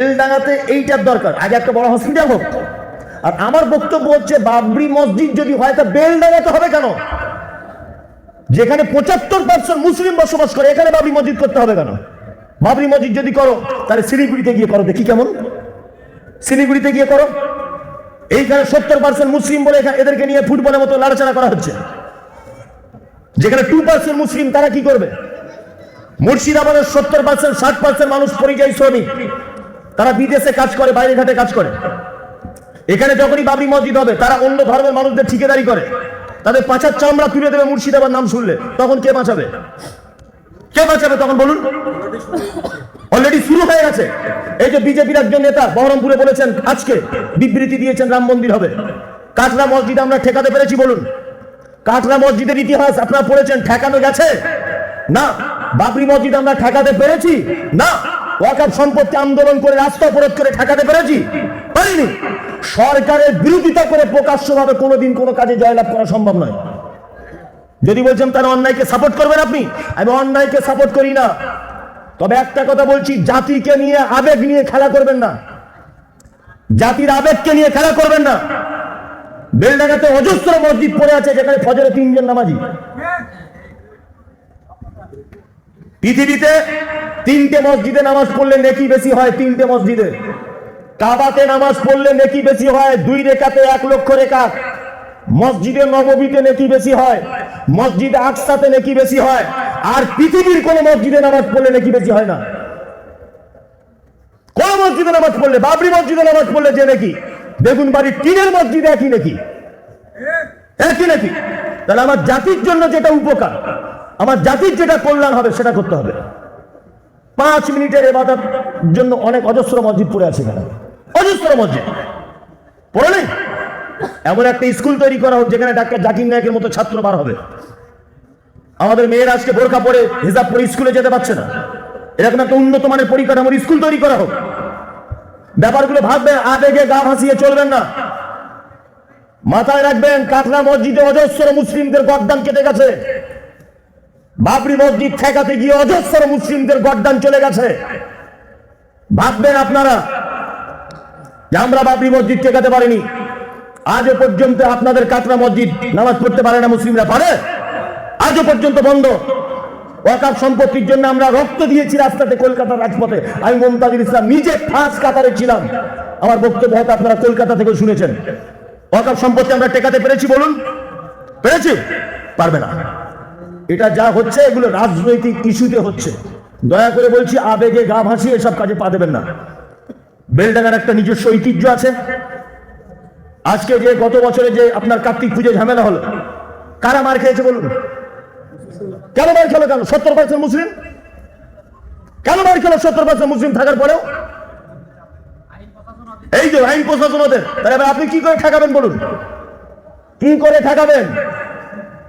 বেলডাঙ্গাতে এইটার দরকার, আগে একটা বড় হসপিটাল হোক। আর আমার বক্তব্য হচ্ছে বাবরি মসজিদ যদি হয় তা বেলডাঙ্গাতে হবে কেন? যেখানে 75% মুসলিম বসবাস করে এখানে বাবরি মসজিদ করতে হবে কেন? বাবরি মসজিদ যদি করো তাহলে শিলিগুড়িতে গিয়ে করো, দেখি কেমন। শিলিগুড়িতে গিয়ে করো, এইখানে 70% মুসলিম বলে এদেরকে নিয়ে ফুটবলের মতো লড়াচড়া করা হচ্ছে। যেখানে 2% মুসলিম, তারা কি করবে? মুর্শিদাবাদের 70% 60% মানুষ পরিযায়ী শ্রমিক, তারা বিদেশে কাজ করে, বাইরে ঘাটে কাজ করে। এখানে যখনই বাবরি মসজিদ হবে তারা অন্য ধর্মের মানুষদের ঠিকাদারি করে, তাদের পাছার চামড়া তুলে দেবে মুর্শিদাবাদ নাম শুনলে। তখন কে বাঁচাবে? কে বাঁচাবে তখন বলুন? অলরেডি শুরু হয়ে গেছে। এই যে বিজেপির একজন নেতা বহরমপুরে বলেছেন, আজকে বিবৃতি দিয়েছেন রাম মন্দির হবে। কাটরা মসজিদ আমরা ঠেকাতে পেরেছি বলুন? কাটরা মসজিদের ইতিহাস আপনারা পড়েছেন, ঠেকানো গেছে না। বাবরি মসজিদ আমরা ঠেকাতে পেরেছি না। ওয়াকফ সম্পত্তি আন্দোলন করে রাস্তা অবরোধ করে ঠেকাতে পেরেছি? পারিনি। সরকারের বিরোধিতা করে প্রকাশ্যভাবে কোনোদিন কোনো কাজে জয়লাভ করা সম্ভব নয়। যদি বলছেন তারা অন্যায়কে সাপোর্ট করবেন আপনি, আমি অন্যায়কে সাপোর্ট করি না। তবে একটা কথা বলছি, জাতিকে নিয়ে আবেগ নিয়ে খেলা করবেন না, জাতির আবেগকে নিয়ে খেলা করবেন না। বেলডাঙ্গাতে অজস্র মসজিদ পড়ে আছে যেখানে ফজরে 3 জন নামাজি। পৃথিবীতে 3টে মসজিদে নামাজ পড়লে নেকি বেশি হয়, 3টে মসজিদে। কাবাতে নামাজ পড়লে নেকি বেশি হয় 2 রেকাতে 1 লক্ষ রেকাত। মসজিদে নববীতে নেকি বেশি হয়, মসজিদে আকসাতে নেকি বেশি হয়। আর পৃথিবীর কোন মসজিদে নামাজ পড়লে নেকি বেশি হয় না। কোন মসজিদে নামাজ পড়লে, বাবরি মসজিদে নামাজ পড়লে যে নাকি, বেগুন বাড়ির টিনের মসজিদে একই নাকি, একই নাকি। তাহলে আমার জাতির জন্য যেটা উপকার, আমার জাতির যেটা কল্যাণ হবে সেটা করতে হবে। 5 মিনিটের ইবাদত জন্য অনেক অজস্র মসজিদ পড়ে আছে এখানে, অজস্র মসজিদ পড়ে নেই। এমন একটা স্কুল তৈরি করা হোক যেখানে ডাক্তার জাকির নায়কের মতো ছাত্র বার হবে। আমাদের মেয়েরা আজকে বোরকা পরে হিজাব পরে স্কুলে যেতে পারছে না, এরকম একটা উন্নত মানের পরিকাঠামোর স্কুল তৈরি করা হোক। ব্যাপারগুলো ভাববেন, আবেগে গা ভাসিয়ে চলবেন না। মাথায় রাখবেন, কাটরা মসজিদে অজস্র মুসলিমদের গর্দান কেটে গেছে। বাবরি মসজিদ ঠেকাতে গিয়ে অজস্র মুসলিমদের গর্দান চলে গেছে। ভাববেন আপনারা যে আমরা বাবরি মসজিদ ঠেকাতে পারিনি। আজও পর্যন্ত আপনাদের কাটরা মসজিদ নামাজ পড়তে পারে না মুসলিমরা, পারে? আজও পর্যন্ত বন্ধ। ওয়াকফ সম্পত্তির জন্য আমরা রক্ত দিয়েছি রাস্তাতে, কলকাতার রাজপথে। আমি মুমতাজুল ইসলাম নিজে ফার্স্ট কাতারে ছিলাম। আমার বক্তব্য হয়তো আপনারা কলকাতা থেকে শুনেছেন। ওয়াকফ সম্পত্তি আমরা ঠেকাতে পেরেছি বলুন? পেরেছি? পারবে না। এটা যা হচ্ছে এগুলো রাজনৈতিক ইস্যুতে হচ্ছে। দয়া করে বলছি, আবেগে গা ভাসিয়ে এসব কাজে পা দেবেন না। বেলডাঙ্গার একটা নিজস্ব ঐতিহ্য আছে। আজকে যে গত বছরে যে আপনার কার্তিক পুজো ঝামেলা হলো, কারা মার খেয়েছে বলুন? কেন মার খেলো? কেন? 70% মুসলিম। কেন মার খেলো 70% মুসলিম থাকার পরেও? এই যে আইন প্রশাসন ওদের। তাহলে আপনি কি করে ঠেকাবেন বলুন? কি করে ঠেকাবেন?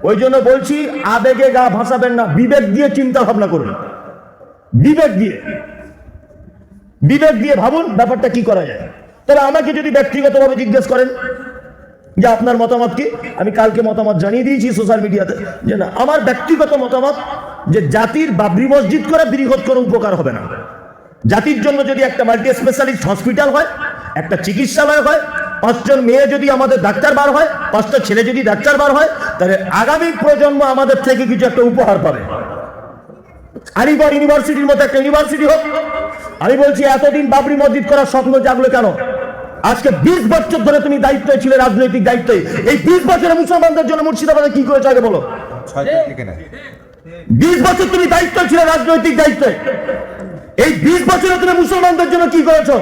ওই জন্য বলছি, আবেগে গা ভাসাবেন না, বিবেক দিয়ে চিন্তা ভাবনা করুন। বিবেক দিয়ে, বিবেক দিয়ে ভাবুন ব্যাপারটা কি করা যায়। তবে আমাকে যদি ব্যক্তিগতভাবে জিজ্ঞেস করেন যে আপনার মতামত কি, আমি কালকে মতামত জানিয়ে দিয়েছি সোশ্যাল মিডিয়াতে, যে না, আমার ব্যক্তিগত মতামত যে জাতির বাবরি মসজিদ করে বৃহৎ কোনো উপকার হবে না। জাতির জন্য যদি একটা মাল্টি স্পেশালিস্ট হসপিটাল হয়, একটা চিকিৎসালয় হয়, 5 জন মেয়ে যদি আমাদের ডাক্তার বার হয়, 5টা ছেলে যদি ডাক্তার বার হয়, তাহলে আগামী প্রজন্ম আমাদের থেকে কিছু একটা উপহার পাবে। আলিগড় ইউনিভার্সিটির মতো একটা ইউনিভার্সিটি হোক। আমি বলছি, এতদিন বাবরি মসজিদ করার স্বপ্ন জাগলো কেন? আজকে 20 বছর ধরে তুমি দায়িত্বে ছিলে, রাজনৈতিক দায়িত্বে। এই 20 বছরে মুসলমানদের জন্য মুর্শিদাবাদে কি করেছে আগে বলো? 20 বছর তুমি দায়িত্ব ছিল, রাজনৈতিক দায়িত্বে। এই 20 বছরে তুমি মুসলমানদের জন্য কি করেছো?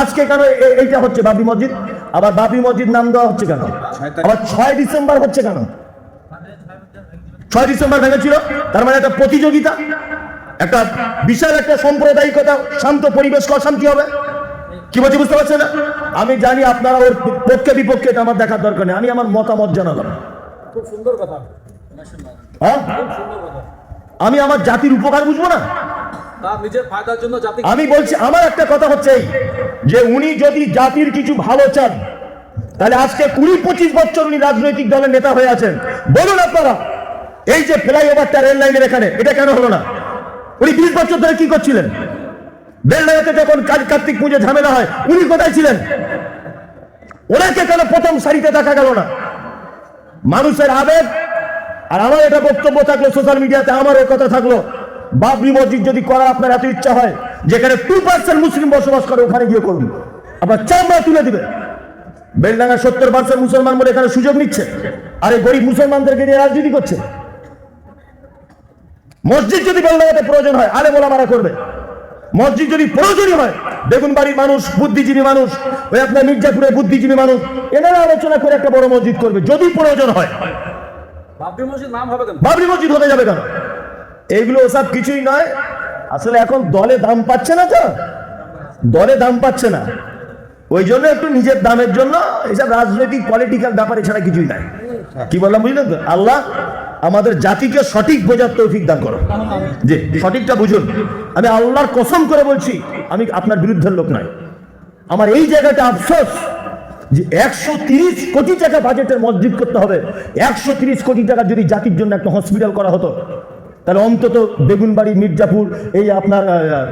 আজকে কেন এইটা হচ্ছে বাবরি মসজিদ? আবার বাবরি মসজিদ নাম দেওয়া হচ্ছে কেন? আবার 6 ডিসেম্বর হচ্ছে কেন? 6 ডিসেম্বর ভেঙেছিল, তার মানে একটা প্রতিযোগিতা, একটা বিশাল একটা সাম্প্রদায়িকতা, শান্ত পরিবেশ, অশান্তি হবে। কি বলছি বুঝতে পারছেন না? আমি জানি আপনারা ওর পক্ষে বিপক্ষে, এটা আমার দেখার দরকার নেই। আমি আমার মতামত জানালাম। খুব সুন্দর কথা। হ্যাঁ, আমি আমার জাতির উপকার বুঝবো না? নিজের ফায়দার জন্য জাতি। আমি বলছি, আমার একটা কথা হচ্ছে এই, যে উনি যদি জাতির কিছু ভালো চান, তাহলে আজকে 20-25 বছর উনি রাজনৈতিক দলের নেতা হয়ে আছেন। বলুন আপনারা, এই যে ফ্লাইওভারটা রেল লাইনের এখানে, এটা কেন হলো না? উনি 20 বছর ধরে কি করছিলেন? বেলডাঙাতে যখন কার্তিক পুজো ঝামেলা হয় উনি কোথায় ছিলেন? ওনাকে কেন প্রথম সারিতে দেখা গেল না? মানুষের আবেগ আর আমার এটা বক্তব্য থাকলো, সোশ্যাল মিডিয়াতে আমারও কথা থাকলো, বাবরি মসজিদ যদি করার আপনার এত ইচ্ছা হয়, যেখানে 2% মুসলিম বসবাস করে ওখানে গিয়ে করুন, আপনার চামড়া তুলে দিবে। বেলডাঙ্গা 70% মুসলমান বলে এখানে সুযোগ নিচ্ছে, আর এই গরিব মুসলমানদেরকে নিয়ে রাজনীতি করছে। মসজিদ যদি বেলডাঙ্গাতে প্রয়োজন হয় আলেম ওলামারা করবে। মসজিদ যদি প্রয়োজনই হয়, বেগুনবাড়ির মানুষ বুদ্ধিজীবী মানুষ, ওই আপনার মির্জাপুরের বুদ্ধিজীবী মানুষ, এনারা আলোচনা করে একটা বড় মসজিদ করবে যদি প্রয়োজন হয়। বাবরি মসজিদ নাম হবে কেন? বাবরি মসজিদ হতে যাবে কেন? এইগুলো ওসব কিছুই নয়। আসলে এখন দলে দাম পাচ্ছে না, তো দলে দাম পাচ্ছে না, ওই জন্য একটু নিজের দামের জন্য এইসব রাজনৈতিক পলিটিক্যাল ব্যাপারে ছাড়া কিছুই নাই। কি বললাম বুঝলেন তো? আল্লাহ আমাদের জাতিকে সঠিক বোঝার তৌফিক দান করো, যে সঠিকটা বুঝুন। আমি আল্লাহর কসম করে বলছি, আমি আপনার বিরুদ্ধের লোক নয়। আমার এই জায়গাটা আফসোস যে 130 কোটি টাকা বাজেটের মসজিদ করতে হবে। 130 কোটি টাকা যদি জাতির জন্য একটা হসপিটাল করা হতো, তাহলে অন্তত বেগুনবাড়ি, মির্জাপুর, এই আপনার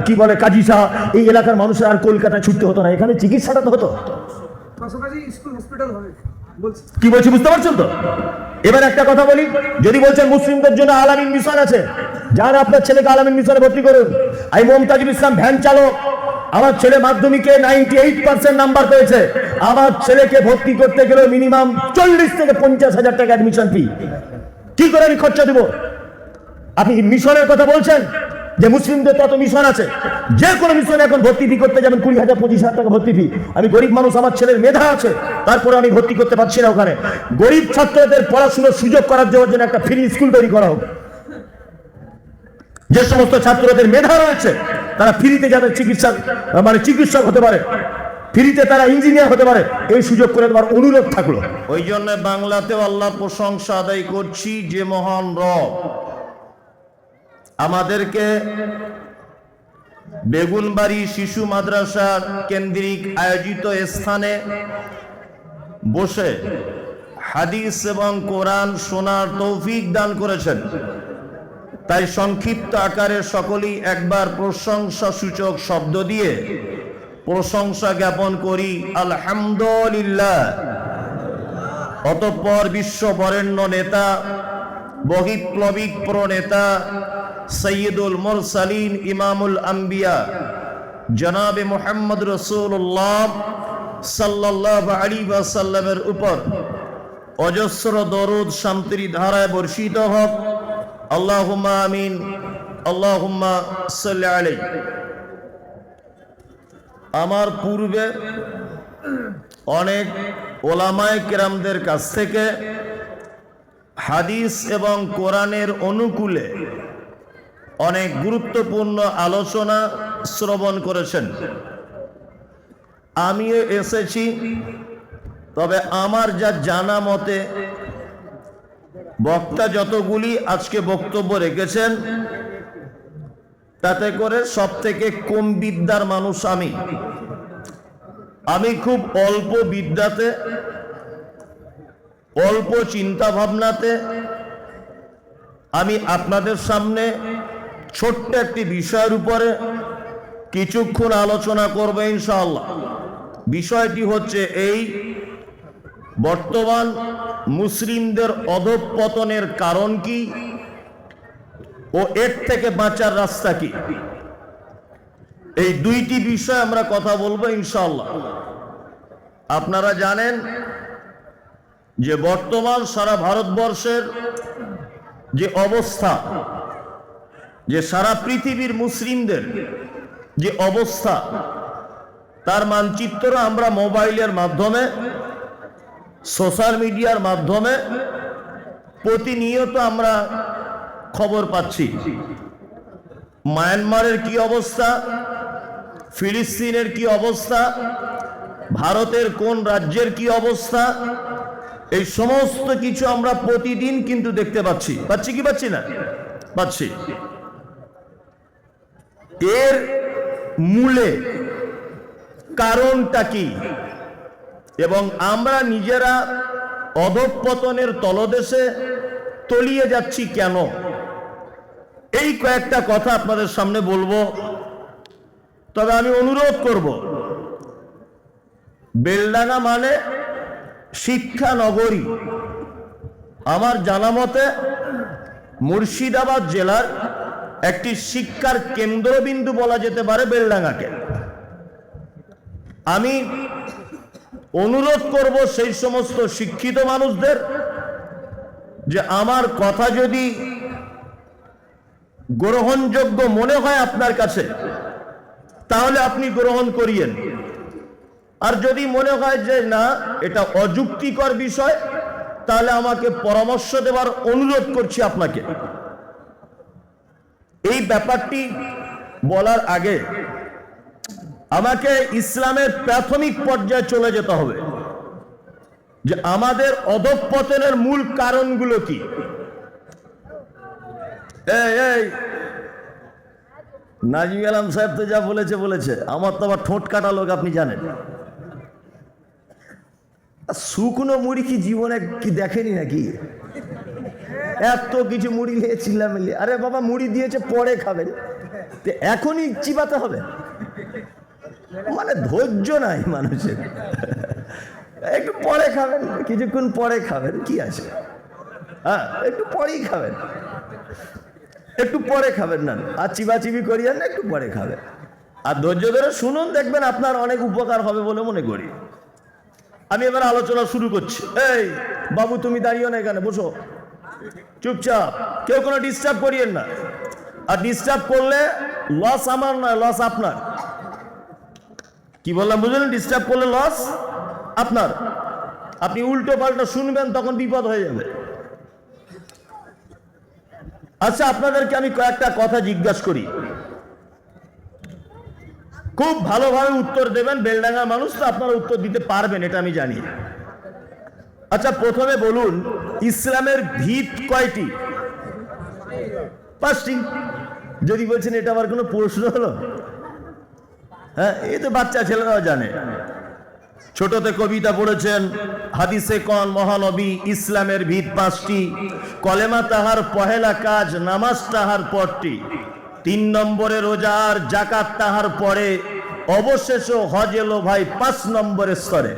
কি বলে কাজীশাহ, এই এলাকার মানুষের আর কলকাতায় ছুটতে হতো না, এখানে চিকিৎসাটা তো হতো। পাশাপাশি স্কুল হসপিটাল হবে বলছি। কি বলছি বুঝতে পারছেন তো? এবার একটা কথা বলি, যদি বলছেন মুসলিমদের জন্য আলামিন মিশন আছে, যারা আপনার ছেলেকে আলামিন মিশনে ভর্তি করুন। আমি মমতাজুল ইসলাম ভ্যান চালক, আমার ছেলে মাধ্যমিকে 98% নাম্বার পেয়েছে। আমার ছেলেকে ভর্তি করতে গেলে মিনিমাম 40 থেকে 50 হাজার টাকা অ্যাডমিশন ফি। কি করে আমি খরচা দেবো? আপনি মিশনের কথা বলছেন যে মুসলিমদের তত মিশন আছে, যে কোনো মিশনে এখন ভর্তি ফি করতে যাবেন 20,000 25,000 টাকা ভর্তি ফি। আমি গরিব মানুষ, আমার ছেলের মেধা আছে, তারপরে আমি ভর্তি করতে পারছি না ওখানে। গরিব ছাত্রদের পড়াশোনার সুযোগ করার জন্য একটা ফ্রি স্কুল তৈরি করা হোক। যে সমস্ত ছাত্রদের মেধা রয়েছে তারা ফ্রিতে যাদের চিকিৎসক হতে পারে, ফ্রিতে তারা ইঞ্জিনিয়ার হতে পারে, এই সুযোগ করে দেওয়ার অনুরোধ থাকলো। ওই জন্য বাংলাতেও আল্লাহর প্রশংসা আদায় করছি যে মহান রব আমাদেরকে বেগুনবাড়ি শিশু মাদ্রাসা কেন্দ্রিক আয়োজিত স্থানে বসে হাদিস এবং কোরআন শোনার তৌফিক দান করেছেন। তাই সংক্ষিপ্ত আকারে সকলেই একবার প্রশংসা সূচক শব্দ দিয়ে প্রশংসা জ্ঞাপন করি, আলহামদুলিল্লাহ। অতঃপর বিশ্ব বরেণ্য নেতা, বহিপ্লবিক প্রনেতা, সৈয়দুল মুরসালিন, ইমামুল আম্বিয়া জনাবে মুহাম্মদ রাসূলুল্লাহ সাল্লাল্লাহু আলাইহি ওয়াসাল্লামের উপর অজস্র দরুদ শান্তির ধারায় বর্ষিত হোক। আল্লাহুম্মা আমিন, আল্লাহুম্মা সাল্লি আলাইহি। আমার পূর্বে অনেক ওলামায়ে কেরামদের কাছ থেকে হাদিস এবং কোরআনের অনুকূলে অনেক গুরুত্বপূর্ণ আলোচনা শ্রবণ করেছেন। আমিও এসেছি, তবে আমার যা জানা মতে বক্তা যতগুলি আজকে বক্তব্য রেখেছেন, তাতে করে সব থেকে কম বিদ্যার মানুষ আমি খুব অল্প বিদ্যাতে, অল্প চিন্তা ভাবনাতে আমি আপনাদের সামনে ছোট্ট একটি বিষয়ের উপরে কিছুক্ষণ আলোচনা করব ইনশাআল্লাহ। বিষয়টি হচ্ছে এই, বর্তমান মুসলিমদের অধঃপতনের কারণ কি ও এর থেকে বাঁচার রাস্তা কি। এই দুইটি বিষয় আমরা কথা বলবো ইনশাআল্লাহ। আপনারা জানেন যে বর্তমান সারা ভারতবর্ষের যে অবস্থা, যে সারা পৃথিবীর মুসলিমদের যে অবস্থা, তার মানচিত্র আমরা মোবাইলের মাধ্যমে, সোশ্যাল মিডিয়ার মাধ্যমে প্রতিনিয়ত আমরা খবর পাচ্ছি। মায়ানমারের কি অবস্থা, ফিলিস্তিনের কি অবস্থা, ভারতের কোন রাজ্যের কি অবস্থা, এই সমস্ত কিছু আমরা প্রতিদিন কিন্তু দেখতে পাচ্ছি কি পাচ্ছি না? পাচ্ছি। এর মূলে কারণটা কি এবং আমরা নিজেরা অধঃপতনের তলদেশে তলিয়ে যাচ্ছি কেন, এই কয়েকটা কথা আপনাদের সামনে বলবো। তবে আমি অনুরোধ করব, বেলডাঙ্গা মানে শিক্ষা নগরী। আমার জানা মতে মুর্শিদাবাদ জেলার একটি শিক্ষার কেন্দ্রবিন্দু বলা যেতে পারে বেলডাঙ্গাকে। আমি অনুরোধ করব সেই সমস্ত শিক্ষিত মানুষদের যে আমার কথা যদি গ্রহণযোগ্য মনে হয় আপনার কাছে, তাহলে আপনি গ্রহণ করিয়েন। আর যদি মনে হয় যে না, এটা অযুক্তিকর বিষয়, তাহলে আমাকে পরামর্শ দেওয়ার অনুরোধ করছি আপনাকে। এই ব্যাপারটি বলার আগে আমাকে ইসলামের প্রাথমিক পর্যায়ে চলে যেতে হবে যে আমাদের অধঃপতনের মূল কারণগুলো কি। এই নাজিম আলম সাহেব তো যা বলেছে, আমার তো আবার ঠোঁট কাটা লোক, আপনি জানেন। শুকনো মুড়ি কি জীবনে কি দেখেনি নাকি? এত কিছু মুড়ি নিয়ে চিল্লামিল্লি। আরে বাবা, মুড়ি দিয়েছে পরে খাবেন, এখনই চিবাতে হবে? মানে ধৈর্য নাই মানুষের। একটু পরে খাবেন, কিছুক্ষণ পরে খাবেন, কি আছে? হ্যাঁ, একটু পরেই খাবেন, একটু পরে খাবেন না, আর চিবাচিবি করিয়েন না, একটু পরে খাবেন। আর ধৈর্য ধরে শুনুন, দেখবেন আপনার অনেক উপকার হবে বলে মনে করি। আমি এবার আলোচনা শুরু করছি। এই বাবু, তুমি দাঁড়িয়ে না, এখানে বসো চুপচাপ, কেউ কোনো ডিস্টার্ব করিয়েন না। আর ডিস্টার্ব করলে লস আমার নয়, লস আপনার। কি বললাম বুঝলেন? ডিস্টার্ব করলে লস আপনার। আপনি উল্টো পাল্টা শুনবেন, তখন বিপদ হয়ে যাবে। আচ্ছা, আপনাদেরকে আমি কয়েকটা কথা জিজ্ঞাসা করি, খুব ভালোভাবে উত্তর দেবেন। বেলডাঙ্গার মানুষ তো, আপনারা উত্তর দিতে পারবেন, এটা আমি জানি। আচ্ছা, প্রথমে বলুন, ইসলামের ভিত কয়টি? 5টি। যদি বলছেন এটা আবার কোনো প্রশ্ন হলো? হ্যাঁ, এই তো বাচ্চা ছেলেরাও জানে, ছোটতে কবিতা পড়েছেন। হাদিসে কোন মহানবী, ইসলামের ভিত 5টি, কলেমা তাহার পহেলা কাজ, নামাজ তাহার পরটি, 3 নম্বরে রোজা আর জাকাত তাহার পরে, অবশেষ হজ এলো ভাই 5 নম্বরের স্তরে।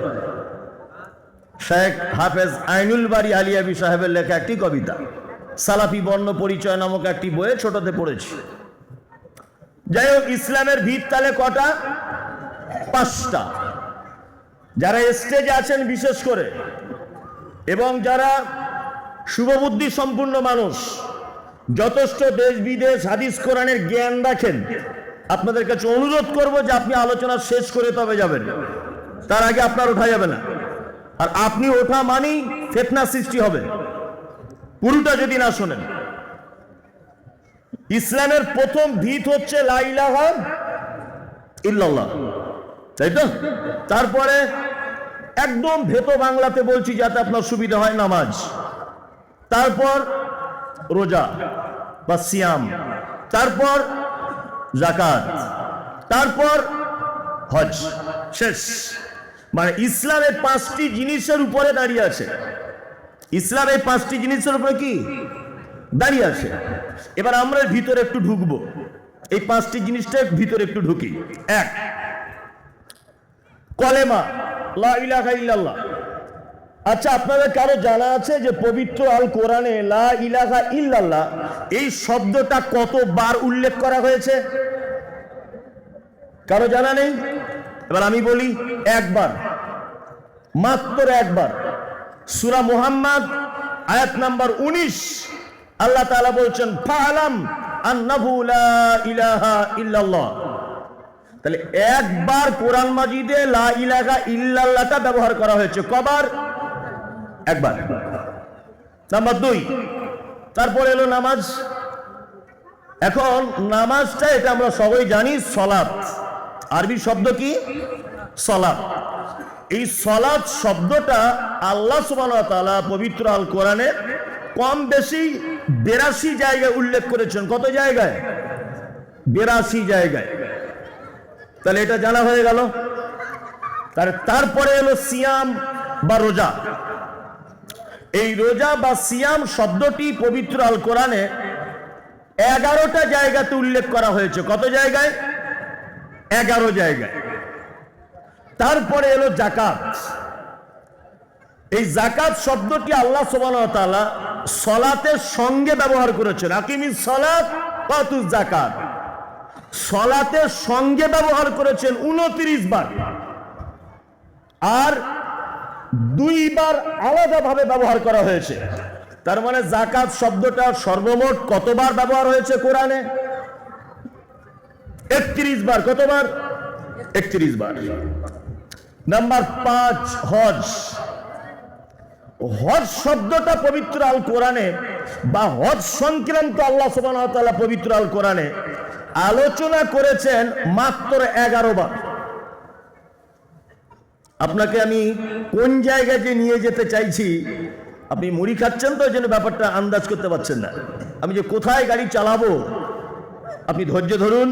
শেখ হাফেজ আইনুল বারী আলিয়াবি সাহেবের লেখা একটি কবিতা, সালাফি বর্ণ পরিচয় নামক একটি বইয়ে ছোটতে পড়েছি। যাই হোক, ইসলামের ভিত তাহলে কটা? 5টা। যারা স্টেজে আছেন বিশেষ করে, এবং যারা শুভবুদ্ধি সম্পূর্ণ মানুষ, যথেষ্ট দেশ বিদেশ হাদিস কোরআনের জ্ঞান রাখেন, আপনাদের কাছে অনুরোধ করব যে আপনি আলোচনা শেষ করে তবে যাবেন, তার আগে আপনার ওঠা যাবে না। আর আপনি ওঠা মানেই ফিতনা সৃষ্টি হবে, পুরোটা যদি না শোনেন। ইসলামের প্রথম ভিত হচ্ছে লা ইলাহা ইল্লাল্লাহ, তাই তো? তারপরে একদম ভেত বাংলাতে বলছি যাতে আপনার সুবিধা হয়, নামাজ, তারপর রোজা বা সিয়াম, তারপর যাকাত, তারপর হজ, শেষ। মানে ইসলামের 5টি জিনিসের উপরে দাঁড়িয়ে আছে। ইসলাম এই 5টি জিনিসের উপরে কি দাঁড়িয়ে আছে? এবার আমরা ভিতরে একটু ঢুকবো, এই 5টি জিনিসটার ভিতরে একটু ঢুকি। 1, কলেমা লা ইলাহা ইল্লাল্লাহ। আচ্ছা, আপনাদের কারো জানা আছে যে পবিত্র আল কোরআনে লা ইলাহা ইল্লাল্লাহ এই শব্দটা কতবার উল্লেখ করা হয়েছে? কারো জানা নেই? এবার আমি বলি, 1 বার, মাত্র 1 বার। সূরা মুহাম্মদ আয়াত নাম্বার 19, আল্লাহ তাআলা বলছেন ফাআলাম আন্নাহু লা ইলাহা ইল্লাল্লাহ। তাহলে 1 বার কোরআন মাজিদে লা ইলাহা ইল্লাল্লাহটা ব্যবহার করা হয়েছে। কবার? 1 বার। নাম্বার 2, তারপর এলো নামাজ। এখন নামাজটা, এটা আমরা সবাই জানি, সালাত। আরবি শব্দ কি? সালাত। এই সালাত শব্দটা আল্লাহ সুবহানাহু ওয়া তাআলা পবিত্র আল কোরআনে কম বেশি 82 জায়গায় উল্লেখ করেছেন। কত জায়গায়? 82 জায়গায়। তাহলে এটা জানা হয়ে গেল। তারপরে এলো সিয়াম বা রোজা। এই রোজা বা সিয়াম শব্দটি পবিত্র আল কোরআনে 11টা জায়গাতে উল্লেখ করা হয়েছে। কত জায়গায়? 11 জায়গায়। তারপরে এলো জাকাত। এই জাকাত শব্দটি আল্লাহ সুবহানাহু ওয়া তাআলা সালাতের সঙ্গে ব্যবহার করেছেন। আকিমিস সালাত ওয়া আতুজ যাকাত, সালাতের সঙ্গে ব্যবহার করেছেন 29 বার, আর 2 বার আলাদাভাবে ব্যবহার করা হয়েছে। তার মানে জাকাত শব্দটা সর্বমোট কতবার ব্যবহার হয়েছে কোরআনে? 31 বার। কতবার? 31 বার। নাম্বার 5, হজ। হজ শব্দটা পবিত্র আল কোরআনে বা হজ সংক্রান্ত আল্লাহ সুবহানাহু ওয়া তাআলা পবিত্র আল কোরআনে আলোচনা করেছেন মাত্র 11 বার। আপনাকে আমি কোন জায়গায় যে নিয়ে যেতে চাইছি, আপনি মুড়ি খাচ্ছেন তো, এই জন্য ব্যাপারটা আন্দাজ করতে পারছেন না। আমি যে কোথায় গাড়ি চালাবো আপনি ধৈর্য ধরুন।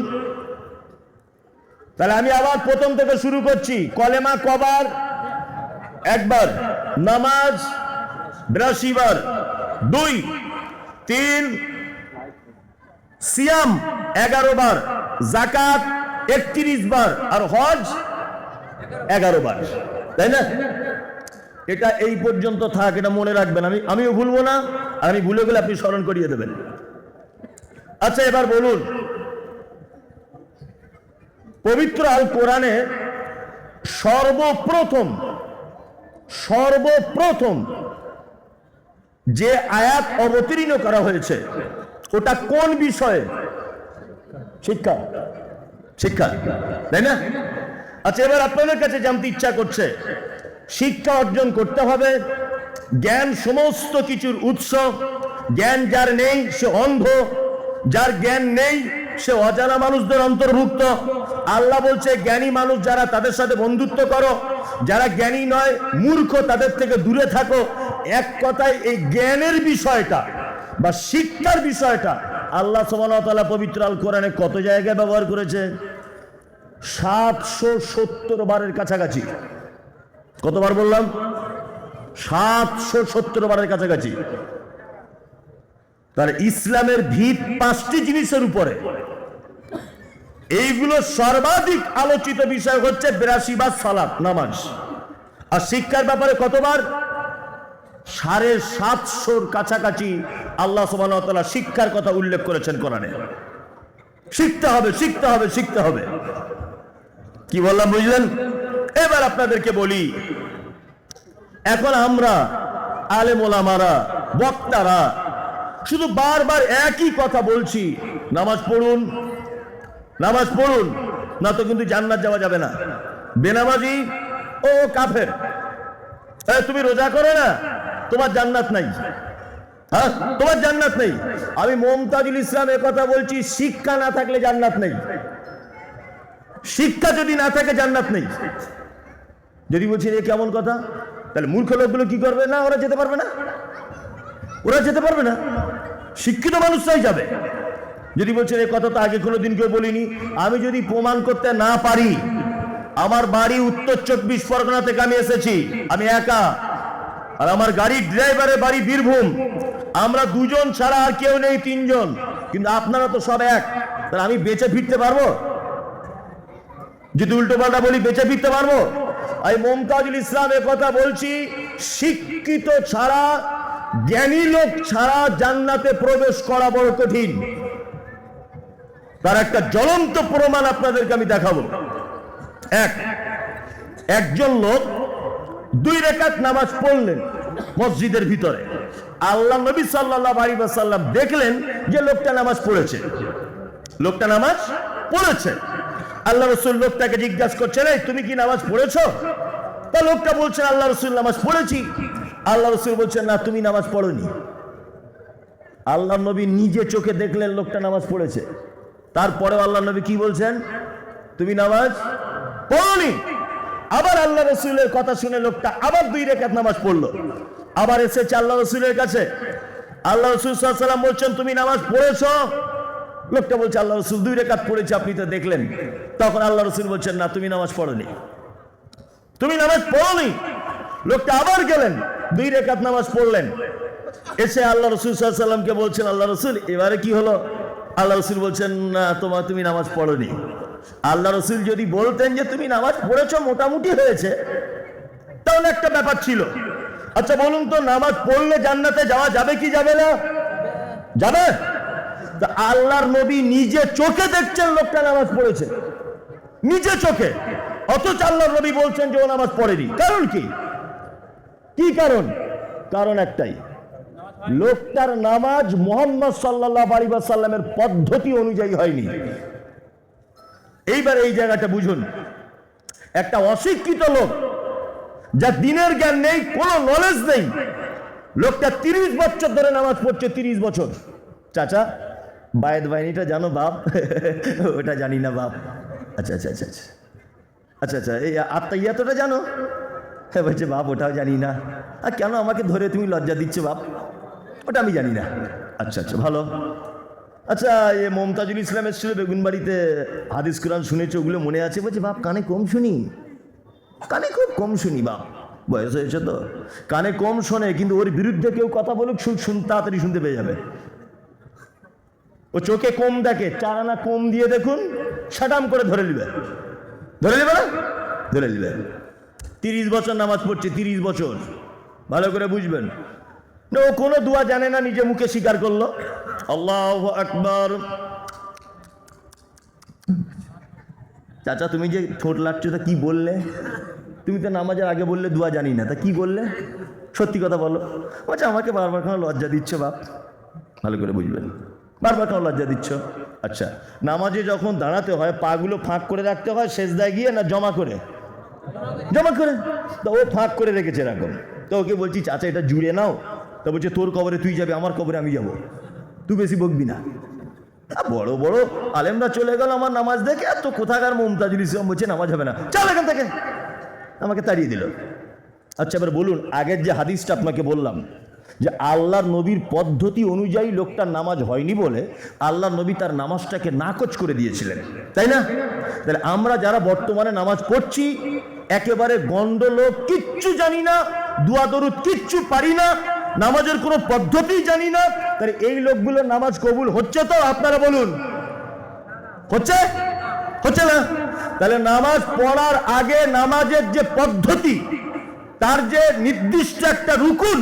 তাহলে আমি আবার প্রথম থেকে শুরু করছি। কলেমা কবার? 1 বার। নামাজ 82 বার। 2, 3, সিয়াম 11 বার, জাকাত 31 বার, আর হজ 11 বার, তাই না? এটা এই পর্যন্ত থাক, এটা মনে রাখবেন। আমিও ভুলবো না, আর আমি ভুলে গেলে আপনি স্মরণ করিয়ে দেবেন। আচ্ছা, এবার বলুন, পবিত্র আল কোরআনে সর্বপ্রথম যে আয়াত অবতীর্ণ করা হয়েছে ওটা কোন বিষয়ে? শিক্ষা, শিক্ষা, তাই না? আচ্ছা, এবার আপনাদের কাছে জানতে ইচ্ছা করছে, শিক্ষা অর্জন করতে হবে, জ্ঞান সমস্ত কিছুর উৎস, জ্ঞান যার নেই সে অন্ধ, যার জ্ঞান নেই সে অজানা মানুষদের অন্তর্ভুক্ত। আল্লাহ বলছে জ্ঞানী মানুষ যারা তাদের সাথে বন্ধুত্ব করো, যারা জ্ঞানী নয় মূর্খ তাদের থেকে দূরে থাকো। এক কথায় এই জ্ঞানের বিষয়টা বা শিক্ষার বিষয়টা আল্লাহ সুবহানাহু ওয়া তাআলা পবিত্র আল কোরআনে কত জায়গায় ব্যবহার করেছে? 770 বারের কাছাকাছি। কতবার বললাম? 770 বারের কাছাকাছি। তার ইসলামের ভিত 5টি জিনিসের উপরে। এইগুলো সর্বাধিক আলোচিত বিষয় হচ্ছে 82 বার সালাত, নামাজ। আর শিক্ষার ব্যাপারে কতবার? 750 কাছাকাছি আল্লাহ সুবহানাহু ওয়া তাআলা শিক্ষার কথা উল্লেখ করেছেন কোরআনে। শিখতে হবে, শিখতে হবে, শিখতে হবে। কি বললাম বুঝলেন? এবার আপনাদেরকে বলি, এখন আমরা আলেম ওলামারা, বক্তারা শুধু বারবার একই কথা বলছি, নামাজ পড়ুন, নামাজ পড়ুন, না তো কিন্তু জান্নাত যাওয়া যাবে না। বেনামাজি ও কাফের। তুমি রোজা করো না, তোমার জান্নাত নাই। হ্যাঁ, তোমার জান্নাত নেই। আমি মুমতাজুল ইসলাম কথা বলছি, শিক্ষা না থাকলে জান্নাত নেই। শিক্ষা যদি না থাকে জান্নাত নেই। যদি বলছি এ কেমন কথা, তাহলে মূর্খ লোকগুলো কি করবে? না, ওরা যেতে পারবে না, ওরা যেতে পারবে না, শিক্ষিত মানুষরাই যাবে। যদি বলছেন এই কথা তো আগে কোনোদিন কেউ বলিনি, আমি যদি প্রমাণ করতে না পারি, আমার বাড়ি উত্তর 24 পরগনা থেকে আমি এসেছি, আমি একা, আর আমার গাড়ির ড্রাইভারের বাড়ি বীরভূম, আমরা 2 জন ছাড়া আর কেউ নেই, 3 জন, কিন্তু আপনারা তো সব এক, তাহলে আমি বেঁচে ফিরতে পারবো? যদি উল্টো পাল্টা বলি বেঁচে ফিরতে পারবো? আমি মুমতাজুল ইসলামের কথা বলছি, শিক্ষিত ছাড়া, জ্ঞানী লোক ছাড়া জান্নাতে প্রবেশ করা বড় কঠিন। তার একটা জ্বলন্ত প্রমাণ আপনাদেরকে আমি দেখাবো। একজন লোক 2 রাকাত নামাজ পড়লেন মসজিদের ভিতরে। আল্লাহ নবী সাল্লাল্লাহু আলাইহি ওয়াসাল্লাম দেখলেন যে লোকটা নামাজ পড়েছে, লোকটা নামাজ পড়েছে। আল্লাহ রাসূল লোকটাকে জিজ্ঞাসা করছেন, এই তুমি কি নামাজ পড়েছো? তা লোকটা বলছেন, আল্লাহ রাসূল নামাজ পড়েছি। আল্লাহ রাসূল বলছেন, না, তুমি নামাজ পড়োনি। আল্লাহ নবী নিজে চোখে দেখলেন লোকটা নামাজ পড়েছে। তারপরে আল্লাহ নবী কি বলছেন? তুমি নামাজ পড়োনি। আবার আল্লাহ রাসূলের কথা শুনে লোকটা আবার 2 রাকাত নামাজ পড়লো। আবার এসেছে আল্লাহ রাসূলের কাছে। আল্লাহ রাসূল সাল্লাল্লাহু আলাইহি ওয়াসাল্লাম বলছেন, তুমি নামাজ পড়েছো? লোকটা বলছে, আল্লাহ রাসূল 2 রাকাত পড়েছে, আপনি তো দেখলেন। তখন আল্লাহ রাসূল বলছেন, না, তুমি নামাজ পড়োনি, তুমি নামাজ পড়োনি। লোকটা আবার গেলেন, 2 রাকাত নামাজ পড়লেন। এসে আল্লাহ রাসূল সাল্লাল্লাহু আলাইহি ওয়াসাল্লামকে বলছেন, আল্লাহ রাসূল এবারে কি হলো? আল্লাহ রাসূল বলছেন, না, তুমি নামাজ পড়োনি। আল্লাহ রসুল যদি বলতেন যে তুমি নামাজ পড়েছো মোটামুটি হয়েছে, তাহলে একটা ব্যাপার ছিল। আচ্ছা বলুন তো, নামাজ পড়লে জান্নাতে যাওয়া যাবে কি যাবে না? যাবে। তা আল্লাহর নবী নিজে চোখে দেখছেন লোকটা নামাজ পড়েছে, নিজে চোখে, অথচ আল্লাহর নবী বলছেন যে ও নামাজ পড়েনি। কারণ কি? কি কারণ? কারণ একটাই, লোকটার নামাজ মুহাম্মদ সাল্লাল্লাহু আলাইহি ওয়াসাল্লামের পদ্ধতি অনুযায়ী হয়নি। এইবার এই জায়গাটা বুঝুন, একটা অশিক্ষিত লোক, যার দিনের জ্ঞান নেই, কোনো নলেজ নেই, লোকটা 30 বছর ধরে নামাজ পড়ছে, 30 বছর। চাচা বায়েদ বাহিনীটা জানো বাপ? ওটা জানি না বাপ। আচ্ছা আচ্ছা আচ্ছা আচ্ছা আচ্ছা আচ্ছা এই আত্মাইয়াতটা জানো? হ্যাঁ বলছে বাপ ওটাও জানি না। আর কেন আমাকে ধরে তুমি লজ্জা দিচ্ছ বাপ? ওটা আমি জানি না। আচ্ছা আচ্ছা ভালো। আচ্ছা এ মমতাজুল ইসলাম এসেছিল বেগুনবাড়িতে, হাদিস কোরআন শুনেছে, ওগুলো মনে আছে? বলছে বাপ কানে কম শুনি, কানে খুব কম শুনি বাপ, বয়স হয়েছে তো কানে কম শোনে, কিন্তু ওর বিরুদ্ধে কেউ কথা বলুক তাড়াতাড়ি শুনতে পেয়ে যাবে। ও চোখে কম দেখে, 4 আনা কম দিয়ে দেখুন, সাটাম করে ধরে নিবে, ধরে নিবে না? ধরে নিবে। 30 বছর নামাজ পড়ছে, 30 বছর, ভালো করে বুঝবেন। না ও কোনো দোয়া জানে না, নিজে মুখে স্বীকার করলো আল্লাহু আকবার। চাচা তুমি যে ঠোঁট লাগছো, তা কি বললে? তুমি তো নামাজের আগে বললে দোয়া জানি না, তা কি বললে? সত্যি কথা বলো। আচ্ছা আমাকে বারবার কেন লজ্জা দিচ্ছ বাপ? ভালো করে বুঝবেন, বারবার কেন লজ্জা দিচ্ছ? আচ্ছা নামাজে যখন দাঁড়াতে হয় পাগুলো ফাঁক করে রাখতে হয় সেজদায় গিয়ে, না জমা করে? জমা করে। তো ও ফাঁক করে রেখেছে এরকম। তো ওকে বলছি চাচা এটা জুড়ে নাও, তো বলছে তোর কবরে তুই যাবি, আমার কবরে আমি যাব, তুই বেশি বকবি না। বড় বড় আলেমরা চলে গেল আমার নামাজ দেখে, এত কোথাকার মমতাজুল ইসলাম বলছে নামাজ হবে না, চল এখান থেকে, আমাকে তাড়িয়ে দিল। আচ্ছা এবার বলুন, আগের যে হাদিসটা আপনাকে বললাম যে আল্লাহর নবীর পদ্ধতি অনুযায়ী লোকটার নামাজ হয়নি বলে আল্লাহর নবী তার নামাজটাকে নাকচ করে দিয়েছিলেন, তাই না? তাহলে আমরা যারা বর্তমানে নামাজ পড়ছি একেবারে গন্ড লোক, কিচ্ছু জানি না, দোয়া দরুদ কিচ্ছু পারি না, নামাজের কোনো পদ্ধতি জানি না, তাহলে এই লোকগুলোর নামাজ কবুল হচ্ছে তো? আপনারা বলুন, হচ্ছে? হচ্ছে না? তাহলে নামাজ পড়ার আগে নামাজের যে পদ্ধতি, তার যে নির্দিষ্ট একটা রুকুন,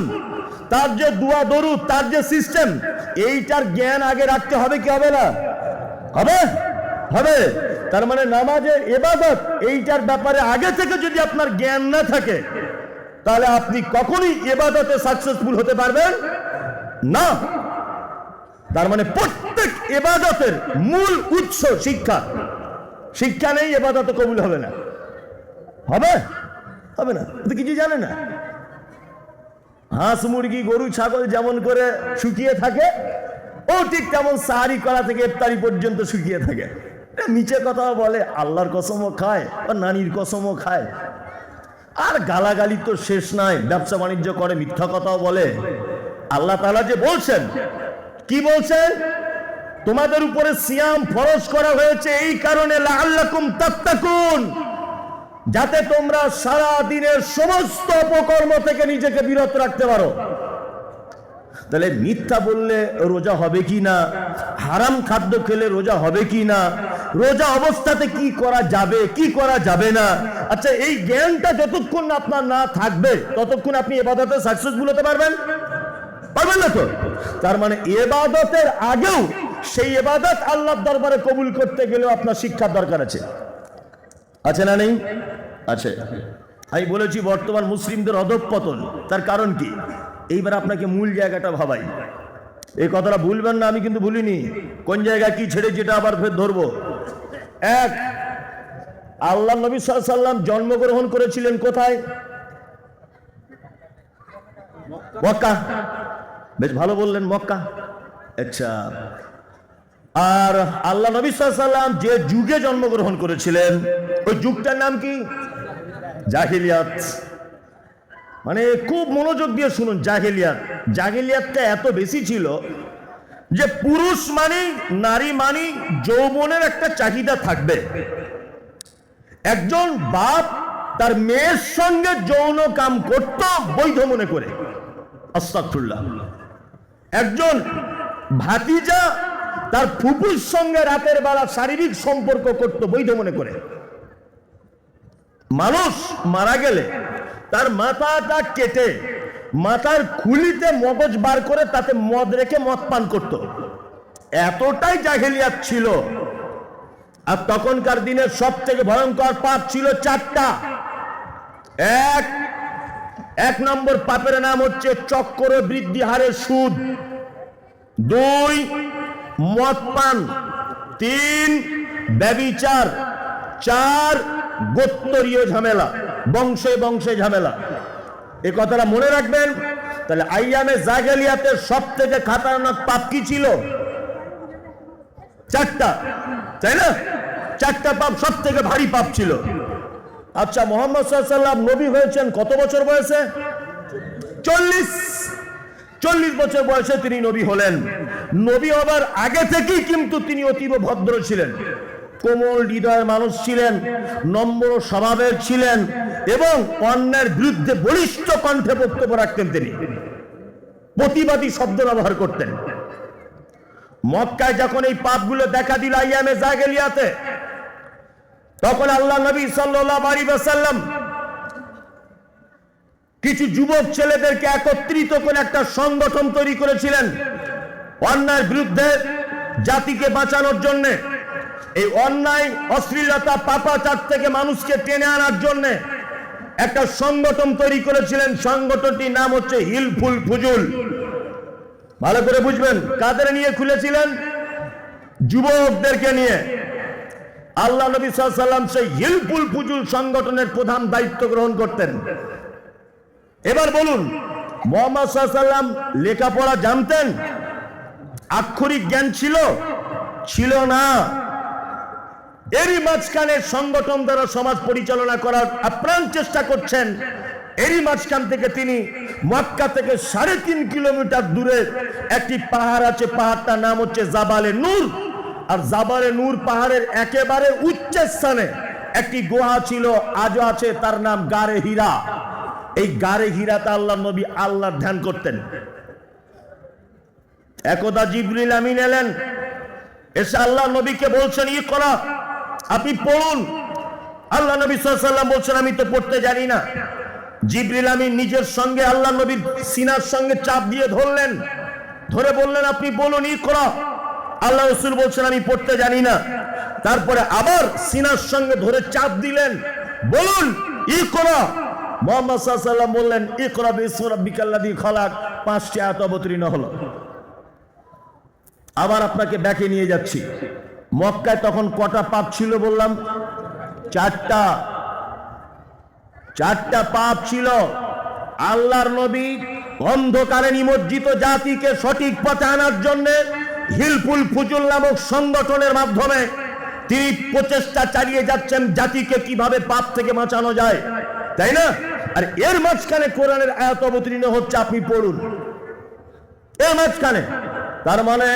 তার যে দোয়া দরুদ, তার যে সিস্টেম, এইটার জ্ঞান আগে রাখতে হবে কি হবে না? হবে? হবে। তার মানে নামাজের ইবাদত, এইটার ব্যাপারে আগে থেকে যদি আপনার জ্ঞান না থাকে, তাহলে আপনি কখনোই ইবাদতে সাকসেসফুল হতে পারবেন না। তার মানে প্রত্যেক ইবাদতের মূল উৎস শিক্ষা। শিক্ষা নেই ইবাদত কবুল হবে না। হবে? হবে না। তো কিছু জানে না। হাঁস মুরগি গরু ছাগল যেমন করে শুকিয়ে থাকে, ও ঠিক তেমন সাহারি করা থেকে ইফতারি পর্যন্ত শুকিয়ে থাকে। নিচে কথা বলে, আল্লাহর কসমও খায়, আর নানির কসমও খায়, আর গালাগালি তো শেষ নাই, ব্যবসা বাণিজ্য করে, মিথ্যা কথাও বলে। আল্লাহ তাআলা যে বলছেন, কি বলছেন? তোমাদের উপরে সিয়াম ফরজ করা হয়েছে এই কারণে, লাআল্লাকুম তাত্তাকুন, যাতে তোমরা সারা দিনের সমস্ত অপকর্ম থেকে নিজেকে বিরত রাখতে পারো। তাহলে মিথ্যা বললে রোজা হবে কি না, হারাম খাদ্য খেলে রোজা হবে কি না, রোজা অবস্থাতে কি করা যাবে কি করা যাবে না, আচ্ছা এই জ্ঞানটা যতক্ষণ আপনার না থাকবে ততক্ষণ আপনি ইবাদতে সাকসেসফুল হতে পারবেন না তো। তার মানে ইবাদতের আগেও সেই ইবাদত আল্লাহর দরবারে কবুল করতে গেলেও আপনার শিক্ষার দরকার আছে। আছে না নেই? আছে। আমি বলেছি বর্তমান মুসলিমদের অধঃপতন, তার কারণ কি? এইবার আপনাকে মূল জায়গাটা ভাবাই, এই কথাটা ভুলবেন না, আমি কিন্তু ভুলিনি। কোন জায়গা কি ছেড়ে যেটা আবার ফের ধরবো। এক, আল্লাহ নবী সাল্লাল্লাহু আলাইহি ওয়াসাল্লাম জন্মগ্রহণ করেছিলেন কোথায়? মক্কা। বেশ ভালো বললেন, মক্কা। আচ্ছা, আর আল্লাহ নবী সাল্লাল্লাহু আলাইহি ওয়াসাল্লাম যে যুগে জন্মগ্রহণ করেছিলেন ওই যুগটার নাম কি? জাহিলিয়াত। মানে খুব মনোযোগ দিয়ে শুনুন, জাহিলিয়াত। জাহিলিয়াতটা এত বেশি ছিল যে পুরুষ মানে নারী মানে যৌবনের একটা চাহিদা থাকবে। একজন বাপ তার মেয়ের সঙ্গে যৌন কাম করত বৈধ মনে করে, আস্তাগফিরুল্লাহ। একজন ভাতিজা তার ফুপুর সঙ্গে রাতের বেলা শারীরিক সম্পর্ক করত বৈধ মনে করে। মানুষ মারা গেলে তার মাথাটা কেটে মাথার খুলিতে মগজ বার করে তাতে মদ রেখে মদ পান করত। এতটাই জাহেলিয়াত ছিল। আর তখনকার দিনের সব থেকে ভয়ঙ্কর পাপ ছিল চারটা। এক নম্বর পাপের নাম হচ্ছে চক্র বৃদ্ধি হারে সুদ, 2 মদ পান, 3 ব্যভিচার, 4 গোত্তরীয় ঝামেলা, বংশে বংশে ঝামেলা। এই কথাটা মনে রাখবেন। তাহলে আইয়ামে জাহেলিয়াতের সব থেকে খতরনাক পাপ কি ছিল? চারটা, তাই না? চারটা পাপ সব থেকে ভারী পাপ ছিল। আচ্ছা, মুহাম্মদ সাল্লাল্লাহু আলাইহি ওয়াসাল্লাম নবী হয়েছেন কত বছর বয়সে? 40 বছর বয়সে তিনি নবী হলেন। নবী হবার আগে থেকেই কিন্তু তিনি অতীব ভদ্র ছিলেন, কোমল হৃদয়ের মানুষ ছিলেন, নম্র স্বভাবের ছিলেন এবং অন্যের বিরুদ্ধে বলিষ্ঠ কণ্ঠে বক্তব্য রাখতেন। তিনি প্রতিবাদী শব্দ ব্যবহার করতেন। মক্কায় যখন এই পাপগুলো দেখা দিল আইয়ামে জাহেলিয়াতে, তখন আল্লাহ নবী সাল্লাল্লাহু আলাইহি ওয়াসাল্লাম কিছু যুবক ছেলেদেরকে একত্রিত করে একটা সংগঠন তৈরি করেছিলেন অন্যায়ের বিরুদ্ধে, জাতিকে বাঁচানোর জন্য। এই অন্যায়, অশ্লীলতা, পাপাচার থেকে মানুষকে টেনে আনার জন্য একটা সংগঠন তৈরি করেছিলেন। সংগঠনটির নাম হচ্ছে হিলফুল ফুজুল। ভালো করে বুঝবেন, কাদের নিয়ে খুলেছিলেন? যুবকদেরকে নিয়ে। আল্লাহ নবী সাল্লাল্লাহু আলাইহি ওয়াসাল্লাম সেই হিলফুল ফুজুল সংগঠনের প্রধান দায়িত্ব গ্রহণ করতেন। এবার বলুন, মুহাম্মদ সাল্লাল্লাহু আলাইহি ওয়াসাল্লাম লেখাপড়া জানতেন? আক্ষরিক জ্ঞান ছিল? ছিল না। এরই মাঝখানে সংগঠন দ্বারা সমাজ পরিচালনা করার আপ্রাণ চেষ্টা করছেন। এরই মাঝখান থেকে তিনি মক্কা থেকে 3.5 কিলোমিটার দূরে একটি পাহাড় আছে, পাহাড়টার নাম হচ্ছে জাবালে নূর। আর জাবালে নূর পাহাড়ের একেবারে উচ্চ স্থানে একটি গুহা ছিল, আজও আছে, তার নাম গারে হীরা। এই গারে হীরাতে আল্লাহ নবী আল্লাহর ধ্যান করতেন। একদা জিবরিল আমিন এলেন, এসে আল্লাহ নবীকে বলছেন, ইকরা, আপনি পড়ুন। আল্লাহ নবী সাল্লাল্লাহু আলাইহি ওয়াসাল্লাম বলছেন, আমি তো পড়তে জানি না। জিবরিল আমিন নিজের সঙ্গে আল্লাহ নবীর সিনার সঙ্গে চাপ দিয়ে ধরলেন, ধরে বললেন, আপনি বলুন, ইকরা। আল্লাহ রাসূল বলছেন, আমি পড়তে জানি না। তারপরে আবার সিনার সঙ্গে ধরে চাপ দিলেন, বলুন, ইকরা। মুহাম্মদ সাল্লাল্লাহু আলাইহি ওয়াসাল্লাম বললেন, ইকরা বিসমি রাব্বিকাল্লাযী খালাক। 5টি আয়াত অবতীর্ণ হলো। আবার আপনাকে ব্যাকে নিয়ে যাচ্ছি। মক্কায় তখন কটা পাপ ছিল বললাম? 4টা পাপ ছিল। আল্লাহর নবী অন্ধকারে নিমজ্জিত জাতিকে সঠিক পথে আনার জন্য হিলফুল ফুজুল নামক সংগঠনের মাধ্যমে তিনি প্রচেষ্টা চালিয়ে যাচ্ছেন জাতিকে কিভাবে পাপ থেকে বাঁচানো যায়, তাই না? আর এর মাঝখানে কোরআনের আয়াত অবতীর্ণ হচ্ছে, আপনি পড়ুন। এর মাঝখানে তার মানে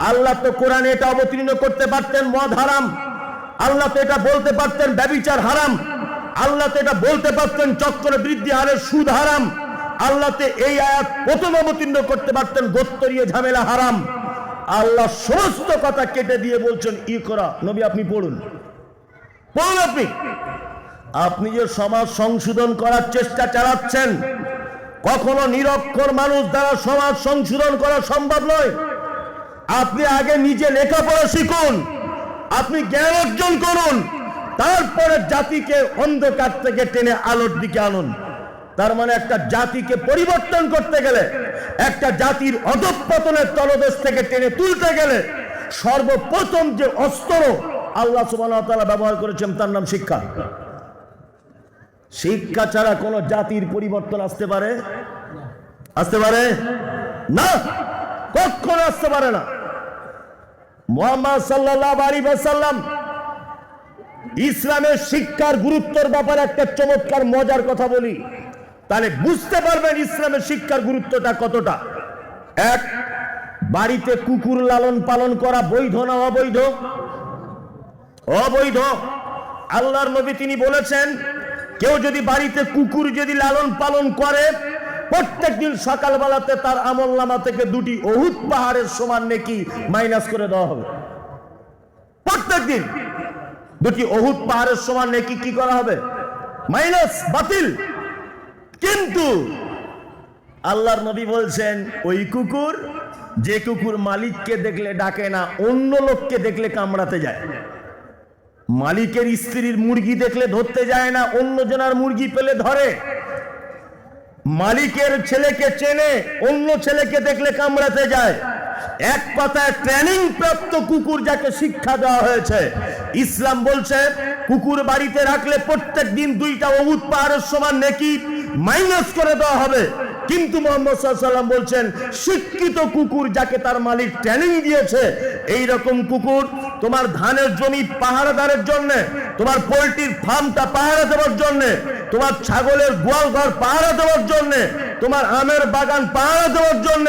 আল্লাহ তো কোরআনে এটা অবতীর্ণ করতে পারতেন মদ হারাম, আল্লাহ তো এটা বলতে পারতেন ব্যভিচার হারাম, আল্লাহ তো এটা বলতে পারতেন চক্র বৃদ্ধি হারে সুদ হারাম, আল্লাহ তো এই আয়াত প্রথম অবতীর্ণ করতে পারতেন গোত্তরীয় ঝামেলা হারাম। আল্লাহ সমস্ত কথা কেটে দিয়ে বলছেন, ইকরা, নবী আপনি পড়ুন, পড়ুন। আপনি যে সমাজ সংশোধন করার চেষ্টা চালাচ্ছেন, কখনো নিরক্ষর মানুষ দ্বারা সমাজ সংশোধন করা সম্ভব নয়। আপনি আগে নিজে লেখাপড়া শিখুন, আপনি জ্ঞান অর্জন করুন, তারপরে জাতিকে অন্ধকার থেকে টেনে আলোর দিকে আনুন। তার মানে একটা জাতিকে পরিবর্তন করতে গেলে, একটা জাতির অধঃপতনের তলদেশ থেকে টেনে তুলতে গেলে সর্বপ্রথম যে অস্ত্র আল্লাহ সুবহানাহু ওয়া তাআলা ব্যবহার করেছেন তার নাম শিক্ষা। শিক্ষা ছাড়া কোন জাতির পরিবর্তন আসতে পারে? আসতে পারে না, কখনো আসতে পারে না। মুহাম্মদ সাল্লাল্লাহু আলাইহি ওয়াসাল্লাম ইসলামের শিক্ষার গুরুত্বের ব্যাপারে একটা চমৎকার মজার কথা বলি, তাহলে বুঝতে পারবেন ইসলামের শিক্ষার গুরুত্বটা কতটা। এক, বাড়িতে কুকুর লালন পালন করা বৈধ না অবৈধ? অবৈধ। আল্লাহর নবী তিনি বলেছেন, কেউ যদি বাড়িতে কুকুর যদি লালন পালন করে প্রত্যেকদিন সকালবেলাতে তার আমলনামা থেকে 2টি উহুদ পাহাড়ের সমান নেকি মাইনাস করে দেওয়া হবে। প্রত্যেকদিন 2টি উহুদ পাহাড়ের সমান নেকি কি করা হবে? মাইনাস, বাতিল। কিন্তু আল্লাহর নবী বলছেন ওই কুকুর, যে কুকুর মালিককে দেখলে ডাকে না, অন্য লোককে দেখলে কামড়াতে যায়। মালিকের স্ত্রীর মুরগি দেখলে ধরতে যায় না, অন্য জনের মুরগি পেলে ধরে। মালিকের ছেলেকে চেনে, অন্য ছেলেকে দেখলে কামড়াতে যায়। এক কথায় ট্রেনিং প্রাপ্ত কুকুর, যাকে শিক্ষা দেওয়া হয়েছে। ইসলাম বলছে কুকুর বাড়িতে রাখলে প্রত্যেক দিন 2টা উহুদ পাহাড়ের সমান নেকি মাইনাস করে দেওয়া হবে। কিন্তু মুহাম্মদ সাল্লাল্লাহু আলাইহি ওয়াসাল্লাম বলছেন শিক্ষিত কুকুর, যাকে তার মালিক ট্রেনিং দিয়েছে, এই রকম কুকুর তোমার ধানের জমি পাহারাদারের জন্য, তোমার পোল্ট্রির ফার্মটা পাহারা দেওয়ার জন্য, তোমার ছাগলের গোয়াল ঘর পাহারা দেওয়ার জন্য, তোমার আমের বাগান পাহারা দেওয়ার জন্য,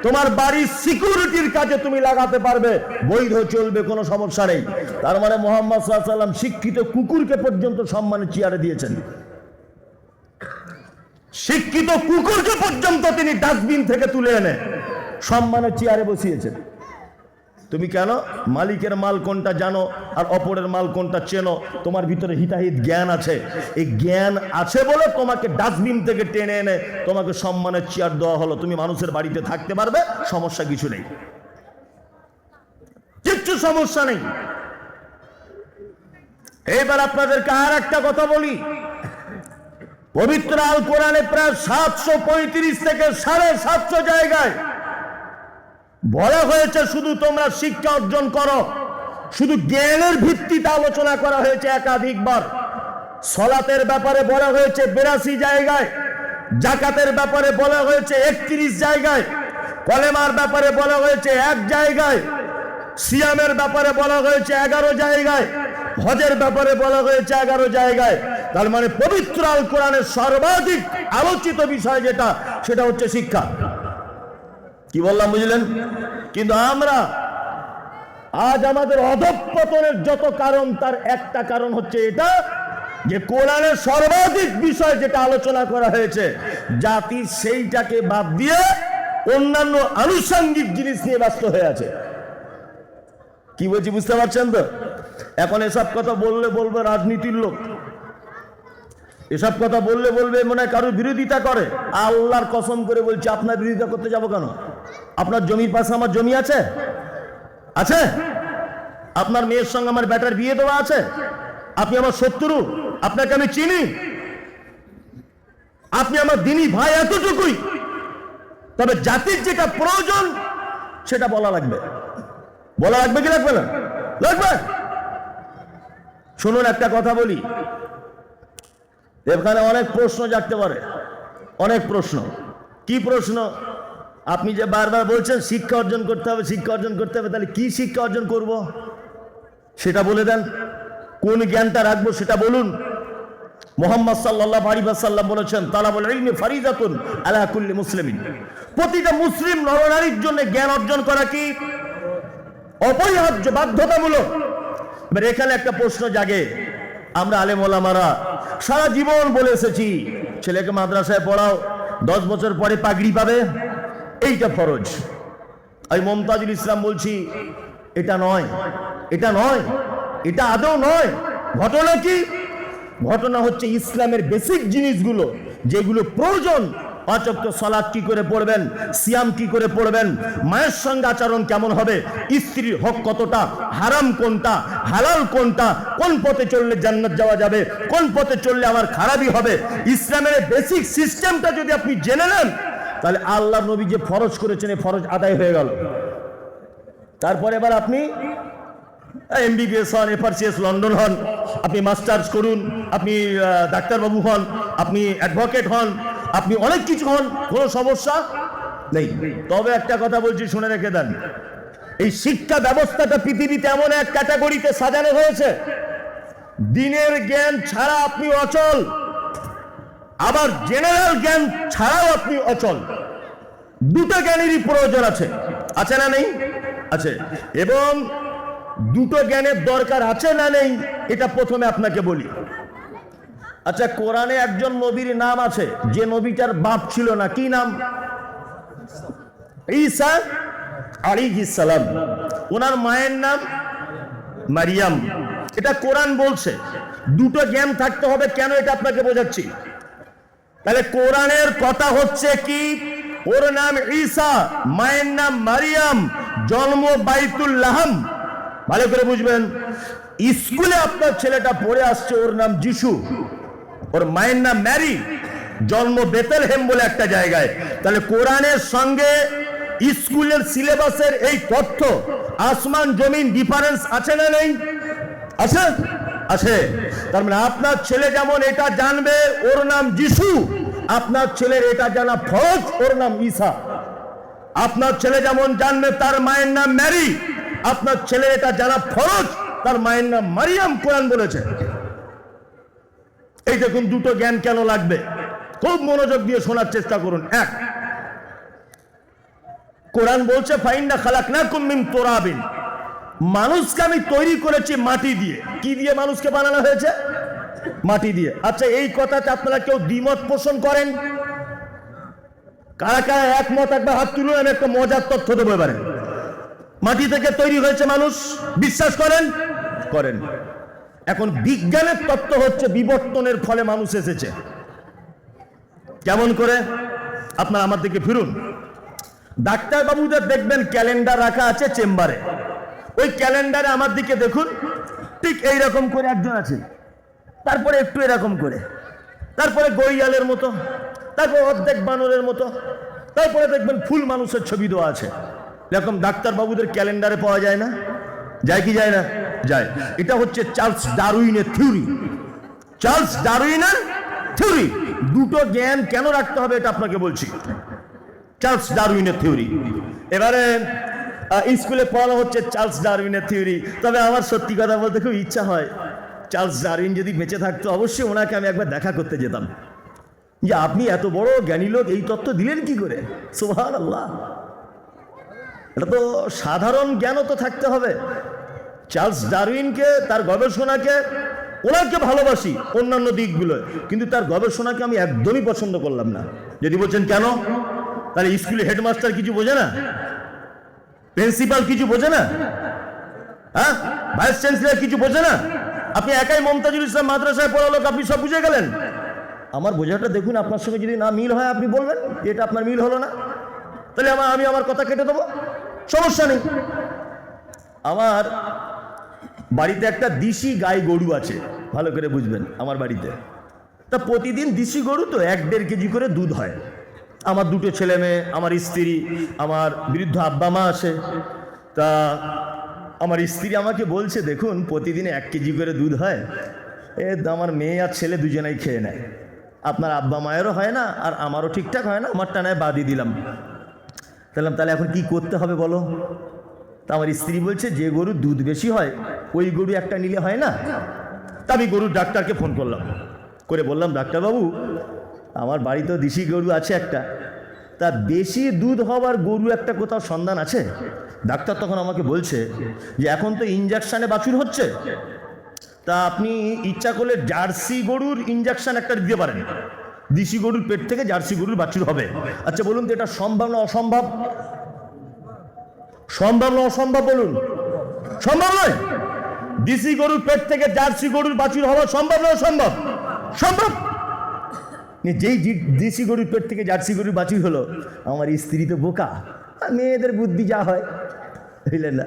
তোমার বাড়ির সিকিউরিটির কাজে তুমি লাগাতে পারবে, বৈধ চলবে, কোনো সমস্যা নেই। তার মানে মুহাম্মদ সাল্লাল্লাহু আলাইহি ওয়াসাল্লাম শিক্ষিত কুকুরকে পর্যন্ত সম্মানের চেয়ারে দিয়েছেন। শিক্ষিত কুকুরকে পর্যন্ত তিনি ডাস্টবিন থেকে তুলে এনে সম্মানের চেয়ারে বসিয়েছেন। তুমি কেন? মালিকের মাল কোনটা জানো আর অপরের মাল কোনটা চেনো, তোমার ভিতরে হিতাহিত জ্ঞান আছে। এই জ্ঞান আছে বলে তোমাকে ডাস্টবিন থেকে টেনে এনে তোমাকে সম্মানের চেয়ার দেওয়া হলো। তুমি মানুষের বাড়িতে থাকতে পারবে, সমস্যা কিছু নেই, কিচ্ছু সমস্যা নেই। এবার আপনাদেরকে আর একটা কথা বলি। পবিত্র আল কোরআনে প্রায় 735 থেকে 750 জায়গায় বলা হয়েছে শুধু তোমরা শিক্ষা অর্জন করো। শুধু জ্ঞানের ভিত্তিতে আলোচনা করা হয়েছে একাধিকবার। সালাতের ব্যাপারে বলা হয়েছে 82 জায়গায়, যাকাতের ব্যাপারে বলা হয়েছে 31 জায়গায়, কলেমার ব্যাপারে বলা হয়েছে 1 জায়গায়, সিয়ামের ব্যাপারে বলা হয়েছে 11 জায়গায়, হজের ব্যাপারে বলা হয়েছে 11 জায়গায়। তার মানে পবিত্র আল কোরআনের সর্বাধিক আলোচিত বিষয় যেটা, সেটা হচ্ছে শিক্ষা। কি বললাম বুঝলেন? কিন্তু আমরা আজ আমাদের অধঃপতনের যত কারণ, তার একটা কারণ হচ্ছে এটা যে কোরআনের সর্বাধিক বিষয় যেটা আলোচনা করা হয়েছে, জাতি সেইটাকে বাদ দিয়ে অন্যান্য আনুষঙ্গিক জিনিস নিয়ে ব্যস্ত হয়ে আছে। কি বলছি বুঝতে পারছেন তো? এখন এসব কথা বললে বলবে রাজনীতির লোক, এসব কথা বললে বলবে মনে হয় কারোর বিরোধিতা করে। আল্লাহর কসম করে বলছি, আপনার বিরোধিতা করতে যাব কেন? আপনার জমির পাশে আমার জমি আছে? আছে? আপনার মেয়ের সঙ্গে আমার বেটার বিয়ে দেওয়া আছে? আপনি আমার শত্রু? আপনাকে আমি চিনি? আপনি আমার দিনী ভাই, এতটুকুই। তবে জাতির যেটা প্রয়োজন সেটা বলা লাগবে। বলা লাগবে কি লাগবে না? লাগবে। শুনুন, একটা কথা বলি, এখানে অনেক প্রশ্ন জাগতে পারে, অনেক প্রশ্ন। কি প্রশ্ন? আপনি যে বারবার বলছেন শিক্ষা অর্জন করতে হবে, শিক্ষা অর্জন করতে হবে, তাহলে কি শিক্ষা অর্জন করব সেটা বলে দেন। কোন জ্ঞানটা রাখবো সেটা বলুন। মুহাম্মদ সাল্লাল্লাহু আলাইহি ওয়াসাল্লাম বলেছেন তালাবুল ইলমি ফারিদাতুন আলা কুল্লি মুসলিমিন। প্রতিটা মুসলিম নরনারীর জন্য জ্ঞান অর্জন করা কি অপরিহার্য, বাধ্যতামূলক। এবার এখানে একটা প্রশ্ন জাগে, আমরা আলেম ওলামারা সারা জীবন বলে এসেছি ছেলেকে মাদ্রাসায় পড়াও, 10 বছর পরে পাগড়ি পাবে, এইটা ফরজ। আমি মমতাজুল ইসলাম বলছি এটা নয়, এটা নয়, এটা আদৌ নয়। ঘটনা কি? ঘটনা হচ্ছে ইসলামের বেসিক জিনিসগুলো যেগুলো প্রয়োজন। 5 ওয়াক্ত সালাত কি করে পড়বেন, সিয়াম কি করে পড়বেন, মায়ের সঙ্গে আচরণ কেমন হবে, স্ত্রীর হক কতটা, হারাম কোনটা, হালাল কোনটা, কোন পথে চললে জান্নাত যাওয়া যাবে, কোন পথে চললে আমার খারাপই হবে, ইসলামের বেসিক সিস্টেমটা যদি আপনি জেনে নেন, তাহলে আল্লাহ নবী যে ফরজ করেছেন এই ফরজ আদায় হয়ে গেল। তারপরে এবার আপনি এমবিবিএস হন, এফআরসিএস লন্ডন হন, আপনি মাস্টার্স করুন, আপনি ডাক্তারবাবু হন, আপনি অ্যাডভোকেট হন, আপনি অনেক কিছু হন, কোনো সমস্যা নেই। তবে একটা কথা বলছি, শুনে রেখে দেন, এই শিক্ষা ব্যবস্থাটা পৃথিবীতে এমন এক ক্যাটাগরিতে সাজানো হয়েছে, দিনের জ্ঞান ছাড়া আপনি অচল, আবার জেনারেল জ্ঞান ছাড়াও আপনি অচল। দুটো জ্ঞানেরই প্রয়োজন আছে, আছে না নেই? আছে। এবং দুটো জ্ঞানের দরকার আছে না নেই, এটা প্রথমে আপনাকে বলি। আচ্ছা, কোরআনে একজন নবীর নাম আছে যে নবীটার বাপ ছিল না, কি নাম? ঈসা আলাইহিস সালাম। ওনার মায়ের নাম মারিয়াম। এটা কোরআন বলছে। দুটো জ্ঞান থাকতে হবে, কেন এটা আপনাকে বোঝাচ্ছি। তাহলে কোরআনের কথা হচ্ছে কি, ওর নাম ঈসা, মায়ের নাম মারিয়াম, জন্ম বাইতুল লাহাম। ভালো করে বুঝবেন। স্কুলে আপনার ছেলেটা পড়ে আসছে, ওর নাম যিশু, ওর মায়ের নাম ম্যারি, জন্ম বেতেলহেম বলে একটা জায়গায়। তাহলে কোরআনের সঙ্গে স্কুলের সিলেবাসের এই তথ্য, আসমান জমিন ডিফারেন্স আছে না নেই? আছে, আছে। তার মানে আপনার ছেলে যেমন এটা জানবে ওর নাম যিশু, আপনার ছেলের এটা জানা ফরজ, ওর নাম ঈসা। আপনার ছেলে যেমন জানবে তার মায়ের নাম ম্যারি, আপনার ছেলের এটা জানা ফরজ, তার মায়ের নাম মারিয়াম। কোরআন বলেছে। এই দেখুন, দুটো জ্ঞান কেন লাগবে, খুব মনোযোগ দিয়ে শোনার চেষ্টা করুন। এক, কোরআন বলছে ফাইন্না খালাকনাকুম মিন তুরাবিন, মানুষকে আমি তৈরি করেছি মাটি দিয়ে। কি দিয়ে মানুষকে বানানো হয়েছে? মাটি দিয়ে। আচ্ছা, এই কথাতে আপনারা কেউ দ্বিমত পোষণ করেন? কারা কারা একমত একবার হাত তুলুন, আমি একটা মজার তথ্য দেবো এবারে। মাটি থেকে তৈরি হয়েছে মানুষ, বিশ্বাস করেন? করেন। এখন বিজ্ঞানের তত্ত্ব হচ্ছে বিবর্তনের ফলে মানুষ এসেছে। কেমন করে? আপনারা আমার দিকে ফিরুন। ডাক্তার বাবুদের দেখবেন ক্যালেন্ডার রাখা আছে চেম্বারে, ওই ক্যালেন্ডারে আমার দিকে দেখুন, ঠিক এইরকম করে একজন আছে, তারপরে একটু এরকম করে, তারপরে গড়িয়ালের মতো, তারপর অর্ধেক বানরের মতো, তারপরে দেখবেন ফুল মানুষের ছবি দেওয়া আছে। এরকম ডাক্তার বাবুদের ক্যালেন্ডারে পাওয়া যায় না? যায় কি যায় না? যায়। এটা হচ্ছে চার্লস ডারউইনের থিওরি। চার্লস ডারউইনের থিওরি। দুটো জ্ঞান কেন রাখতে হবে এটা আপনাকে বলছি। চার্লস ডারউইনের থিওরি। এবারে স্কুলে পড়ানো হচ্ছে চার্লস ডারউইনের থিওরি। তবে আমার সত্যি কথা বলতে খুব ইচ্ছা হয়, চার্লস ডারউইন যদি বেঁচে থাকতো অবশ্যই ওনাকে আমি একবার দেখা করতে যেতাম, যে আপনি এত বড় জ্ঞানী লোক এই তত্ত্ব দিলেন কি করে? সুবহানাল্লাহ। এটা তো সাধারণ জ্ঞানও তো থাকতে হবে। চার্লস ডারউইনকে, তার গবেষণাকে, ওনাকে ভালোবাসি অন্যান্য দিকগুলো, কিন্তু তার গবেষণাকে আমি একদমই পছন্দ করলাম না। যদি বলছেন কেন, তাহলে স্কুলে হেডমাস্টার কিছু বোঝে না, প্রিন্সিপাল কিছু বোঝে না, হ্যাঁ, ভাইস চ্যান্সেলর কিছু বোঝে না। আপনি একাই মমতাজুল ইসলাম মাদ্রাসায় পড়ালোক, আপনি সব বুঝে গেলেন। আমার বোঝাটা দেখুন, আপনার সঙ্গে যদি না মিল হয় আপনি বলবেন এটা আপনার মিল হলো না, তাহলে আমি আমার কথা কেটে দেবো, সমস্যা নেই। আমার বাড়িতে একটা দেশি গাই গরু আছে, ভালো করে বুঝবেন। আমার বাড়িতে তা প্রতিদিন দেশি গরু তো 1-1.5 কেজি করে দুধ হয়। আমার দুটো ছেলে মেয়ে, আমার স্ত্রী, আমার বৃদ্ধ আব্বা মা আসে। তা আমার স্ত্রী আমাকে বলছে, দেখুন প্রতিদিন 1 কেজি করে দুধ হয়, আমার মেয়ে আর ছেলে দুজনেই খেয়ে নেয়, আপনার আব্বা মায়েরও হয় না আর আমারও ঠিকঠাক হয় না, আমারটা নয় বাদই দিলাম। তাহলে এখন কি করতে হবে বলো? তা আমার স্ত্রী বলছে, যে গরু দুধ বেশি হয় ওই গরু একটা নিলে হয় না? তা আমি গরুর ডাক্তারকে ফোন করলাম, করে বললাম, ডাক্তারবাবু আমার বাড়িতেও দেশি গরু আছে একটা, তা বেশি দুধ হওয়ার গরু একটা কোথাও সন্ধান আছে? ডাক্তার তখন আমাকে বলছে যে এখন তো ইঞ্জেকশানে বাছুর হচ্ছে, তা আপনি ইচ্ছা করলে জার্সি গরুর ইঞ্জেকশন একটা দিতে পারেন, দেশি গরুর পেট থেকে জার্সি গরুর বাছুর হবে। আচ্ছা বলুন তো এটা সম্ভব না অসম্ভব? সম্ভব না অসম্ভব বলুন? সম্ভব নয়। দেশি গরুর পেট থেকে জার্সি গরুর বাছুর হওয়া সম্ভব না অসম্ভব? সম্ভব। যেই দেশি গরুর পেট থেকে জার্সি গরুর বাছুর হলো, আমার স্ত্রী তো বোকা, মেয়েদের বুদ্ধি যা হয়, বুঝলেন না?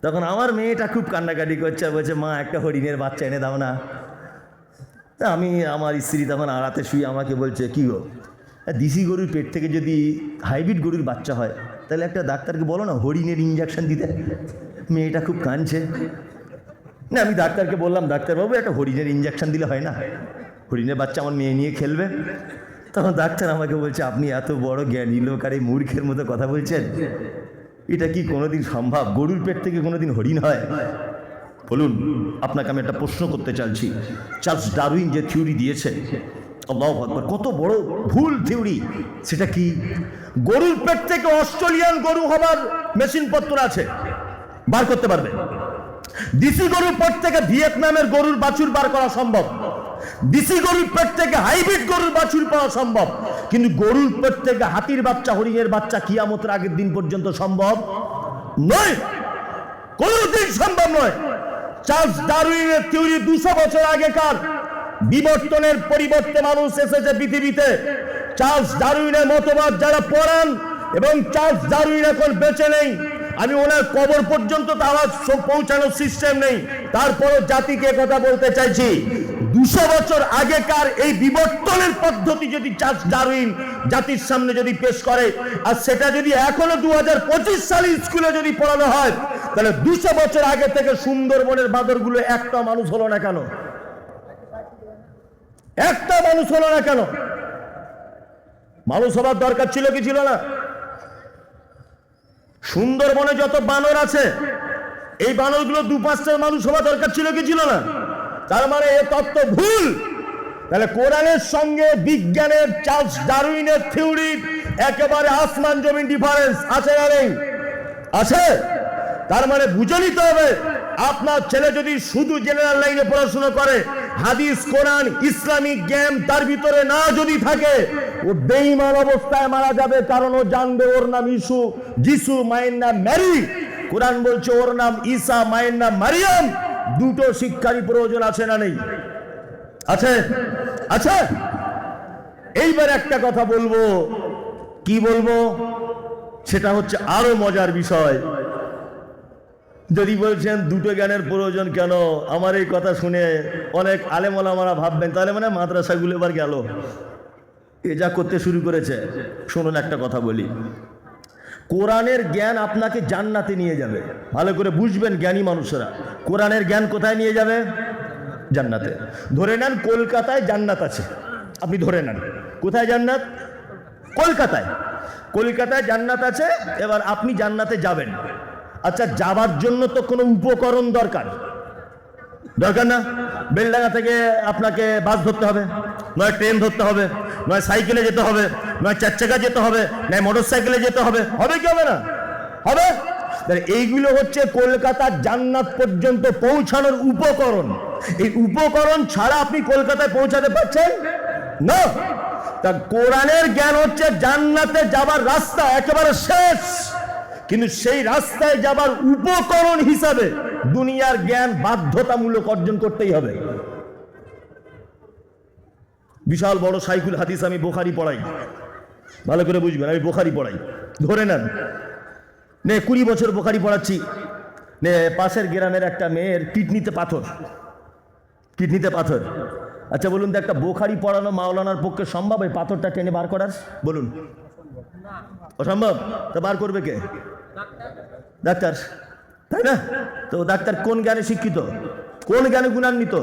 তখন আমার মেয়েটা খুব কান্নাকাটি করছে, বলছে মা একটা হরিণের বাচ্চা এনে দাও না। আমার স্ত্রী তখন আড়াতে শুয়ে আমাকে বলছে, কি গো, দেশি গরুর পেট থেকে যদি হাইব্রিড গরুর বাচ্চা হয় তাহলে একটা ডাক্তারকে বলো না হরিণের ইঞ্জেকশন দিতে। মেয়েটা খুব কাঁদছে। না, আমি ডাক্তারকে বললাম, ডাক্তারবাবু একটা হরিণের ইঞ্জেকশন দিলে হয় না? হরিণের বাচ্চা আমার মেয়ে নিয়ে খেলবে। তখন ডাক্তার আমাকে বলছে, আপনি এত বড় জ্ঞানী লোক আর এই মূর্খের মতো কথা বলছেন, এটা কি কোনোদিন সম্ভব? গরুর পেট থেকে কোনোদিন হরিণ হয়? বলুন, আপনাকে আমি একটা প্রশ্ন করতে চাইছি। চার্লস ডারউইন যে থিওরি দিয়েছে, আল্লাহু আকবার, কত বড় ভুল থিওরি। সেটা কি? গরুর পেট থেকে অস্ট্রেলিয়ান গরু হবার মেশিনপত্র আছে, বার করতে পারবে। দেশি গরুর পেট থেকে ভিয়েতনামের গরুর বাছুর বার করা সম্ভব। দেশি গরুর পেট থেকে হাইব্রিড গরুর বাছুর পাওয়া সম্ভব, কিন্তু গরুর পেট থেকে হাতির বাচ্চা, হরিণের বাচ্চা কিয়ামতের আগের দিন পর্যন্ত সম্ভব নয়, কোনদিন সম্ভব নয়। চার্লস ডারউইনের থিওরি 200 বছর আগেকার, বিবর্তনের পরিবর্তে মানুষ এসেছে পৃথিবীতে। চার্লস ডারউইনের মতবাদ যারা পড়ান, এবং চার্লস ডারউইন এখন বেঁচে নেই, আমি ওনার কবর পর্যন্ত তার পৌঁছানোর সিস্টেম নেই, তারপরও জাতিকে কথা বলতে চাইছি, 200 বছর আগেকার এই বিবর্তনের পদ্ধতি যদি চার্লস ডারউইন জাতির সামনে যদি পেশ করে, আর সেটা যদি এখনো 2025 সালে স্কুলে যদি পড়ানো হয়, তাহলে 200 বছর আগে থেকে সুন্দরবনের বাঁদরগুলো একটা মানুষ হলো না কেন? একটা মানুষ হলো না কেন? মানুষ হবার দরকার ছিল কি ছিল না? সুন্দরবনে যত বানর আছে, এই বানরগুলো 2-5টা মানুষ হওয়া দরকার ছিল কি ছিল না? তার মানে এ তত্ত্ব ভুল। তাহলে কোরআনের সঙ্গে বিজ্ঞানের, চার্লস ডারউইনের থিওরি একেবারে আসমান জমিন ডিফারেন্স আছে না নেই? আছে। তার মানে বুঝে নিতে হবে, আপনার ছেলে যদি শুধু জেনারেল লাইনে পড়াশোনা করে, হাদিস, কোরআন, ইসলামিক জ্ঞান তার ভিতরে না যদি থাকে, ও বেঈমান অবস্থায় মারা যাবে, কারণ ও জানবে ওর নাম যিশু, মায়ের নাম ম্যারি। কোরআন বলছে ওর নাম ঈসা, মায়ের নাম মারিয়াম। দুটো শিক্ষারই প্রয়োজন আছে না নেই? আছে, আছে। এইবার একটা কথা বলবো, কি বলবো, সেটা হচ্ছে আরো মজার বিষয়। যদি বলছেন দুটো জ্ঞানের প্রয়োজন কেন, আমার এই কথা শুনে অনেক আলেম ওলামারা ভাববেন তাহলে মানে মাদ্রাসাগুলো এবার গেল, এ যা করতে শুরু করেছে। শুনুন একটা কথা বলি, কোরআনের জ্ঞান আপনাকে জান্নাতে নিয়ে যাবে। ভালো করে বুঝবেন জ্ঞানী মানুষেরা, কোরআনের জ্ঞান কোথায় নিয়ে যাবে? জান্নাতে। ধরে নেন কলকাতায় জান্নাত আছে, আপনি ধরে নেন কোথায় জান্নাত? কলকাতায়। কলকাতায় জান্নাত আছে, এবার আপনি জান্নাতে যাবেন। আচ্ছা, যাবার জন্য তো কোনো উপকরণ দরকার, দরকার না? বেলডাঙ্গা থেকে আপনাকে বাস ধরতে হবে, নয় ট্রেন ধরতে হবে, নয় সাইকেলে যেতে হবে, নয় 4 চাকা যেতে হবে, নয় মোটর সাইকেলে যেতে হবে। হবে কি হবে না? হবে। এইগুলো হচ্ছে কলকাতার জান্নাত পর্যন্ত পৌঁছানোর উপকরণ। এই উপকরণ ছাড়া আপনি কলকাতায় পৌঁছাতে পারছেন না। তা কোরআনের জ্ঞান হচ্ছে জান্নাতে যাবার রাস্তা একেবারে শেষ, কিন্তু সেই রাস্তায় যাবার উপকরণ হিসাবে দুনিয়ার জ্ঞান বাধ্যতামূলক অর্জন করতেই হবে। বিশাল বড় সাইকুল হাদিস আমি বুখারী পড়াই, ভালো করে বুঝবেন, আমি বুখারী পড়াই। ধরে নেন 20 বছর বুখারী পড়াচ্ছি, পাশের গ্রামের একটা মেয়ের কিডনিতে পাথর, কিডনিতে পাথর। আচ্ছা বলুন তো, একটা বুখারী পড়ানো মাওলানার পক্ষে সম্ভব এই পাথরটা টেনে বার করার? বলুন, অসম্ভব। তা বার করবে কে? ডাক্তার, তাই না? তো ডাক্তার কোন জ্ঞানে শিক্ষিত, কোন জ্ঞানে গুণান্বিত?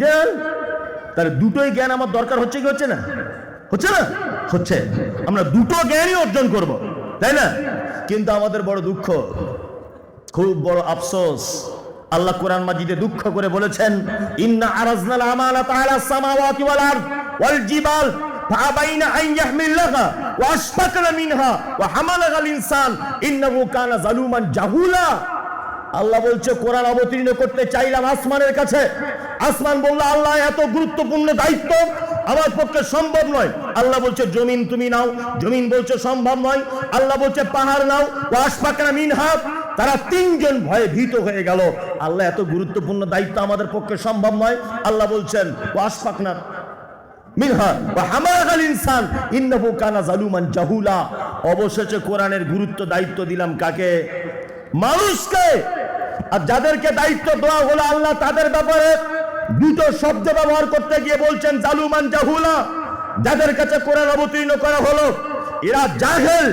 জ্ঞান। তাহলে দুটোই জ্ঞান আমার দরকার হচ্ছে কি হচ্ছে না? হচ্ছে না? হচ্ছে। আমরা দুটো জ্ঞানই অর্জন করব, তাই না? কিন্তু আমাদের বড় দুঃখ, খুব বড় আফসোস, আল্লাহ কোরআন মাজিদে দুঃখ করে বলেছেন, ইন্না আরাজনাল আমানাতা আলাস সামাওয়াতি ওয়াল আরদ ওয়াল জিবাল ফাআবাইনা আন ইয়াহমিলাহা ওয়া আশফাকনা মিনহা ওয়া হামালাহাল ইনসান ইন্নাহু কানা যালুমান জাহুলা। আল্লাহ বলছে কোরআন অবতীর্ণ করতে চাইলাম আসমানের কাছে, আসমান বলল আল্লাহ এত গুরুত্বপূর্ণ দায়িত্ব আমার পক্ষে সম্ভব নয়। আল্লাহ বলছে জমিন তুমি নাও, জমিন বলছে সম্ভব নয়। আল্লাহ বলছে পাহাড় নাও, ওয়া আশফাকনা মিনহা। তারা তিনজন ভয়ে ভীত হয়ে গেল, আল্লাহ এত গুরুত্বপূর্ণ দায়িত্ব আমাদের পক্ষে সম্ভব নয়। আল্লাহ বলছেন ওয়া আশফাকনা মিনহা ওয়া হামালাহাল ইনসান ইন্নাহু কানা যালুমান জাহুলা। অবশেষে কোরআনের গুরুত্ব দায়িত্ব দিলাম কাকে? মানুষকে। আর যাদেরকে দায়িত্ব দেওয়া হলো আল্লাহ, তাদের ব্যাপারে দুটো শব্দ ব্যবহার করতে গিয়ে বলছেন জালুমান জাহুলা। যাদের কাছে কোরআন অবতীর্ণ করা হলো এরা জাহেল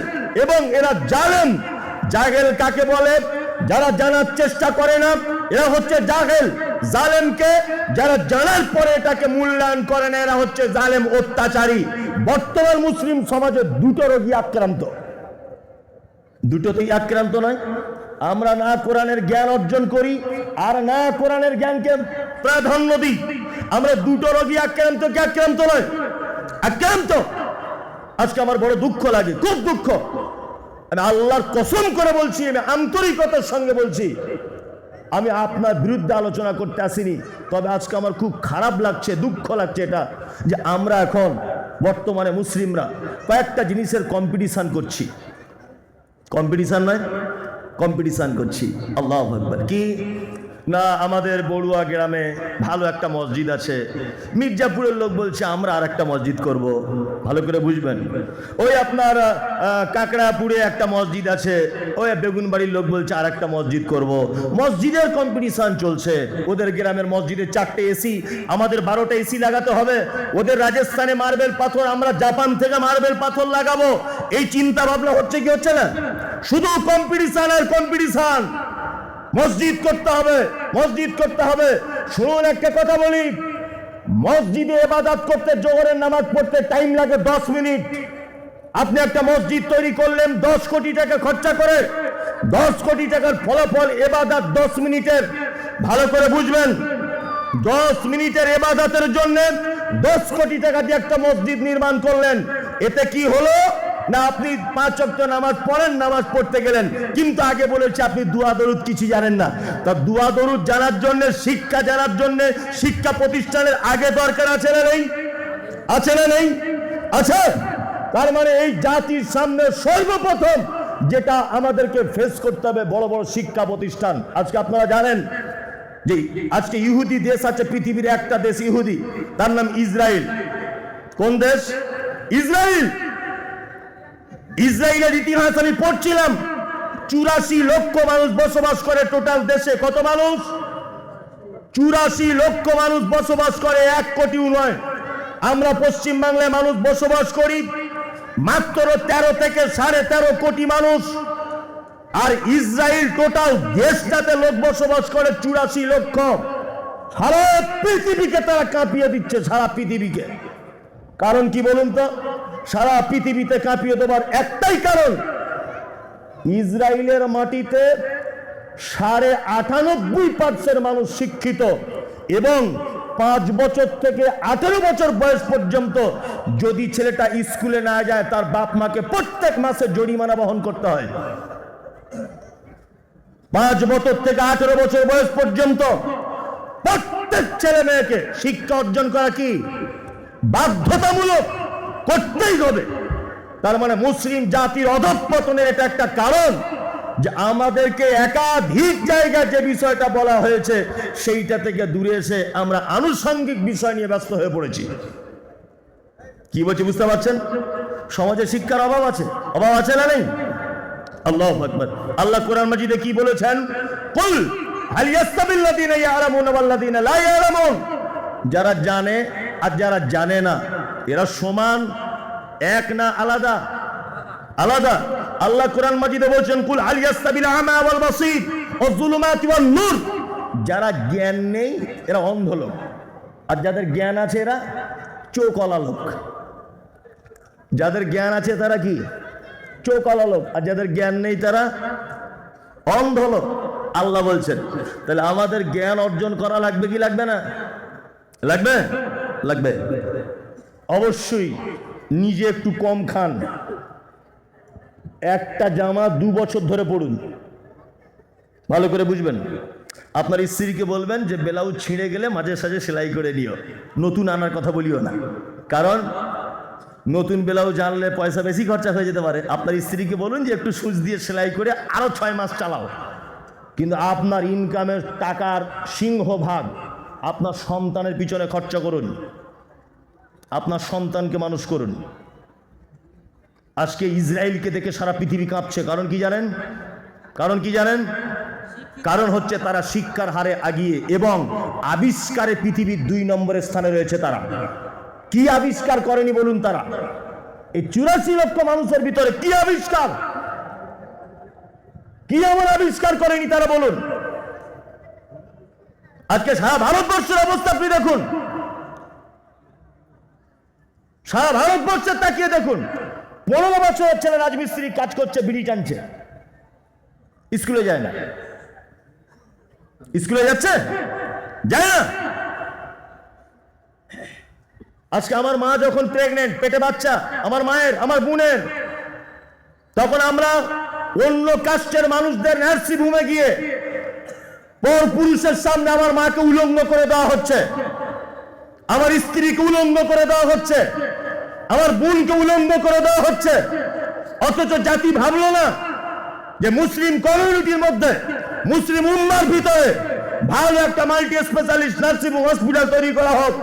এবং এরা জালেম। জাহেল কাকে বলে? যারা জানার চেষ্টা করে না, এরা হচ্ছে জাহেল। জালেমকে যারা জানার পরে এটাকে মূল্যায়ন করে না, এরা হচ্ছে জালেম, অত্যাচারী। বর্তমান মুসলিম সমাজে দুটো রোগী আক্রান্ত, দুটোতেই আক্রান্ত নয়। আমরা না কোরআনের জ্ঞান অর্জন করি আর না কোরআনের জ্ঞানকে প্রাধান্য দিই। আমরা দুটো রোগী আক্রান্ত, কি আক্রান্ত নয়? আক্রান্ত। আজকে আমার বড় দুঃখ লাগে, খুব দুঃখ। আমি আল্লাহর কসম করে বলছি, আমি আন্তরিকতার সঙ্গে বলছি, আমি আপনার বিরুদ্ধে আলোচনা করতে আসিনি, তবে আজকে আমার খুব খারাপ লাগছে, দুঃখ লাগছে এটা যে আমরা এখন বর্তমানে মুসলিমরা কয়েকটা জিনিসের কম্পিটিশন করছি। কম্পিটিশন নয়, কম্পিটিশন করছি। আল্লাহু আকবার। কি না, আমাদের বড়ুয়া গ্রামে ভালো একটা মসজিদ আছে, মির্জাপুরের লোক বলছে আমরা আর একটা মসজিদ করব। ভালো করে বুঝবেন। ওই আপনার কাকড়াপুরে একটা মসজিদ আছে, ওই বেগুনবাড়ির লোক বলছে আর একটা মসজিদ করব। মসজিদের কম্পিটিশন চলছে। ওদের গ্রামের মসজিদে 4টে এসি, আমাদের 12টা এসি লাগাতে হবে। ওদের রাজস্থানে মার্বেল পাথর, আমরা জাপান থেকে মার্বেল পাথর লাগাবো। এই চিন্তা ভাবনা হচ্ছে কি হচ্ছে না? শুধু কম্পিটিশন আর কম্পিটিশন। মসজিদ করতে হবে, মসজিদ করতে হবে। শুনুন একটা কথা বলি, মসজিদে ইবাদত করতে, জোহরের নামাজ পড়তে টাইম লাগে 10 মিনিট। আপনি একটা মসজিদ তৈরি করলেন 10 কোটি টাকা খরচা করে, 10 কোটি টাকার ফলাফল ইবাদত 10 মিনিটের। ভালো করে বুঝবেন, 10 মিনিটের ইবাদতের জন্য 10 কোটি টাকা দিয়ে একটা মসজিদ নির্মাণ করলেন। এতে কি হলো না, আপনি 5 ওয়াক্ত নামাজ পড়েন, নামাজ পড়তে গেলেন, কিন্তু আগে বলেছে আপনি দুয়া দরুদ কিছু জানেন না। তা দুয়া দরুদ জানার জন্য, শিক্ষা জানার জন্য শিক্ষা প্রতিষ্ঠানের আগে দরকার আছে না নেই? আছে না নেই? আছে। তার মানে এই জাতির সামনে সর্বপ্রথম যেটা আমাদেরকে ফেস করতে হবে, বড় বড় শিক্ষা প্রতিষ্ঠান। আজকে আপনারা জানেন যে আজকে ইহুদি দেশ আছে পৃথিবীর, একটা দেশ ইহুদি, তার নাম ইসরায়েল। কোন দেশ? ইসরায়েল। ইসরায়েলের ইতিহাস আমি পড়ছিলাম, 84 লক্ষ মানুষ বসবাস করে টোটাল দেশে। কত মানুষ? 84 লক্ষ মানুষ বসবাস করে, 1 কোটিও নয়। আমরা পশ্চিম বাংলায় মানুষ বসবাস করি মাত্র 13 থেকে 13.5 কোটি মানুষ। আর ইসরায়েল টোটাল দেশটাতে লোক বসবাস করে 84 লক্ষ। সারা পৃথিবীকে তারা কাঁপিয়ে দিচ্ছে, সারা পৃথিবীকে। কারণ কি বলুন তো? সারা পৃথিবীতে কাঁপিয়ে দেবার একটাই কারণ, ইসরায়েলের মাটিতে 98.5% মানুষ শিক্ষিত, এবং 5 বছর থেকে 18 বছর বয়স পর্যন্ত যদি ছেলেটা স্কুলে না যায়, তার বাপ মাকে প্রত্যেক মাসে জরিমানা বহন করতে হয়। 5 বছর থেকে 18 বছর বয়স পর্যন্ত প্রত্যেক ছেলে মেয়েকে শিক্ষা অর্জন করা কি বাধ্যতামূলক, করতেই হবে। তার মানে মুসলিম জাতির অধঃপতনের এটা একটা কারণ যে আমাদেরকে একাধিক জায়গায় যে বিষয়টা বলা হয়েছে সেইটা থেকে দূরে এসে আমরা আনুষঙ্গিক বিষয় নিয়ে ব্যস্ত হয়ে পড়েছি। কি বলছি বুঝতে পারছেন? সমাজে শিক্ষার অভাব আছে, অভাব আছে না নেই? আল্লাহু আকবার। আল্লাহ কোরআন মাজিদে কি বলেছেন? কুল হাল ইয়াস্তাবিল্লাযীনা ইয়ালামুনা ওয়াল্লাযীনা লা ইয়ালামুন। যারা জানে আর যারা জানে না এরা সমান, এক না আলাদা? আলাদা। আল্লাহ কোরআন মাজিদে বলছেন কুল হাল ইয়াস্তাবিল আমা ওয়াল বাসীর ওয়াজ যুলুমাতি ওয়ান নূর। যারা জ্ঞান নেই এরা অন্ধ লোক, আর যাদের জ্ঞান আছে এরা চোখওয়ালা লোক। যাদের জ্ঞান আছে তারা কি? চোখওয়ালা লোক, আর যাদের জ্ঞান নেই তারা অন্ধ লোক। আল্লাহ বলছেন তাহলে আমাদের জ্ঞান অর্জন করা লাগবে কি লাগবে না? লাগবে, লাগবে। অবশ্যই নিজে একটু কম খান, একটা জামা 2 বছর ধরে পড়ুন। ভালো করে বুঝবেন। আপনার স্ত্রীকে বলবেন যে ব্লাউজ ছিঁড়ে গেলে মাঝে সাঝে সেলাই করে নিও, নতুন আনার কথা বলিও না। কারণ নতুন ব্লাউজ আনলে পয়সা বেশি খরচা হয়ে যেতে পারে। আপনার স্ত্রীকে বলুন যে একটু সুচ দিয়ে সেলাই করে আরো 6 মাস চালাও। কিন্তু আপনার ইনকামের টাকার সিংহভাগ আপনার সন্তানের পিছনে খরচা করুন, আপনার সন্তানকে মানুষ করুন। আজকে ইসরায়েলকে দেখে সারা পৃথিবী কাঁপছে। কারণ কি জানেন? কারণ কি জানেন? কারণ হচ্ছে তারা শিক্ষার হারে এগিয়ে এবং আবিষ্কারে পৃথিবীর 2 নম্বরের স্থানে রয়েছে। তারা কি আবিষ্কার করেনি বলুন? তারা এই 84 লক্ষ মানুষের ভিতরে কি আবিষ্কার, কি এমন আবিষ্কার করেনি তারা বলুন? আজকে সারা ভারতবর্ষের অবস্থা আপনি দেখুন, সারা ভারতবর্ষে তাকিয়ে দেখুন। 15 বছরের ছেলে রাজমিস্ত্রি কাজ করছে, বিড়ি টানছে, স্কুলে যায় না। স্কুলে যাচ্ছে? যায় না। আজকে আমার মা যখন প্রেগনেন্ট, পেটে বাচ্চা, আমার মায়ের, আমার বোনের, তখন আমরা অন্য কাস্টের মানুষদের নার্সিং হোমে গিয়ে পর পুরুষের সামনে আমার মাকে উলঙ্গ করে দেওয়া হচ্ছে, আমার স্ত্রীকে উলঙ্গ করে দেওয়া হচ্ছে, আমার বোনকে উলঙ্গ করে দেওয়া হচ্ছে। অথচ জাতি ভাবলো না যে মুসলিম কমিউনিটির মধ্যে, মুসলিম উম্মার ভিতরে ভালো একটা মাল্টি স্পেশালিস্ট নার্সিং হসপিটাল তৈরি করা হোক,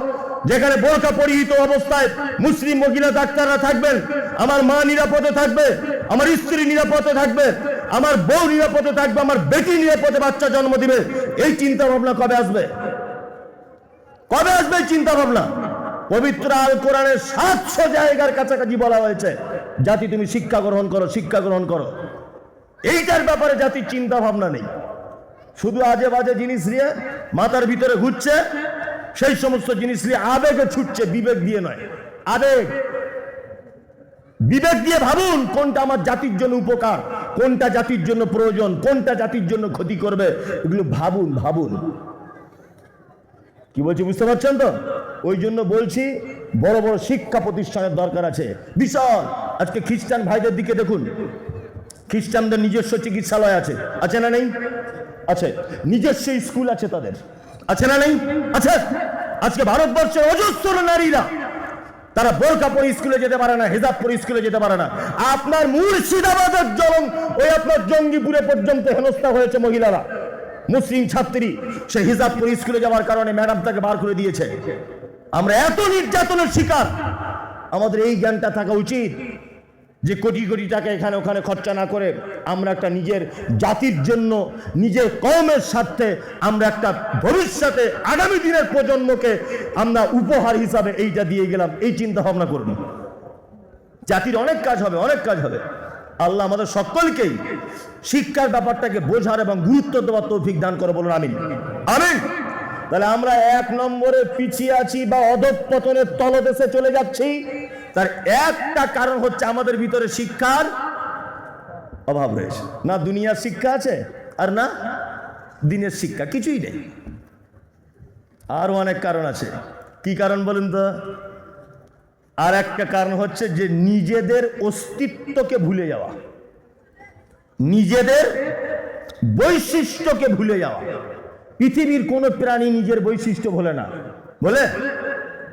যেখানে বোরকা পরিহিত অবস্থায় মুসলিম মহিলা ডাক্তাররা থাকবেন, আমার মা নিরাপদে থাকবে, আমার স্ত্রী নিরাপদে থাকবে, আমার বউ নিরাপদে থাকবে, আমার বেটি নিরাপদে বাচ্চা জন্ম দিবে। এই চিন্তা ভাবনা কবে আসবে? কবে আসবে এই চিন্তা ভাবনা? পবিত্র আল কোরআনের 700 জায়গার কাছাকাছি বলা হয়েছে জাতি তুমি শিক্ষা গ্রহণ করো, শিক্ষা গ্রহণ করো। এইটার ব্যাপারে জাতির চিন্তা ভাবনা নেই, শুধু আজে বাজে জিনিস নিয়ে মাথার ভিতরে ঘুরছে, সেই সমস্ত জিনিস নিয়ে আবেগে ছুটছে, বিবেক দিয়ে নয়। আবেগ, বিবেক দিয়ে ভাবুন কোনটা আমার জাতির জন্য উপকার, কোনটা জাতির জন্য প্রয়োজন, কোনটা জাতির জন্য ক্ষতি করবে, এগুলো ভাবুন। ভাবুন কি বলছি বুঝতে পারছেন তো? ওই জন্য বলছি বড় বড় শিক্ষা প্রতিষ্ঠানের দরকার আছে বিশাল। আজকে খ্রিস্টান ভাইদের দিকে দেখুন, খ্রিস্টানদের নিজস্ব চিকিৎসালয় আছে, আছে না নেই? আছে। নিজস্ব স্কুল আছে তাদের, আছে না নেই? আছে। আজকে ভারতবর্ষের অজস্র নারীরা তারা বোরকা পরে স্কুলে যেতে পারে না, হিজাব পরে স্কুলে যেতে পারে না। আপনার মুর্শিদাবাদের ওই আপনার জঙ্গিপুরে পর্যন্ত হেনস্থা হয়েছে মহিলারা, মুসলিম ছাত্রী, সে হিজাব পরে স্কুলে যাওয়ার কারণে ম্যাডাম তাকে বার করে দিয়েছে। আমরা এত নির্যাতনের শিকার। আমাদের এই জ্ঞানটা থাকা উচিত যে কোটি কোটি টাকা এখানে ওখানে খরচা না করে আমরা একটা নিজের জাতির জন্য, নিজের কওমের স্বার্থে আমরা একটা ভবিষ্যতে আগামী দিনের প্রজন্মকে আমরা উপহার হিসাবে এইটা দিয়ে গেলাম। এই চিন্তা ভাবনা করুন, জাতির অনেক কাজ হবে, অনেক কাজ হবে। আল্লাহ আমাদের সকলকেই শিক্ষার ব্যাপারটাকে বোঝার এবং গুরুত্ব দেওয়ার তৌফিক দান করে, বলুন আমিন। আমিন। তাহলে আমরা 1 নম্বরে পিছিয়ে আছি বা অধঃপতনের তলদেশে চলে যাচ্ছি, তার একটা কারণ হচ্ছে আমাদের ভিতরে শিক্ষার অভাব রয়েছে। না দুনিয়ার শিক্ষা আছে, আর না দিনের শিক্ষা, কিছুই নেই। আরো অনেক কারণ আছে। কি কারণ বলুন তো? আর একটা কারণ হচ্ছে যে নিজেদের অস্তিত্বকে ভুলে যাওয়া, নিজেদের বৈশিষ্ট্যকে ভুলে যাওয়া। পৃথিবীর কোনো প্রাণী নিজের বৈশিষ্ট্য বলে না,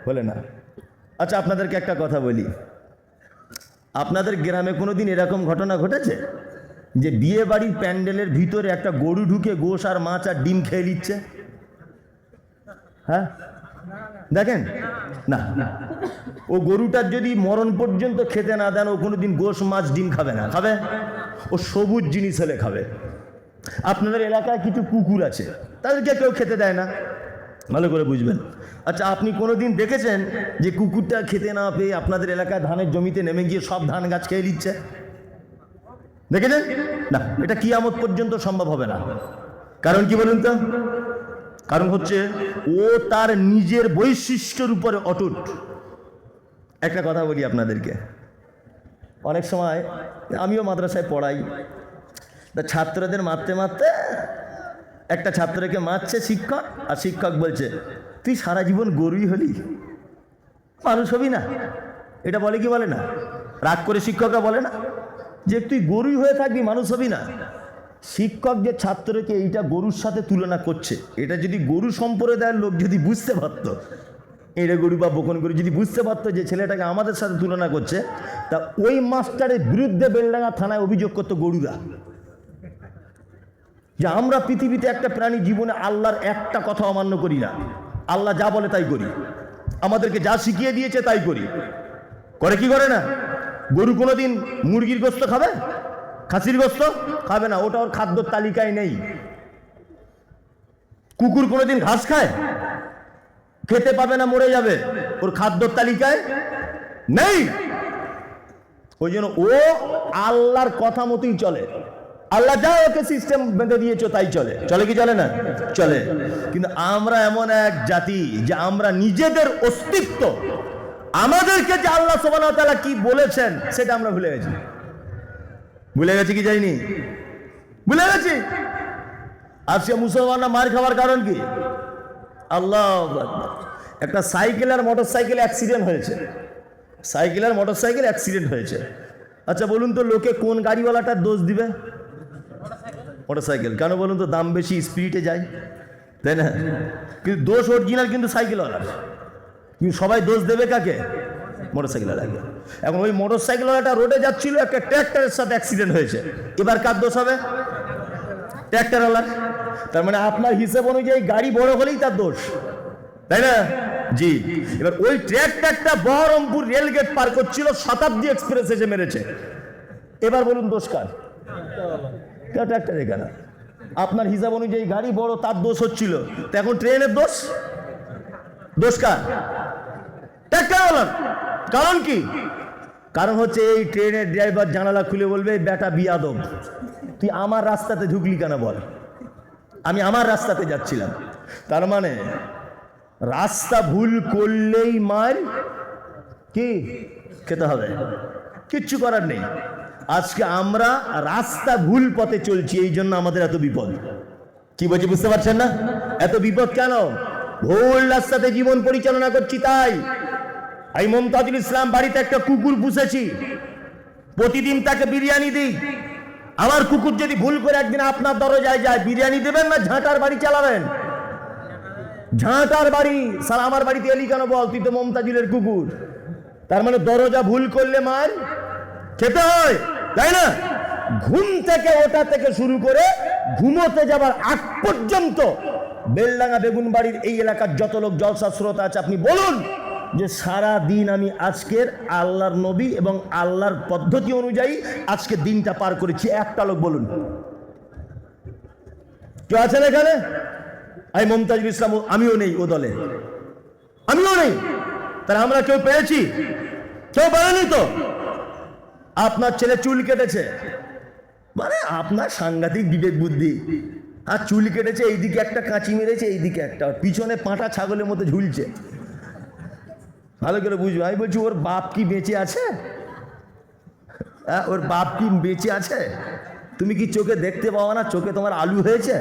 বলে না। আচ্ছা আপনাদেরকে একটা কথা বলি, আপনাদের গ্রামে কোনোদিন এরকম ঘটনা ঘটেছে যে বিয়ে বাড়ির প্যান্ডেলের ভিতরে একটা গরু ঢুকে গোশ আর মাছ আর ডিম খেয়ে নিচ্ছে? হ্যাঁ দেখেন না, ও গরুটার যদি মরণ পর্যন্ত খেতে না দেন ও কোনোদিন গোশ মাছ ডিম খাবে না। খাবে? ও সবুজ জিনিস হলে খাবে। আপনাদের এলাকায় কিছু কুকুর আছে, তাদেরকে কেউ খেতে দেয় না, ভালো করে বুঝবেন। আচ্ছা আপনি কোনোদিন দেখেছেন যে কুকুরটা খেতে না পেয়ে আপনাদের এলাকায় ধানের জমিতে নেমে গিয়ে সব ধান গাছ খেয়ে নিচ্ছে? দেখেছেন? না, এটা কিয়ামত পর্যন্ত সম্ভব হবে না। কারণ কি বলুন তো? কারণ হচ্ছে ও তার নিজের বৈশিষ্ট্যের উপরে অটুট। একটা কথা বলি আপনাদেরকে, অনেক সময় আমিও মাদ্রাসায় পড়াই, তা ছাত্রদের মারতে মারতে একটা ছাত্রকে মারছে শিক্ষক, আর শিক্ষক বলছে তুই সারা জীবন গরুই হলি, মানুষ হবি না। এটা বলে কি বলে না? রাগ করে শিক্ষকরা বলে না যে তুই গরুই হয়ে থাকবি, মানুষ হবি না। শিক্ষক যে ছাত্রকে এইটা গরুর সাথে তুলনা করছে, এটা যদি গরু সম্প্রদায়ের লোক যদি বুঝতে পারত, এটা গরু বা বকন গরু যদি বুঝতে পারতো যে ছেলেটাকে আমাদের সাথে তুলনা করছে, তা ওই মাস্টারের বিরুদ্ধে বেলডাঙ্গা থানায় অভিযোগ করতো গরুরা, যে আমরা পৃথিবীতে একটা প্রাণী জীবনে আল্লাহর একটা কথা অমান্য করি না, আল্লাহ যা বলে তাই করি, আমাদেরকে যা শিখিয়ে দিয়েছে তাই করি। করে কি করে না? গরু কোনোদিন মুরগির গোস্ত খাবে? খাসির গোস্ত খাবে না, ওটা ওর খাদ্যর তালিকায় নেই। কুকুর কোনোদিন ঘাস খায়? খেতে পাবে না, মরে যাবে, ওর খাদ্যর তালিকায় নেই। ওই জন্য ও আল্লাহর কথা মতোই চলে, আল্লাহ যা ওকে সিস্টেম বেঁধে দিয়েছে তাই চলে। চলে কি চলে না? চলে। কিন্তু আমরা এমন এক জাতি যে আমরা নিজেদের অস্তিত্ব, আমাদেরকে যে আল্লাহ সুবহানাহু ওয়া তাআলা কি বলেছেন সেটা আমরা ভুলে গেছি। ভুলে গেছি কি যাইনি? ভুলে গেছি। আজকে মুসলমানরা মার খাওয়ার কারণ কি? আল্লাহু আকবার। একটা সাইকেল আর মোটর সাইকেল অ্যাক্সিডেন্ট হয়েছে, সাইকেল আর মোটর সাইকেল অ্যাক্সিডেন্ট হয়েছে। আচ্ছা বলুন তো লোকে কোন গাড়িওয়ালাটার দোষ দিবে? মোটরসাইকেল। কেন বলুন তো? দাম বেশি, স্পিডে যায়, তাই না? কিন্তু দোষ অরিজিনাল কিন্তু সাইকেলওয়ালার। কিন্তু সবাই দোষ দেবে কাকে? মোটরসাইকেলওয়ালাকে। এখন ওই মোটরসাইকেলওয়ালাটা রোডে যাচ্ছিল, একটা ট্র্যাক্টরের সাথে অ্যাক্সিডেন্ট হয়েছে, এবার কার দোষ হবে? ট্র্যাক্টরওয়ালার। তার মানে আপনার হিসেব অনুযায়ী গাড়ি বড় হলেই তার দোষ, তাই না? জি। এবার ওই ট্র্যাক্টরটা বহরমপুর রেলগেট পার করছিল, শতাব্দী এক্সপ্রেস এসে মেরেছে, এবার বলুন দোষ কার? ট্র্যাক্টর। এখানে আপনার হিসাব অনুযায়ী গাড়ি বড়, তার দোষ হচ্ছিল, তো এখন ট্রেনের দোষ? দোষ কার? ট্র্যাক্টরওয়ালার। কারণ কি? কারণ হচ্ছে এই ট্রেনের ড্রাইভার জানালা খুলে বলবে, বেটা বিয়াদব, তুই আমার রাস্তাতে ঢুকলি কেন বল? আমি আমার রাস্তাতে যাচ্ছিলাম। তার মানে রাস্তা ভুল করলেই মার কি খেতে হবে, কিচ্ছু করার নেই। আজকে আমরা রাস্তা ভুল পথে চলছি, এই জন্য আমাদের এত বিপদ। কি বলছি বুঝতে পারছেন না? এত বিপদ কেন? ভুল রাস্তাতে জীবন পরিচালনা করছি। তাই আমি মমতাজুল ইসলাম বাড়িতে একটা কুকুর পুষেছি, প্রতিদিন তাকে বিরিয়ানি দিই। আমার কুকুর যদি ভুল করে একদিন আপনার দরজায় যায়, বিরিয়ানি দেবেন না ঝাঁটার বাড়ি চালাবেন? ঝাঁটার বাড়ি। সালা আমার বাড়িতে এলি কেন বল? তুই তো মমতাজুলের কুকুর। তার মানে দরজা ভুল করলে মার খেতে হয়, তাই না? ঘুম থেকে ওঠা থেকে শুরু করে ঘুমোতে যাবার আগ পর্যন্ত বেলডাঙ্গা বেগুনবাড়ির এই এলাকার যত লোক জলসা শ্রোতা আছে, আপনি বলুন যে সারা দিন আমি আজকের আল্লাহর নবী এবং আল্লাহর পদ্ধতি অনুযায়ী আজকে দিনটা পার করেছি। একটা লোক বলুন, কেউ আছেন এখানে? আমি মমতাজুল ইসলাম, আমিও নেই ও দলে, আমিও নেই। তাহলে আমরা কেউ পেয়েছি? কেউ পারেনি তো। আপনার ছেলে চুল কেটেছে, মানে আপনার সাংঘাতিক বিবেক বুদ্ধি। আর চুল কেটেছে, এইদিকে একটা কাঁচি মেরেছে, এইদিকে একটা, পিছনে পাঁটা ছাগলের মতো ঝুলছে। ভালো করে বুঝবে। আমি বলছি ওর বাপ কি বেঁচে আছে? হ্যাঁ, ওর বাপ কি বেঁচে আছে? তুমি কি চোখে দেখতে পাও না? চোখে তোমার আলু হয়েছে?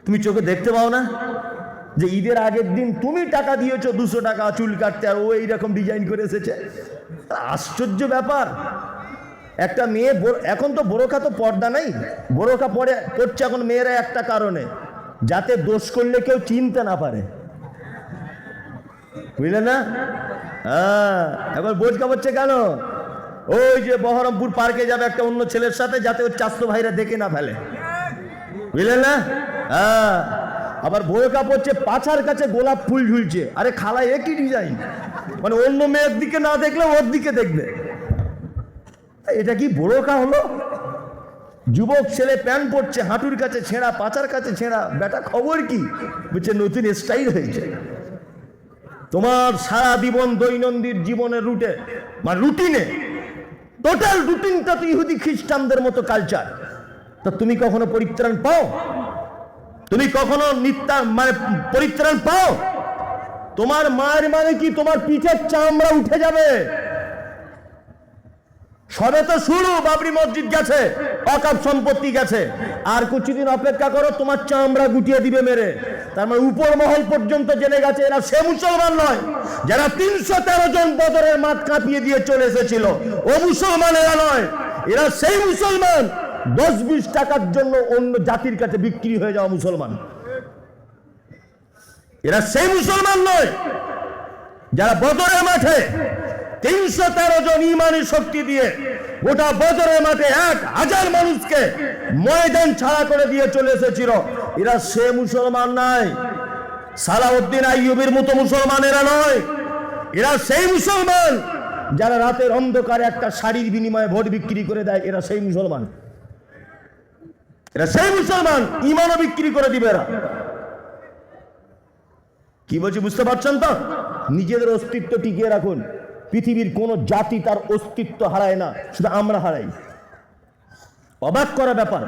তুমি চোখে দেখতে পাও না যে ঈদের আগের দিন তুমি টাকা দিয়েছো 200 টাকা চুল কাটতে, আর ও এইরকম ডিজাইন করে এসেছে? আশ্চর্য ব্যাপার। একটা মেয়ে, এখন তো বোরখা তো পর্দা নাই, বোরখা পড়ছে এখন মেয়েরা একটা কারণে, যাতে দোষ করলে কেউ চিনতে না পারে, বুঝলেন না? হ্যাঁ, এখন বোঝকা পড়ছে কেন? ওই যে বহরমপুর পার্কে যাবে একটা অন্য ছেলের সাথে, যাতে ওর চাস্তো ভাইরা দেখে না ফেলে, বুঝলেন না? হ্যাঁ, আবার বোরকা পড়ছে, পাছার কাছে গোলাপ ফুল ঝুলছে। আরে খালা, একই ডিজাইন, মানে অন্য মেয়ের দিকে না দেখলে ওর দিকে দেখবে। এটা কি বোরকা হলো? যুবক ছেলে প্যান্ট পরছে, হাঁটুর কাছে ছেঁড়া, পাছার কাছে ছেঁড়া, বেটা খবর কি? বলছে নতুন স্টাইল হয়েছে। তোমার সারা জীবন দৈনন্দিন জীবনের রুটে, মানে রুটিনে, টোটাল রুটিনটা তো ইহুদি খ্রিস্টানদের মতো কালচার। তো তুমি কখনো পরিত্রাণ পাও? তুমি কখনো মানে পরিত্রাণ পাও? তোমার মায়ের মানে কি তোমার পিঠের চামড়া উঠে যাবে। সবে তো শুরু, বাবরি মসজিদ গেছে, ওয়াকফ সম্পত্তি গেছে, আর কিছুদিন অপেক্ষা করো, তোমার চামড়া গুটিয়ে দিবে মেরে। তার মানে উপর মহল পর্যন্ত জেনে গেছে এরা সে মুসলমান নয় যারা 313 জন বদরের মাঠ কাঁপিয়ে দিয়ে চলে এসেছিল। ও মুসলমান এরা নয়, এরা সেই মুসলমান 10-20 টাকার জন্য অন্য জাতির কাছে বিক্রি হয়ে যাওয়া মুসলমান। এরা সেই মুসলমান নয় যারা বদরের মাঠে 313 জন ইমানি শক্তি দিয়ে গোটা বদরের মাঠে 1000 মানুষকে ময়দান ছাড়া করে দিয়ে চলে এসেছিল। এরা সে মুসলমান নয়। সালাউদ্দিন আইয়ুবের মতো মুসলমান এরা নয়। এরা সেই মুসলমান যারা রাতের অন্ধকারে একটা শাড়ির বিনিময়ে ভোট বিক্রি করে দেয়। এরা সেই মুসলমান, এরা সেই মুসলমান, ইমানও বিক্রি করে দিবে এরা। কি বলছি বুঝতে পারছেন তো? নিজেদের অস্তিত্ব টিকিয়ে রাখুন। পৃথিবীর কোন জাতি তার অস্তিত্ব হারায় না, শুধু আমরা হারাই। অবাক করা ব্যাপার।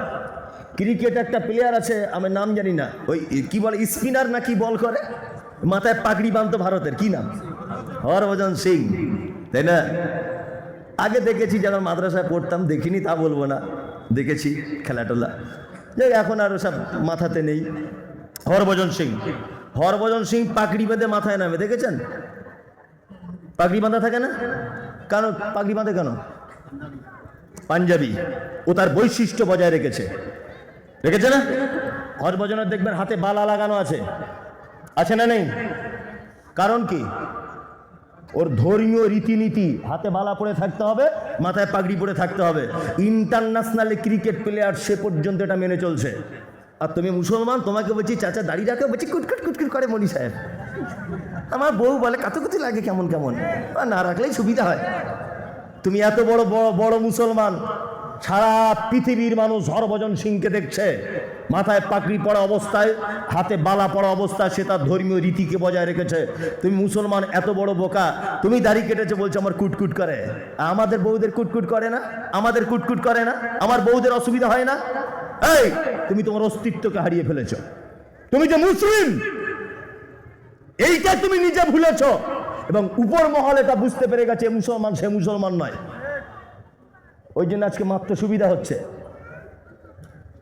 ক্রিকেট একটা প্লেয়ার আছে, আমি নাম জানি না, ওই কি বলে স্পিনার না কি বল করে, মাথায় পাগড়ি বাঁধতো, ভারতের কি নাম? হরভজন সিং, তাই না? আগে দেখেছি যখন মাদ্রাসায় পড়তাম, দেখিনি তা বলবো না, দেখেছি খেলাটোলা, যে এখন আর সব মাথাতে নেই। হরভজন সিং, হরভজন সিং পাগড়ি বেঁধে মাথায় নামে, দেখেছেন? পাগড়ি বাঁধা থাকে না কেন? পাগড়ি বাঁধে কেন? পাঞ্জাবি, ও তার বৈশিষ্ট্য বজায় রেখেছে না? হরভজনের দেখবেন হাতে বালা লাগানো আছে, আছে না নেই? কারণ কি? ওর ধর্মীয় রীতিনীতি, হাতে বালা পরে থাকতে হবে, মাথায় পাগড়ি পরে থাকতে হবে। ইন্টারন্যাশনালে ক্রিকেট প্লেয়ার সে পর্যন্ত এটা মেনে চলছে। আর তুমি মুসলমান, তোমাকে বলছি চাচা দাড়ি রাখো, বলছি কুটকুট কুটকুট করে মনি সাহেব। আমার বউ বলে কাতুকুতি লাগে কেমন কেমন, আর না রাখলেই সুবিধা হয়। তুমি এত বড় বড় বড় মুসলমান, সারা পৃথিবীর মানুষ হরভজন সিংকে দেখছে মাথায় পাগড়ি পড়া অবস্থায়, হাতে বালা পড়া অবস্থায়, সে তার ধর্মীয় রীতিকে বজায় রেখেছে। তুমি মুসলমান এত বড় বোকা, তুমি দাড়ি কেটেছে বলছো আমার কুটকুট করে। আমাদের বউদের কুটকুট করে না? আমাদের কুটকুট করে না? আমার বউদের অসুবিধা হয় না? এই তুমি তোমার অস্তিত্বকে হারিয়ে ফেলেছো। তুমি যে মুসলিম এইটা তুমি নিজে ভুলেছ, এবং উপর মহল এটা বুঝতে পেরে গেছে মুসলমান সে মুসলমান নয়। ওই জন্য আজকে মাত্র সুবিধা হচ্ছে।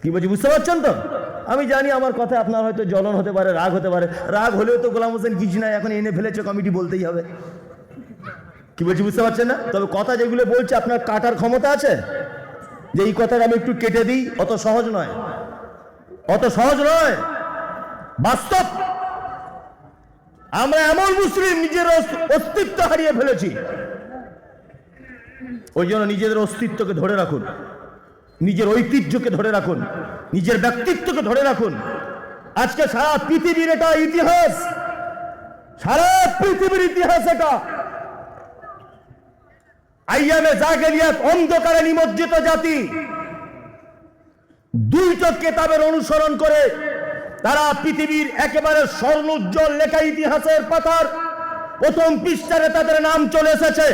কি বলছি বুঝতে পারছেন তো? আমি জানি আমার কথা আপনার হয়তো জ্বলন হতে পারে, রাগ হতে পারে। রাগ হলেও তো গোলাম হোসেন কিছু নাই, এখন এনে ফেলেছে কমিটি, বলতেই হবে। কি বলছি বুঝতে পারছেন না? তবে কথা যেগুলো বলছে আপনার কাটার ক্ষমতা আছে, যে এই কথাটা আমি একটু কেটে দিই, অত সহজ নয়, অত সহজ নয়। বাস্তব আমরা এমন মুসলিম নিজের অস্তিত্ব হারিয়ে ফেলেছি। ওই জন্য নিজেদের অস্তিত্বকে ধরে রাখুন, নিজের ঐতিহ্যকে ধরে রাখুন, নিজের ব্যক্তিত্বকে ধরে রাখুন। আজকে সারা পৃথিবীর এটা ইতিহাস, সারা পৃথিবীর ইতিহাস এটা। আইয়ামে জাহেলিয়াত, অন্ধকারে নিমজ্জিত জাতি, দুইটা কেতাবের অনুসরণ করে তারা পৃথিবীর একেবারে স্বর্ণোজ্জ্বল লেখা ইতিহাসের পাতার প্রথম পৃষ্ঠারে তাদের নাম চলে এসেছে।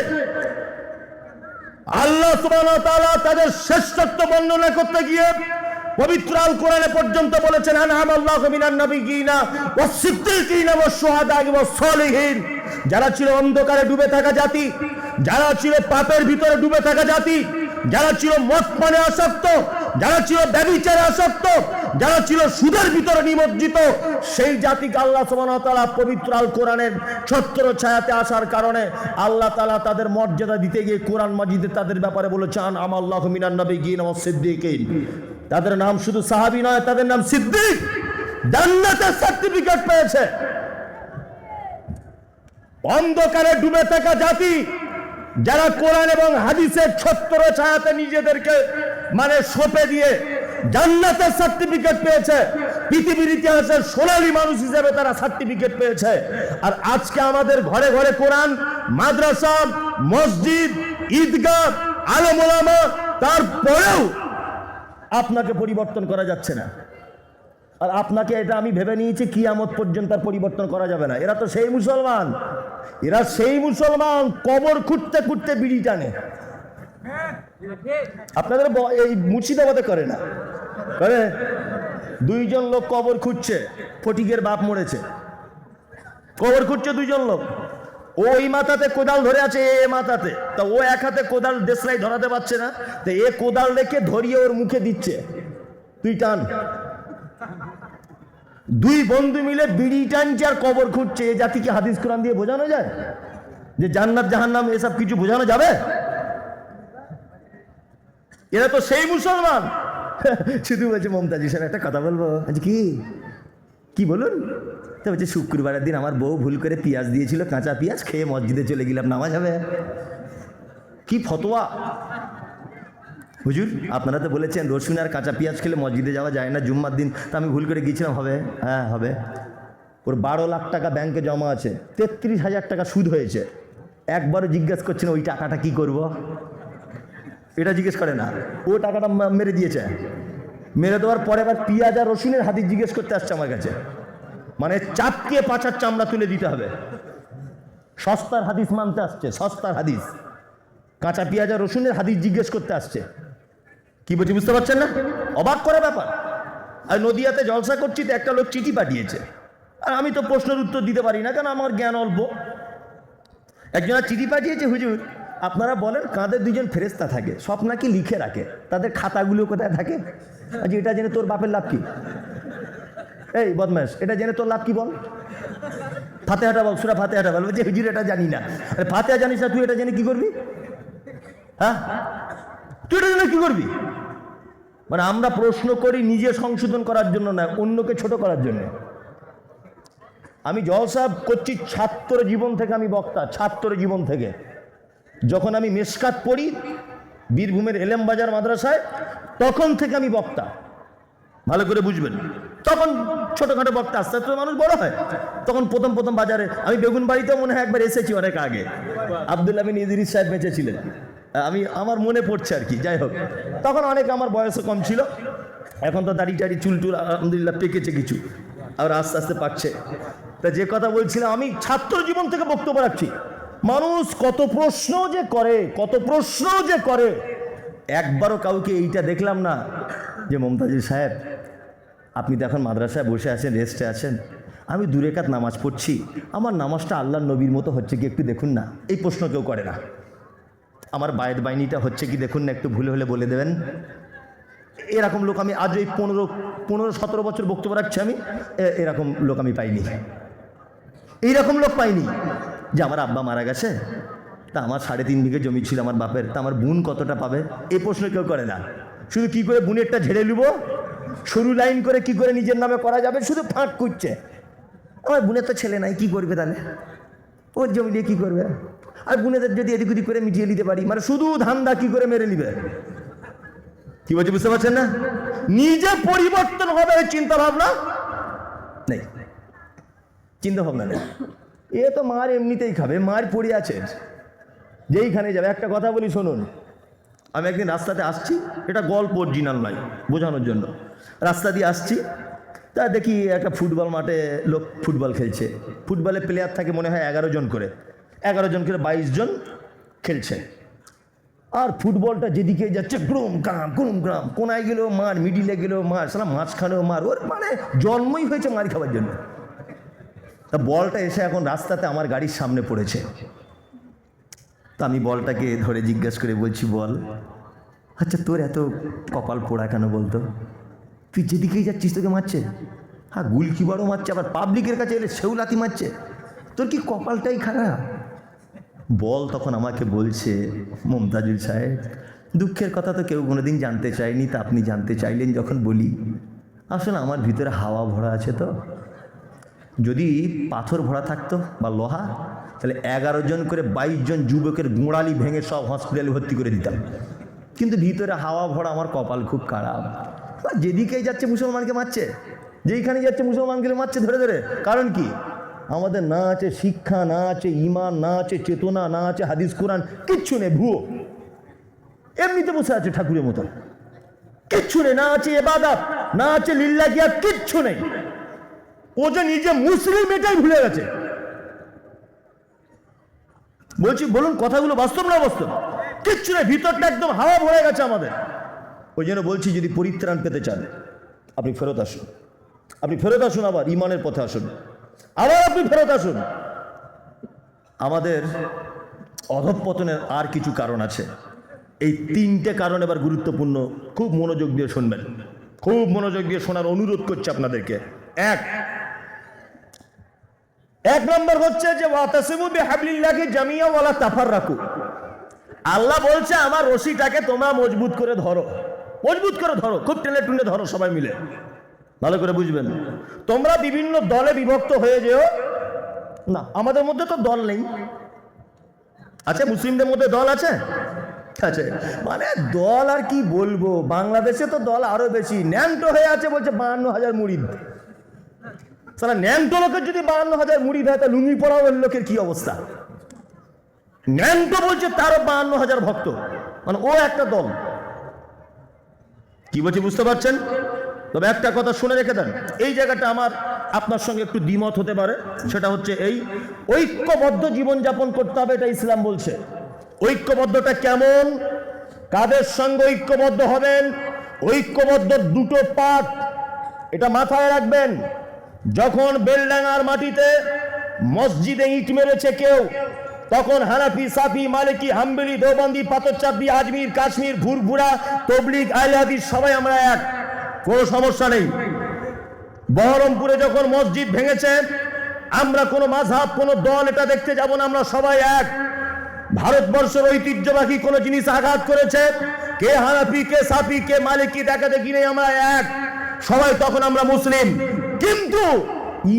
আল্লাহ সুবহানাহু ওয়া তাআলা তাদের শ্রেষ্ঠত্ব বর্ণনা করতে গিয়ে পবিত্র আল কোরআনে পর্যন্ত বলেছেন, আনআমাল্লাহু মিনান নাবিয়্যিনা ওয়াস-সিদ্দীকিনা ওয়াস-শুহাদা'i ওয়াস-সালিহিন। যারা ছিল অন্ধকারে ডুবে থাকা জাতি, যারা ছিল পাপের ভিতরে ডুবে থাকা জাতি, যারা ছিল মদ পানে আসক্ত, যারা ছিল ব্যভিচারে আসক্ত, যারা ছিল সুদের ভিতরে নিমজ্জিত, সেই জাতিকে আল্লাহ সুবহানাহু ওয়া তাআলা পবিত্র আল কোরআনের ছত্র ছায়াতে আসার কারণে আল্লাহ তাআলা তাদের মর্যাদা দিতে গিয়ে কোরআন মাজিদে তাদের ব্যাপারে বলেছেন, আনআমাল্লাহু মিনান নাবিয়্যিনা ওয়াস-সিদ্দীকিন। তাদের নাম শুধু সাহাবী নয়, তাদের নাম সিদ্দিক। জান্নাতের সার্টিফিকেট পেয়েছে। অন্ধকারে ডুবে থাকা জাতি, যারা কোরআন এবং হাদিসের ছত্র ছায়াতে নিজেদেরকে সঁপে দিয়ে জান্নাতের সার্টিফিকেট পেয়েছে। পৃথিবীর ইতিহাসের সোনালী মানুষ হিসেবে তারা সার্টিফিকেট পেয়েছে। আর আজকে আমাদের ঘরে ঘরে কোরআন, মাদ্রাসা, মসজিদ, ঈদগাহ, আলেম ওলামা, তারপরেও আপনাকে পরিবর্তন করা যাচ্ছে না। আর আপনাকে এটা আমি ভেবে নিয়েছি কিয়ামত পর্যন্ত আর পরিবর্তন করা যাবে না। এরা তো সেই মুসলমান, এরা সেই মুসলমান কবর খুঁড়তে খুঁড়তে বিড়ি টানে। আপনাদের এই মুর্শিদাবাদে করে না? করে। দুইজন লোক কবর খুঁড়ছে, ফটিকের বাপ মরেছে, কবর খুঁড়ছে দুইজন লোক। ওই মাথাতে কোদাল ধরে আছে, এ মাথাতে। তা ও এক হাতে কোদাল দেশলাই ধরাতে পারছে না, তো এ কোদাল রেখে ধরিয়ে ওর মুখে দিচ্ছে, তুই টান। দুই বন্ধু মিলে বিড়ি টানছে আর কবর খুঁড়ছে। এ জাতিকে হাদিস কোরআন দিয়ে বোঝানো যায় যে জান্নাত জাহান্নাম এসব কিছু বোঝানো যাবে? এরা তো সেই মুসলমান। শুধু বলছে মমতাজ স্যার একটা কথা বলবো। আচ্ছা কি বলুন? তো বলছে শুক্রবারের দিন আমার বউ ভুল করে পেঁয়াজ দিয়েছিল, কাঁচা পেঁয়াজ, খেয়ে মসজিদে চলে গেলাম, নামাজ হবে। কি ফতোয়া হুজুর? আপনারা তো বলেছেন রসুন আর কাঁচা পেঁয়াজ খেলে মসজিদে যাওয়া যায় না জুম্মার দিন, তো আমি ভুল করে গিয়েছিলাম, হবে? হ্যাঁ হবে। ওর 12 লাখ টাকা ব্যাংকে জমা আছে, 33,000 টাকা সুদ হয়েছে। একবারও জিজ্ঞেস করছে না ওই টাকাটা কি করব, এটা জিজ্ঞেস করে না। ও টাকাটা মেরে দিয়েছে। মেরে দেওয়ার পরে আবার পেঁয়াজ আর রসুনের হাদিস জিজ্ঞেস করতে আসছে আমার কাছে। চাপকে পাছার চামড়া তুলে দিতে হবে। সস্তার হাদিস মানতে আসছে, সস্তার হাদিস। কাঁচা পেঁয়াজ আর রসুনের হাদিস জিজ্ঞেস করতে আসছে। কি বলছি বুঝতে পারছেন না? অবাক করে ব্যাপার। আর নদিয়াতে জলসা করছি, তো একটা লোক চিঠি পাঠিয়েছে, আর আমি তো প্রশ্নের উত্তর দিতে পারি না, কারণ আমার জ্ঞান অল্প। একজনের চিঠি পাঠিয়েছে, হুজুর আপনারা বলেন কাঁধে দুইজন ফেরেশতা থাকে, সব নাকি লিখে রাখে, তাদের খাতাগুলো কোথায় থাকে? আচ্ছা এটা জেনে তোর বাপের লাভ কি? এই বদমাশ, এটা জেনে তোর লাভ কি বল? ফাতিহাটা বল, সূরা ফাতিহাটা বল। বলছে হুজুর এটা জানি না। আরে ফাতিহা জানিস না, তুই এটা জেনে কি করবি? হ্যাঁ, তুই এটা জন্য কি করবি? মানে আমরা প্রশ্ন করি নিজে সংশোধন করার জন্য না, অন্যকে ছোট করার জন্য। আমি জলসা করছি ছাত্র জীবন থেকে, আমি বক্তা ছাত্র জীবন থেকে। যখন আমি মেশকাত পড়ি বীরভূমের এলেম বাজার মাদ্রাসায়, তখন থেকে আমি বক্তা, ভালো করে বুঝবেন। তখন ছোটখাটো বক্তা, আস্তে আস্তে মানুষ বড় হয়। তখন প্রথম প্রথম বাজারে আমি বেগুনবাড়িতেও মনে হয় একবার এসেছি অনেক আগে, আব্দুল আমিন ইদ্রিস সাহেব বেঁচেছিলেন, আমার মনে পড়ছে আর কি। যাই হোক, তখন অনেক আমার বয়সও কম ছিল। এখন তো দাড়ি টাড়ি চুল টুল আলহামদুলিল্লাহ পেকেছে কিছু, আর আস্তে আস্তে পাকছে। তা যে কথা বলছিলাম, আমি ছাত্র জীবন থেকে বক্তব্য রাখছি। মানুষ কত প্রশ্ন যে করে, কত প্রশ্ন যে করে। একবারও কাউকে এইটা দেখলাম না যে মমতাজুল সাহেব আপনি তো এখন মাদ্রাসায় বসে আছেন, রেস্টে আছেন, আমি দু রাকাত নামাজ পড়ছি, আমার নামাজটা আল্লাহর নবীর মতো হচ্ছে কি একটু দেখুন না। এই প্রশ্ন কেউ করে না। আমার বায়েত বাইনিটা হচ্ছে কি দেখুন না, একটু ভুল হলে বলে দেবেন। এরকম লোক আমি আজ এই 15-17 বছর বক্তব্য রাখছি, আমি এরকম লোক আমি পাইনি, এইরকম লোক পাইনি। যে আমার আব্বা মারা গেছে, তা আমার 3.5 বিঘে জমি ছিল আমার বাপের, তা আমার বোন কতটা পাবে, এই প্রশ্ন কেউ করে না। শুধু কি করে বোনেরটা ঝেড়ে নিব, সরু লাইন করে কি করে নিজের নামে করা যাবে, শুধু ফাঁক করছে। আমার বোনের তো ছেলে নাই, কি করবে তাহলে, ওর জমি দিয়ে কি করবে? আর বোনেদের যদি এদিক ওদিক করে মিটিয়ে নিতে পারি, মানে শুধু ধান্দা কি করে মেরে নিবে। কি বলছি বুঝতে পারছেন না? নিজে পরিবর্তন হবে ওই চিন্তা ভাবনা নেই, চিন্তা ভাবনা নেই। এ তো মার এমনিতেই খাবে, মার পড়ে আছে যেইখানে যাবে। একটা কথা বলি শুনুন, আমি একদিন রাস্তাতে আসছি, এটা গল্প অরিজিনাল নয়, বোঝানোর জন্য। রাস্তা দিয়ে আসছি, তা দেখি একটা ফুটবল মাঠে লোক ফুটবল খেলছে। ফুটবলে প্লেয়ার থাকে মনে হয় 11 জন করে, 22 জন খেলছে। আর ফুটবলটা যেদিকে যাচ্ছে গ্রুম গ্রাম, কোনায় গেলেও মার, মিডিলে গেলেও মার, সালা মাঝখানেও মার। ওর মানে জন্মই হয়েছে মার খাওয়ার জন্য। তা বলটা এসে এখন রাস্তাতে আমার গাড়ির সামনে পড়েছে। তা আমি বলটাকে ধরে জিজ্ঞেস করে বলছি, বল আচ্ছা তোর এত কপাল পোড়া কেন বলতো? তুই যেদিকেই যাচ্ছিস তোকে মারছে, হ্যাঁ গুলকি বড় মারছে, আবার পাবলিকের কাছে এলে সেউলাতি মারছে, তোর কি কপালটাই খারাপ? বল তখন আমাকে বলছে, মমতাজুল সাহেব দুঃখের কথা তো কেউ কোনোদিন জানতে চায়নি, তা আপনি জানতে চাইলেন যখন বলি। আসলে আমার ভিতরে হাওয়া ভরা আছে তো, যদি পাথর ভরা থাকতো বা লোহা, তাহলে 11 জন করে 22 জন যুবকের গোড়ালি ভেঙে সব হসপিটালে ভর্তি করে দিতাম। কিন্তু ভিতরে হাওয়া ভরা, আমার কপাল খুব খারাপ। যেদিকেই যাচ্ছে মুসলমানকে মারছে, যেইখানে যাচ্ছে মুসলমানকে মারছে ধরে ধরে। কারণ কি? আমাদের না আছে শিক্ষা, না আছে ইমান, না আছে চেতনা, না আছে হাদিস কোরআন, কিচ্ছু নেই। ভুয়ো এমনিতে বসে আছে ঠাকুরের মতন, কিচ্ছু নেই। না আছে ইবাদত, না আছে লিল্লাহিয়া, কিচ্ছু নেই। ও যে নিজে মুসলিম এটাই ভুলে গেছে। বলছি বলুন কথাগুলো বাস্তব না বাস্তব? কিচ্ছু নেই, ভিতরটা একদম হাওয়া ভরে গেছে আমাদের। ওই জন্য বলছি, যদি পরিত্রাণ পেতে চান আপনি ফেরত আসুন, আপনি ফেরত আসুন, আবার ইমানের পথে আসুন, আবার আপনি ফেরত আসুন। আমাদের অধঃপতনের আর কিছু কারণ আছে। এই 3টে কারণ এবার গুরুত্বপূর্ণ, খুব মনোযোগ দিয়ে শুনবেন, খুব মনোযোগ দিয়ে শোনার অনুরোধ করছি আপনাদেরকে। এক নম্বর হচ্ছে যে ওয়াতাসিমু বিহাবলিল্লাহি জামিয়া ওয়ালা তাফাররাকু। আল্লাহ বলছে আমার রশিটাকে তোমরা মজবুত করে ধরো, মজবুত করে ধরো, খুব টেনে টুনে ধরো সবাই মিলে। ভালো করে বুঝবেন, তোমরা বিভিন্ন দলে বিভক্ত হয়ে যেও না। আমাদের মধ্যে তো দল নেই, আছে মুসলিমদের মধ্যে দল আছে, আছে মানে দল আর কি বলবো, বাংলাদেশে তো দল আরো বেশি। ন্যাংটো হয়ে আছে, বলছে 52,000 মুরিদ। সারা ন্যাংটো লোকের যদি 52,000 মুরিদ হয়, তা লুঙ্গি পড়া লোকের কি অবস্থা? ন্যাংটো বলছে তারও 52,000 ভক্ত, মানে ও একটা দল। কি বলছি বুঝতে পারছেন? তবে একটা কথা শুনে রেখে দেন, এই জায়গাটা আমার আপনার সঙ্গে একটু দ্বিমত হতে পারে। সেটা হচ্ছে এই ঐক্যবদ্ধ জীবনযাপন করতে হবে, এটা ইসলাম বলছে। ঐক্যবদ্ধটা কেমন, কাদের সঙ্গে ঐক্যবদ্ধ হবেন? ঐক্যবদ্ধ দুটো পাঠ, এটা মাথায় রাখবেন। যখন বেলডাঙ্গার মাটিতে মসজিদে ইট মেরেছে কেউ, তখন হানাফি, সাফি, মালিকি, হাম্বলি, দেওবন্দি, পাথরচাপড়ি, আজমির, কাশ্মীর, ভুরভুরা, তবলিগ, আহলে হাদিস সবাই আমরা এক, কোনো সমস্যা নেই। বহরমপুরে যখন মসজিদ ভেঙেছে, আমরা কোনো মাযহাব, কোনো দল এটা দেখতে যাব না, আমরা সবাই এক। ভারতবর্ষের ঐতিহ্যবাহী কোন জিনিস আঘাত করেছে, কে হানাফি কে সাফি কে মালিকি দেখা দেখি নেই, আমরা এক, সবাই তখন আমরা মুসলিম। কিন্তু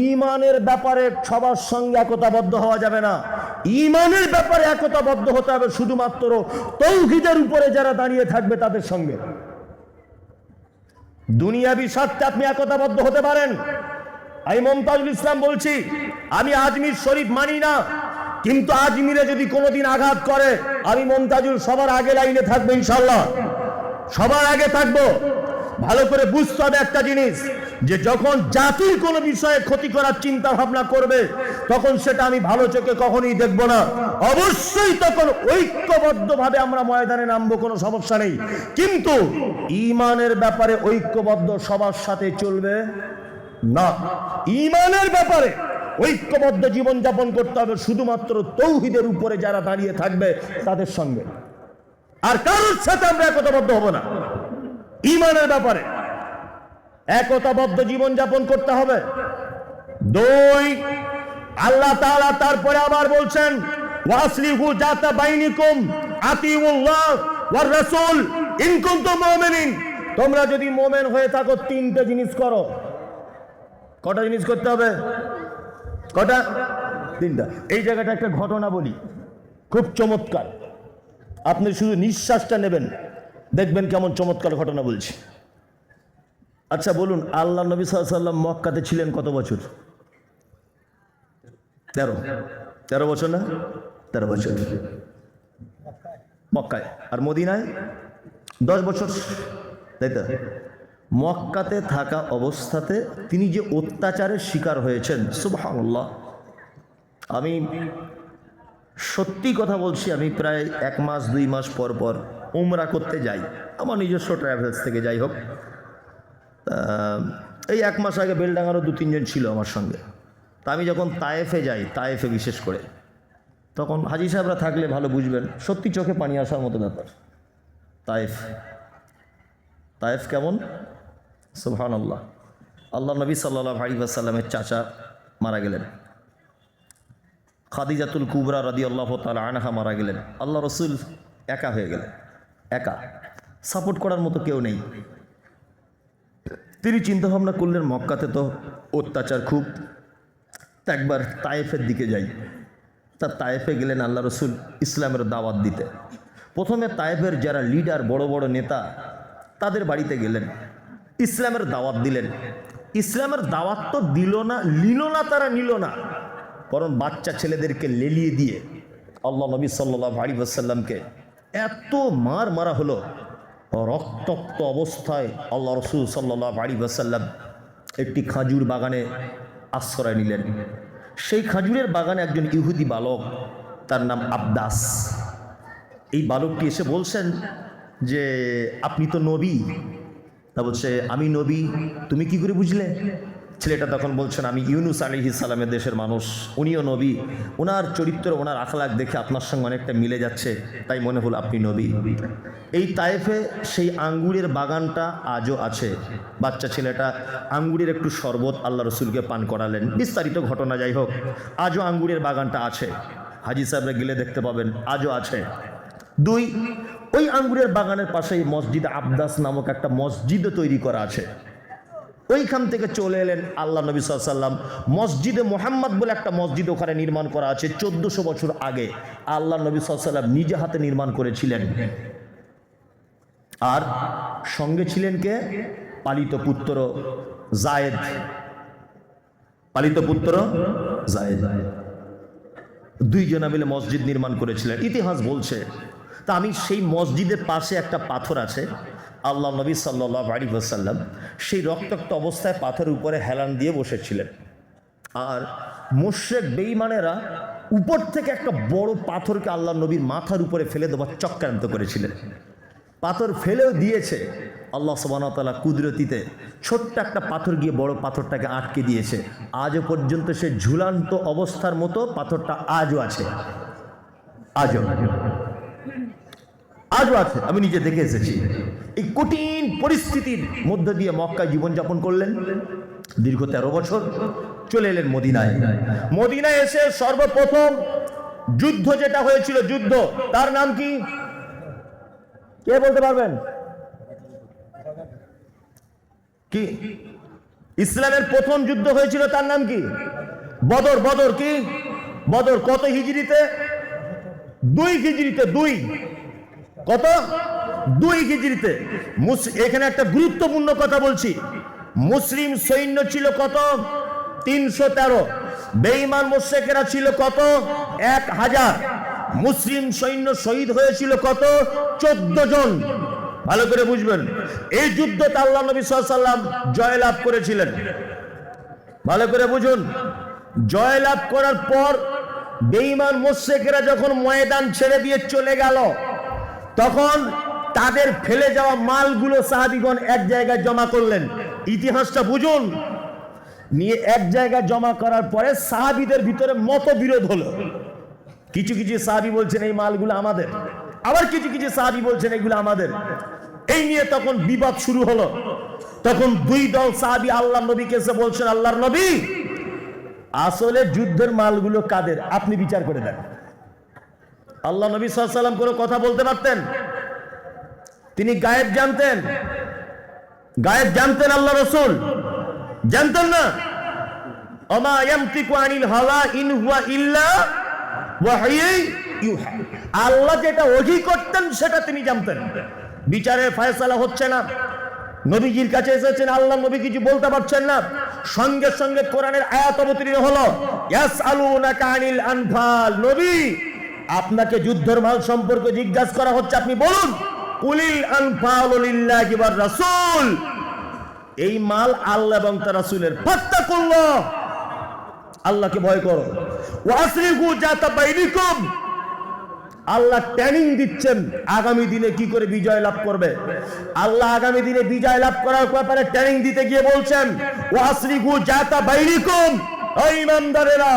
ঈমানের ব্যাপারে সবার সঙ্গে একতাবদ্ধ হওয়া যাবে না। ঈমানের ব্যাপারে একতাবদ্ধ হতে হবে শুধুমাত্র তাওহীদের উপরে যারা দাঁড়িয়ে থাকবে তাদের সঙ্গে। দুনিয়াবি স্বার্থে আপনি একতাবদ্ধ হতে পারেন। আমি মমতাজুল ইসলাম বলছি, আমি আজমির শরীফ মানি না, কিন্তু আজমিরে যদি কোনোদিন আঘাত করে, আমি মমতাজুল সবার আগে লাইনে থাকবো, ইনশাল্লাহ সবার আগে থাকবো। ভালো করে বুঝতে হবে একটা জিনিস, যে যখন জাতির কোনো বিষয়ে ক্ষতি করার চিন্তা ভাবনা করবে, তখন সেটা আমি ভালো চোখে কখনোই দেখবো না। অবশ্যই তখন ঐক্যবদ্ধভাবে আমরা ময়দানে নামবো, কোনো সমস্যা নেই। কিন্তু ঈমানের ব্যাপারে ঐক্যবদ্ধ সবার সাথে চলবে না। ঈমানের ব্যাপারে ঐক্যবদ্ধ জীবন যাপন করতে হবে শুধুমাত্র তাওহীদের উপরে যারা দাঁড়িয়ে থাকবে তাদের সঙ্গে, আর কারোর সাথে আমরা একতাবদ্ধ হব না। ঈমানের ব্যাপারে একতাবদ্ধ জীবন যাপন করতে হবে। দুই, আল্লাহ তাআলা তারপরে আবার বলছেন, ওয়াসলিহু যাতা বাইনিকুম আতিউল্লাহ ওয়ার রাসূল ইন কুনতুম মুমিনিন। তোমরা যদি মুমিন হয়ে থাকো তিনটে জিনিস করো। কটা জিনিস করতে হবে? কটা? তিনটা। এই জায়গাটা একটা ঘটনা বলি, খুব চমৎকার। আপনি শুধু নিঃশ্বাসটা নেবেন, দেখবেন কেমন চমৎকার ঘটনা বলছি। আচ্ছা বলুন, আল্লাহ নবী সাল্লাল্লাহু আলাইহি ওয়াসাল্লাম মক্কাতে ছিলেন কত বছর? 13 বছর না? 13 বছর মক্কায়, আর মদিনায় 10 বছর, তাই তো? মক্কাতে থাকা অবস্থাতে তিনি যে অত্যাচারের শিকার হয়েছেন, সুবহানাল্লাহ। আমি সত্যি কথা বলছি, আমি প্রায় 1 মাস 2 মাস পর পর উমরা করতে যাই, আমার নিজস্ব ট্রাভেলস থেকে। যাই হোক, এই 1 মাস আগে বেলডাঙ্গারও 2-3 জন ছিল আমার সঙ্গে। তা আমি যখন তায়েফে যাই, তায়েফে বিশেষ করে, তখন হাজি সাহেবরা থাকলে ভালো বুঝবেন, সত্যি চোখে পানি আসার মতো ব্যাপার। তায়েফ কেমন? সুবহানাল্লাহ। আল্লাহ নবী সাল্লাল্লাহু আলাইহি ওয়াসাল্লামের চাচা মারা গেলেন, খাদিজাতুল কুবরা রাদিয়াল্লাহু তাআলা আনহা মারা গেলেন। আল্লাহ রসুল একা হয়ে গেলেন, একা, সাপোর্ট করার মতো কেউ নেই। তিনি চিন্তা ভাবনা করলেন, মক্কাতে তো অত্যাচার খুব, তা একবার তায়েফের দিকে যাই। তা তায়েফে গেলেন আল্লাহ রসুল ইসলামের দাওয়াত দিতে। প্রথমে তায়েফের যারা লিডার, বড় বড় নেতা, তাদের বাড়িতে গেলেন, ইসলামের দাওয়াত দিলেন। ইসলামের দাওয়াত তো দিল না, তারা নিল না, বরং বাচ্চা ছেলেদেরকে লেলিয়ে দিয়ে আল্লাহ নবী সাল্লাল্লাহু আলাইহি ওয়াসাল্লামকে এত মারা হলো, রক্তাক্ত অবস্থায় আল্লাহ রসুল সাল্লাল্লাহু আলাইহি ওয়াসাল্লাম একটি খাজুর বাগানে আশ্রয় নিলেন। সেই খাজুরের বাগানে একজন ইহুদি বালক, তার নাম আব্দাস। এই বালকটি এসে বলছেন যে, আপনি তো নবী। তা বলছে, আমি নবী, তুমি কি করে বুঝলে? ছেলেটা তখন বলছেন, আমি ইউনুস আলাইহিস সালামের দেশের মানুষ, উনিও নবী, ওনার চরিত্র, ওনার আখলাক দেখে আপনার সঙ্গে অনেকটা মিলে যাচ্ছে, তাই মনে হলো আপনি নবী। এই তায়েফে সেই আঙ্গুরের বাগানটা আজও আছে। বাচ্চা ছেলেটা আঙ্গুরের একটু শরবত আল্লাহ রসুলকে পান করালেন, বিস্তারিত ঘটনা। যাই হোক, আজও আঙ্গুরের বাগানটা আছে, হাজি সাহেবরা গেলে দেখতে পাবেন, আজও আছে। 2, ওই আঙ্গুরের বাগানের পাশেই মসজিদ আব্দাস নামক একটা মসজিদও তৈরি করা আছে। ওইখান থেকে চলে এলেন আল্লাহ নবী সাল্লাল্লাহু আলাইহি ওয়াসাল্লাম। মসজিদে মোহাম্মদ বলে একটা মসজিদ ওখানে নির্মাণ করা আছে, 1400 বছর আগে আল্লাহ নবী সাল্লাল্লাহু আলাইহি ওয়াসাল্লাম নিজে হাতে নির্মাণ করেছিলেন। আর সঙ্গে ছিলেন কে? পালিত পুত্র জায়েদ। দুইজনা মিলে মসজিদ নির্মাণ করেছিলেন, ইতিহাস বলছে। তা আমি সেই মসজিদের পাশে একটা পাথর আছে, আল্লাহ নবী সাল্লাল্লাহু আলাইহি ওয়াসাল্লাম সেই রক্তাক্ত অবস্থায় পাথরের উপরে হেলান দিয়ে বসেছিলেন। আর মুশরিক বেঈমানেরা উপর থেকে একটা বড় পাথরকে আল্লাহ নবীর মাথার উপরে ফেলে দেওয়ার চক্রান্ত করেছিলেন। পাথর ফেলেও দিয়েছে, আল্লাহ সুবহানাহু ওয়া তাআলা কুদরতিতে ছোট্ট একটা পাথর গিয়ে বড় পাথরটাকে আটকে দিয়েছে। আজও পর্যন্ত সে ঝুলান্ত অবস্থার মতো পাথরটা আজও আছে, আজও আছে। আমি নিজে দেখে এসেছি। এই কঠিন পরিস্থিতির মধ্য দিয়ে মক্কায় জীবনযাপন করলেন দীর্ঘ 13 বছর। চলে এলেন মদিনায়। মদিনায় এসে সর্বপ্রথম যুদ্ধ যেটা হয়েছিল, যুদ্ধ, তার নাম কি? কে বলতে পারবেন? কি ইসলামের প্রথম যুদ্ধ হয়েছিল তার নাম কি? বদর। বদর কি? বদর কত হিজরিতে? 2 হিজরিতে। 2 কত? 2 হিজরিতে। এখানে একটা গুরুত্বপূর্ণ কথা বলছি। মুসলিম সৈন্য ছিল কত? 313। বেঈমান মুশরিকেরা ছিল কত? 1000। মুসলিম সৈন্য শহীদ হয়েছিল কত? 14 জন। ভালো করে বুঝবেন, এই যুদ্ধতে আল্লাহ নবী সাল্লাল্লাহু আলাইহি ওয়াসাল্লাম জয়লাভ করেছিলেন। ভালো করে বুঝুন, জয়লাভ করার পর বেঈমান মুশরিকরা যখন ময়দান ছেড়ে দিয়ে চলে গেল, তখন তাদের ফেলে যাওয়া মালগুলো সাহাবীগণ এক জায়গায় জমা করলেন। ইতিহাসটা বুঝুন। নিয়ে এক জায়গায় জমা করার পরে সাহাবীদের ভিতরে মতবিরোধ হলো। কিছু কিছু সাহাবী বলছেন এই মালগুলো আমাদের, আবার কিছু কিছু সাহাবী বলছেন এগুলো আমাদের। এই নিয়ে তখন বিবাদ শুরু হলো। তখন 2 দল সাহাবী আল্লাহর নবীকে এসে বলছেন, আল্লাহর নবী, আসলে যুদ্ধের মালগুলো কাদের, আপনি বিচার করে দেন। আল্লাহ নবী সাল্লাল্লাহু আলাইহি ওয়াসাল্লাম কোনো কথা বলতে পারতেন? তিনি গায়েব জানতেন? গায়েব জানতেন আল্লাহ রাসূল? জানতেন না। ওমা ইয়ামতিকু আনিল হাওয়া ইন হুয়া ইল্লা ওয়াহয়ি ইউহা। আল্লাহ যেটা ওহী করতেন সেটা তিনি জানতেন। বিচারের ফয়সালা হচ্ছে না, নবীজির কাছে এসেছেন, আল্লাহ নবী কিছু বলতে পারছেন না, সঙ্গে সঙ্গে কোরআনের আয়াত অবতীর্ণ হলো, ইয়াসআলুনাকা আনিল আনফাল। নবী, আপনাকে যুদ্ধের মাল সম্পর্কে জিজ্ঞাসা করা হচ্ছে, আপনি বলুন, কুলিল আনফালু লিল্লাহি ওয়ার রাসূল। এই মাল আল্লাহ এবং তার রাসূলের। ফাত্তাকুল্লাহ, আল্লাহকে ভয় করো। ওয়াসরিহু যাতা বাইনিকুম, আল্লাহ ট্রেনিং দিচ্ছেন আগামী দিনে কি করে বিজয় লাভ করবে। আল্লাহ আগামী দিনে বিজয় লাভ করার ব্যাপারে ট্রেনিং দিতে গিয়ে বলছেন, ওয়াসরিহু যাতা বাইনিকুম, এই ইমানদারেরা,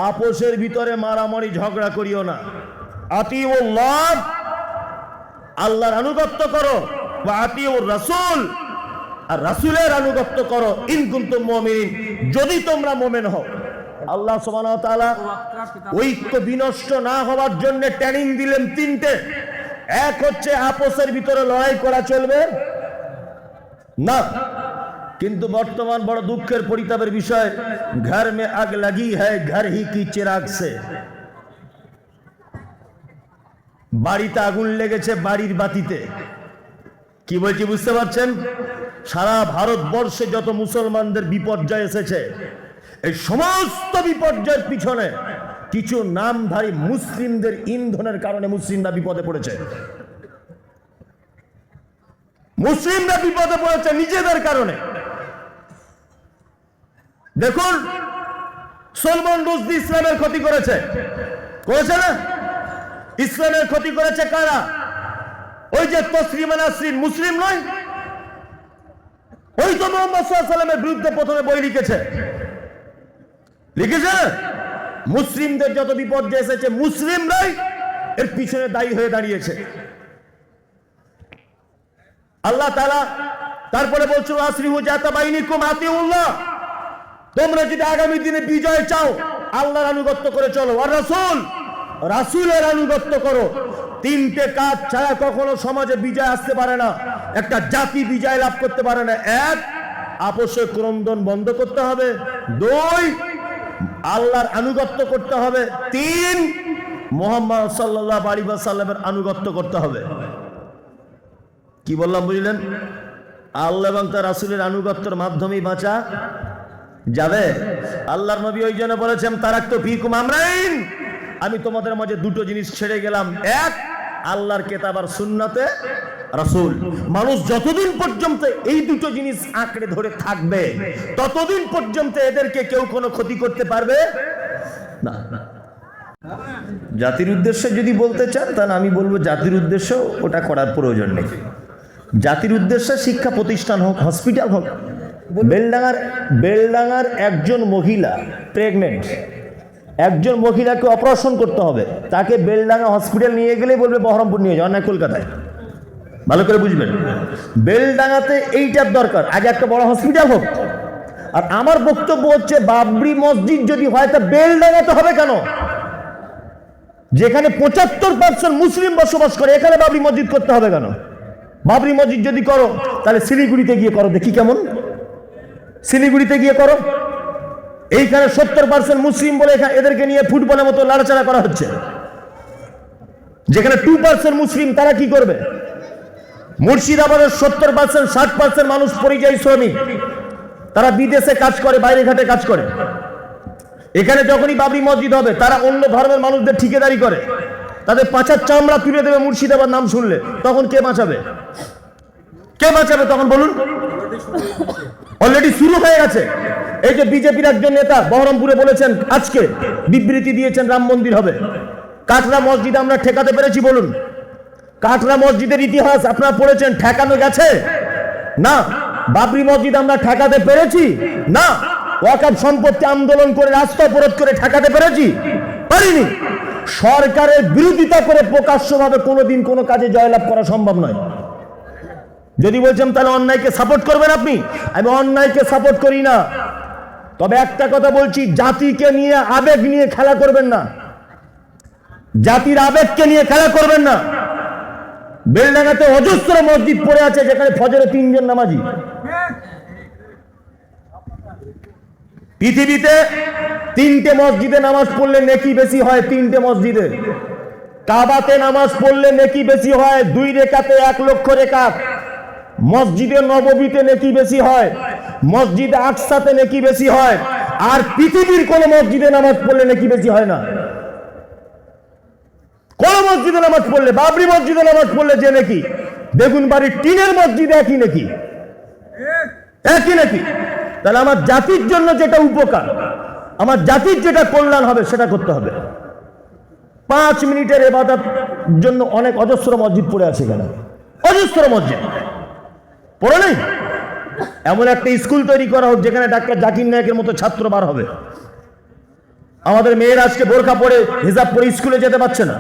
আপোষের ভিতরে মারামারি ঝগড়া করিও না। আতিউল্লাহ, আল্লাহর আনুগত্য করো, ওয়া আতিউর রাসূল, আর রাসূলের আনুগত্য করো, ইন কুনতুম মুমিনিন, যদি তোমরা মুমিন হও। আল্লাহ সুবহানাহু ওয়া তাআলা ঐক্য বিনষ্ট না হওয়ার জন্য ট্রেনিং দিলেন 3টে। এক হচ্ছে আপোষের ভিতরে লড়াই করা চলবে না। কিন্তু বর্তমান বড় দুঃখের পরিতাপের বিষয়, ঘর মে আগ লাগি হ্যায় ঘর হি কি চিরাগ সে। বাড়িতে আগুন লেগেছে বাড়ির বাতিতে। কি বলছি বুঝতে পারছেন? সারা ভারতবর্ষে যত মুসলমানদের বিপর্যয় এসেছে, এই সমস্ত বিপর্যয়ের পিছনে কিছু নামধারী মুসলিমদের ইন্ধনের কারণে মুসলিমরা বিপদে পড়েছে। মুসলিমরা বিপদে পড়েছে নিজেদের কারণে। দেখুন, সলমান রুশদি ইসলামের ক্ষতি করেছে, করেছে না? ইসলামের ক্ষতি করেছে কারা? ওই যে তসলিমা নাসরিন, মুসলিম নয়? ওই তো মুহাম্মদ সাল্লাল্লাহু আলাইহি ওয়াসাল্লামের বিরুদ্ধে প্রথমে বই লিখেছে। লিখেছে মুসলিমদের যত বিপর্যয় এসেছে মুসলিমরাই এর পিছনে দায়ী হয়ে দাঁড়িয়েছে। আল্লাহ তাআলা তারপরে বলছো, আসরিহু যাতা বাইনিকুম আতিউল্লাহ, তোমরা যদি আগামী দিনে বিজয় চাও আল্লাহর আনুগত্য করে চলো, আর রাসূল, রাসূলের আনুগত্য করো। 3টে কাজ ছাড়া কখনো সমাজে বিজয় আসতে পারে না, একটা জাতি বিজয় লাভ করতে পারে না। 1, আপোষে ক্রন্দন বন্ধ করতে হবে। 2, আল্লাহর আনুগত্য করতে হবে। 3, মুহাম্মদ সাল্লাল্লাহু আলাইহি ওয়াসাল্লামের আনুগত্য করতে হবে। কি বললাম বুঝলেন? আল্লাহ এবং তার রাসূলের আনুগত্যের মাধ্যমেই বাঁচা যাবে। আল্লাহর নবী ওই জন্য বলেছেন, তারাকতু ফীকুম আমরাইন, আমি তোমাদের মাঝে 2টো জিনিস ছেড়ে গেলাম। 1, আল্লাহর কিতাব আর সুন্নাতে রাসূল। মানুষ যতদিন পর্যন্ত এই 2টো জিনিস আঁকড়ে ধরে থাকবে, ততদিন পর্যন্ত এদেরকে কেউ কোনো ক্ষতি করতে পারবে না। জাতির উদ্দেশ্যে যদি বলতে চান, তাহলে আমি বলবো জাতির উদ্দেশ্যে ওটা করার প্রয়োজন নেই। জাতির উদ্দেশ্যে শিক্ষা প্রতিষ্ঠান হোক, হসপিটাল হোক। বেলডাঙ্গার একজন মহিলা প্রেগনেন্ট, একজন মহিলাকে অপারেশন করতে হবে, তাকে বেলডাঙ্গা হসপিটাল নিয়ে গেলেই বলবে বহরমপুর নিয়ে যাওয়া, না কলকাতায়। ভালো করে বুঝবেন, বেলডাঙ্গাতে এইটার দরকার, আগে একটা বড় হসপিটাল হোক। আর আমার বক্তব্য হচ্ছে, বাবরি মসজিদ যদি হয় তা বেলডাঙ্গাতে হবে কেন? যেখানে 75% মুসলিম বসবাস করে, এখানে বাবরি মসজিদ করতে হবে কেন? বাবরি মসজিদ যদি করো তাহলে শিলিগুড়িতে গিয়ে করো, দেখি কেমন। শিলিগুড়িতে গিয়ে করো। এইখানে 70% মুসলিম বলে এদেরকে নিয়ে ফুটবলের মতো লাড়াচাড়া করা হচ্ছে। যেখানে 2% মুসলিম, তারা কি করবে? মুর্শিদাবাদের 70% 60% মানুষ পরিযায়ী শ্রমিক, তারা বিদেশে কাজ করে, বাইরে ঘাটে কাজ করে। এখানে যখনই বাবরি মসজিদ হবে তারা অন্য ধর্মের মানুষদের ঠিকাদারি করে, তাদের পাছার চামড়া তুলে দেবে মুর্শিদাবাদ নাম শুনলে। তখন কে বাঁচাবে? কে বাঁচাবে তখন বলুন? অলরেডি শুরু হয়ে গেছে। এই যে বিজেপির একজন নেতা বহরমপুরে বলেছেন, আজকে বিবৃতি দিয়েছেন রাম মন্দির হবে। কাটরা মসজিদ আমরা ঠেকাতে পেরেছি বলুন? কাটরা মসজিদের ইতিহাস আপনারা পড়েছেন, ঠেকানো গেছে না। বাবরি মসজিদ আমরা ঠেকাতে পেরেছি না। ওয়াকফ সম্পত্তি আন্দোলন করে, রাস্তা অবরোধ করে ঠেকাতে পেরেছি? পারিনি। সরকারের বিরোধিতা করে প্রকাশ্যভাবে কোনোদিন কোনো কাজে জয়লাভ করা সম্ভব নয়। যদি বলছেন তাহলে অন্যায়কে সাপোর্ট করবেন আপনি, আমি অন্যায়কে সাপোর্ট করি না। তবে একটা কথা বলছি, জাতিকে নিয়ে, আবেগ নিয়ে খেলা করবেন না। জাতির আবেগকে নিয়ে খেলা করবেন না। বেলডাঙ্গাতে অজস্র মসজিদ পড়ে আছে যেখানে ফজরে 3 জন নামাজি। পৃথিবীতে 3টে মসজিদে নামাজ পড়লে নেকি বেশি হয়। 3টে মসজিদে। কাবাতে নামাজ পড়লে নেকি বেশি হয় 2 রেকাতে 1 লক্ষ রেকাত। মসজিদে নববীতে নেকি বেশি হয়, মসজিদে আকসাতে নেকি বেশি হয়। আর পৃথিবীর কোন মসজিদে নামাজ পড়লে নেকি বেশি হয় না। কোন মসজিদে নামাজ পড়লে, বাবরি মসজিদে নামাজ পড়লে যে নাকি, বেগুন বাড়ির টিনের মসজিদে একই নাকি, একই নাকি। তাহলে আমার জাতির জন্য যেটা উপকার, আমার জাতির যেটা কল্যাণ হবে সেটা করতে হবে। 5 মিনিটের ইবাদত জন্য অনেক অজস্র মসজিদ পড়ে আছে কেন? অজস্র মসজিদ পড়ে নেই। এমন একটা স্কুল তৈরি করা হোক যেখানে ডাক্তার জাকির নায়কের মতো ছাত্র বার হবে। আমাদের মেয়েরা আজকে বোরকা পরে, হিজাব পরে স্কুলে যেতে পারছে না।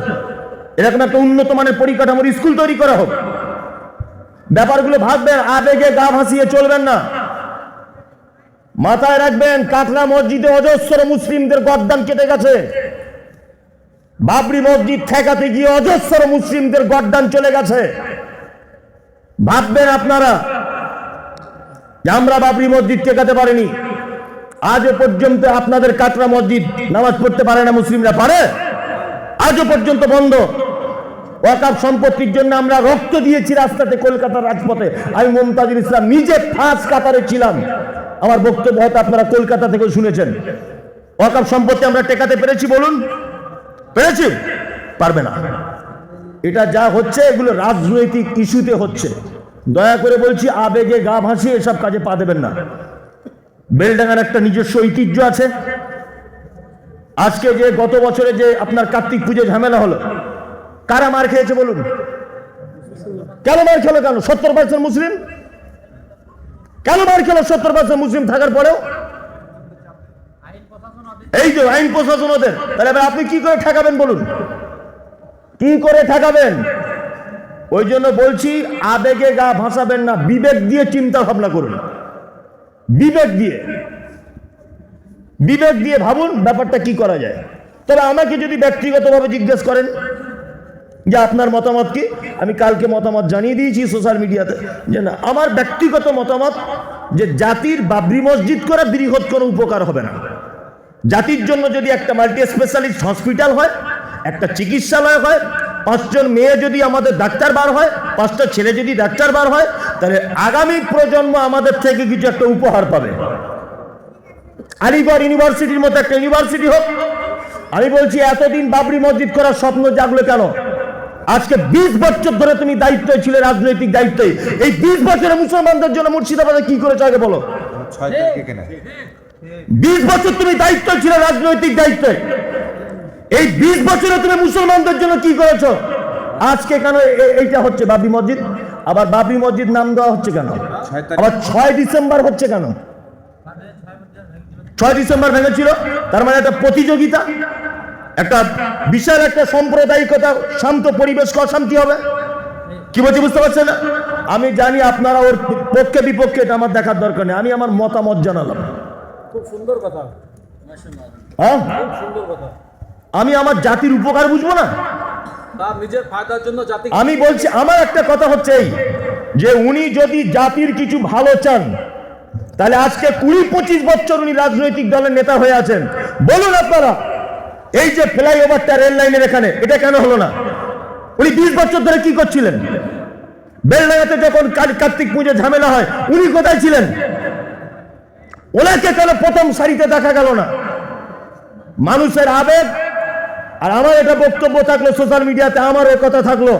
এরকম একটা উন্নত মানের পরিকাঠামোর স্কুল তৈরি করা হোক। ব্যাপারগুলো ভাববেন, আবেগে গা ভাসিয়ে চলবেন না। মাথায় রাখবেন, কাটরা মসজিদে অজস্র মুসলিমদের গর্দান কেটে গেছে। বাবরি মসজিদ ঠেকাতে গিয়ে অজস্র মুসলিমদের গর্দান চলে গেছে। ভাববেন আপনারা যে আমরা বাবরি মসজিদ ঠেকাতে পারিনি। আজও পর্যন্ত আপনাদের কাটরা মসজিদ নামাজ পড়তে পারে না মুসলিমরা, পারে? আজও পর্যন্ত বন্ধ। ওয়াকফ সম্পত্তির জন্য আমরা রক্ত দিয়েছি রাস্তাতে, কলকাতার রাজপথে। আমি মুমতাজুল ইসলাম নিজে ফার্স্ট কাতারে ছিলাম। আমার বক্তব্য হয়তো আপনারা কলকাতা থেকে শুনেছেন। ওয়াকফ সম্পত্তি আমরা টেকাতে পেরেছি বলুন? পেরেছি? পারবে না। এটা যা হচ্ছে এগুলো রাজনৈতিক ইস্যুতে হচ্ছে। দয়া করে বলছি, আবেগে গা ভাসিয়ে এসব কাজে পা দেবেন না। বেলডাঙ্গার একটা নিজস্ব ঐতিহ্য আছে। আজকে যে গত বছরে যে আপনার কার্তিক পুজো ঝামেলা হলো, কারা মার খেয়েছে বলুন? কেন মার খেলো? কেন? 70% মুসলিম। কেন মার খেলো 70% মুসলিম থাকার পরেও? এই যে আইন প্রশাসন ওদের। তাহলে এবার আপনি কি করে ঠেকাবেন বলুন? কি করে ঠেকাবেন? ওই জন্য বলছি, আবেগে গা ভাসাবেন না, বিবেক দিয়ে চিন্তা ভাবনা করুন। বিবেক দিয়ে, বিবেক দিয়ে ভাবুন ব্যাপারটা কি করা যায়। তবে আমাকে যদি ব্যক্তিগতভাবে জিজ্ঞেস করেন যে আপনার মতামত কি, আমি কালকে মতামত জানিয়ে দিয়েছি সোশ্যাল মিডিয়াতে যে না, আমার ব্যক্তিগত মতামত যে জাতির বাবরি মসজিদ করে বৃহৎ কোনো উপকার হবে না। জাতির জন্য যদি একটা মাল্টি স্পেশালিস্ট হসপিটাল হয়, একটা চিকিৎসালয় হয়, 5 জন মেয়ে যদি আমাদের ডাক্তার বার হয়, 5টা ছেলে যদি ডাক্তার বার হয়, তাহলে আগামী প্রজন্ম আমাদের থেকে কিছু একটা উপহার পাবে। আলিগড় ইউনিভার্সিটির মতো একটা ইউনিভার্সিটি হোক। আমি বলছি, এতদিন বাবরি মসজিদ করার স্বপ্ন জাগলো কেন? আজকে 20 বছর ধরে তুমি দায়িত্বে ছিলে, রাজনৈতিক দায়িত্বে। এই 20 বছরে মুসলমানদের জন্য মুর্শিদাবাদে কি করেছো আগে বলো? 20 বছর তুমি দায়িত্ব ছিল, রাজনৈতিক দায়িত্বে। এই 20 বছরে তুমি মুসলমানদের জন্য কি করেছো? আজকে কেন এইটা হচ্ছে বাবরি মসজিদ? আবার বাবরি মসজিদ নাম দেওয়া হচ্ছে কেন? আবার 6 ডিসেম্বর হচ্ছে কেন? 6 ডিসেম্বর ভেঙেছিল, তার মানে একটা প্রতিযোগিতা, একটা বিশাল একটা সাম্প্রদায়িকতা, শান্ত পরিবেশ, অশান্তি হবে। কি বলছি বুঝতে পারছেন না? আমি জানি আপনারা ওর পক্ষে বিপক্ষে, এটা আমার দেখার দরকার নেই। আমি আমার মতামত জানালাম। খুব সুন্দর কথা। হ্যাঁ, খুব সুন্দর কথা। আমি আমার জাতির উপকার বুঝবো না? তার নিজের ফায়দার জন্য জাতি আমি বলছি, আমার একটা কথা হচ্ছে এই, যে উনি যদি জাতির কিছু ভালো চান, তাহলে আজকে 20-25 বছর উনি রাজনৈতিক দলের নেতা হয়ে আছেন। বলুন আপনারা, এই যে ফ্লাইওভারটা রেল লাইনের এখানে, এটা কেন হলো না? উনি 20 বছর ধরে কি করছিলেন? বেলডাঙ্গাতে যখন কার্তিক পুজো ঝামেলা হয়, উনি কোথায় ছিলেন? ওনাকে কেন প্রথম সারিতে দেখা গেল না? মানুষের আবেগ, আর আমার এটা বক্তব্য থাকলো সোশ্যাল মিডিয়াতে, আমার ওই কথা থাকলো,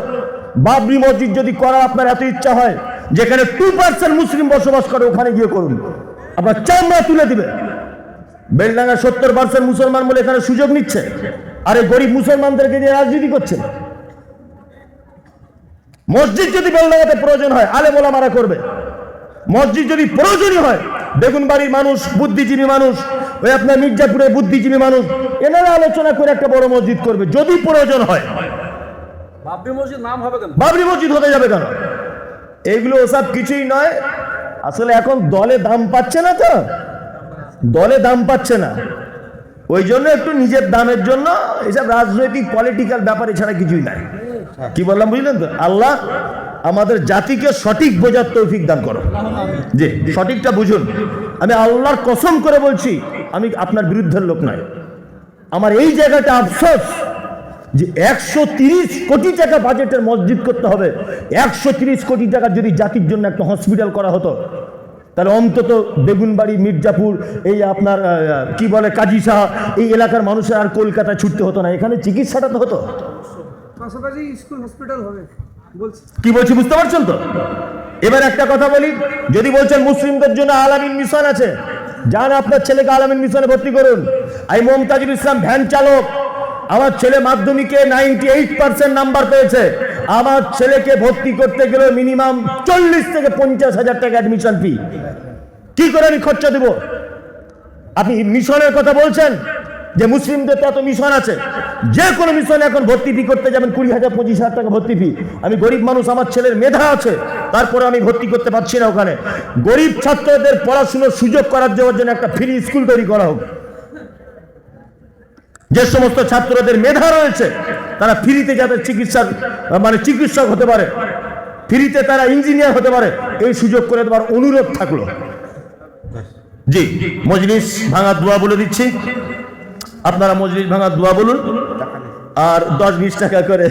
বাবরি মসজিদ যদি করার আপনার এত ইচ্ছা হয়, যেখানে 2% মুসলিম বসবাস করে, ওখানে গিয়ে করুন, আপনার চামড়া তুলে দিবে। বেলডাঙ্গা 70% মুসলমান বলে এখানে সুযোগ নিচ্ছে, আর এই গরিব মুসলমানদেরকে দিয়ে রাজনীতি করছে। মসজিদ যদি বেলডাঙ্গাতে প্রয়োজন হয়, আলেম ওলামারা করবে। মসজিদ যদি প্রয়োজনই হয়, বেগুনবাড়ির মানুষ, বুদ্ধিজীবী মানুষ, ওই আপনার মির্জাপুরের বুদ্ধিজীবী মানুষ, এনারা আলোচনা করে একটা বড় মসজিদ করবে যদি প্রয়োজন হয়। বাবরি মসজিদ নাম হবে কেন? বাবরি মসজিদ হতে যাবে কেন? এগুলো ওসব কিছুই নয়। আসলে এখন দলে দাম পাচ্ছে না, তো দলে দাম পাচ্ছে না, ওই জন্য একটু নিজের দামের জন্য এইসব রাজনৈতিক পলিটিক্যাল ব্যাপারে ছাড়া কিছুই নাই। কি বললাম বুঝলেন তো? আল্লাহ আমাদের জাতিকে সঠিক বোঝার তৌফিক দান করো, যে সঠিকটা বুঝুন। আমি আল্লাহর কসম করে বলছি, আমি আপনার বিরুদ্ধের লোক নয়। আমার এই জায়গাটা আফসোস যে 130 কোটি টাকা বাজেটের মসজিদ করতে হবে। 130 কোটি টাকা যদি জাতির জন্য একটা হসপিটাল করা হতো, তাহলে অন্তত বেগুনবাড়ি, মির্জাপুর, এই আপনার কি বলে কাজীসাহ, এই এলাকার মানুষের আর কলকাতা ছুটতে হতো না, এখানে চিকিৎসাটা তো হতো। পাশাপাশি স্কুল হসপিটাল হবে বলছে। কি বলছি বুঝতে পারছেন তো? এবার একটা কথা বলি, যদি বলছেন মুসলিমদের জন্য আলামিন মিশন আছে, যান আপনার ছেলেকে আলামিন মিশনে ভর্তি করুন। আমি মমতাজুল ইসলাম ভ্যান চালক, আমার ছেলে মাধ্যমিকে 98% নাম্বার পেয়েছে। আমার ছেলেকে ভর্তি করতে গেলে মিনিমাম 40 থেকে 50 হাজার টাকা অ্যাডমিশন ফি। কি করে আমি খরচা দেব? আপনি মিশনের কথা বলছেন যে মুসলিমদের তো এত মিশন আছে, যে কোনো মিশনে এখন ভর্তি ফি করতে যাবেন 20,000-25,000 টাকা ভর্তি ফি। আমি গরিব মানুষ, আমার ছেলের মেধা আছে, তারপরে আমি ভর্তি করতে পারছি না ওখানে। গরিব ছাত্রদের পড়াশোনার সুযোগ করার জন্য একটা ফ্রি স্কুল তৈরি করা হোক। যে সমস্ত ছাত্রদের মেধা রয়েছে, তারা ফ্রিতে যাতে চিকিৎসক হতে পারে, ফ্রিতে তারা ইঞ্জিনিয়ার হতে পারে, এই সুযোগ করে দেওয়ার অনুরোধ থাকলো। জি, মজলিস ভাঙার দোয়া বলে দিচ্ছি, আপনারা মজলিস ভাঙার দোয়া বলুন, আর 10-20 টাকা করে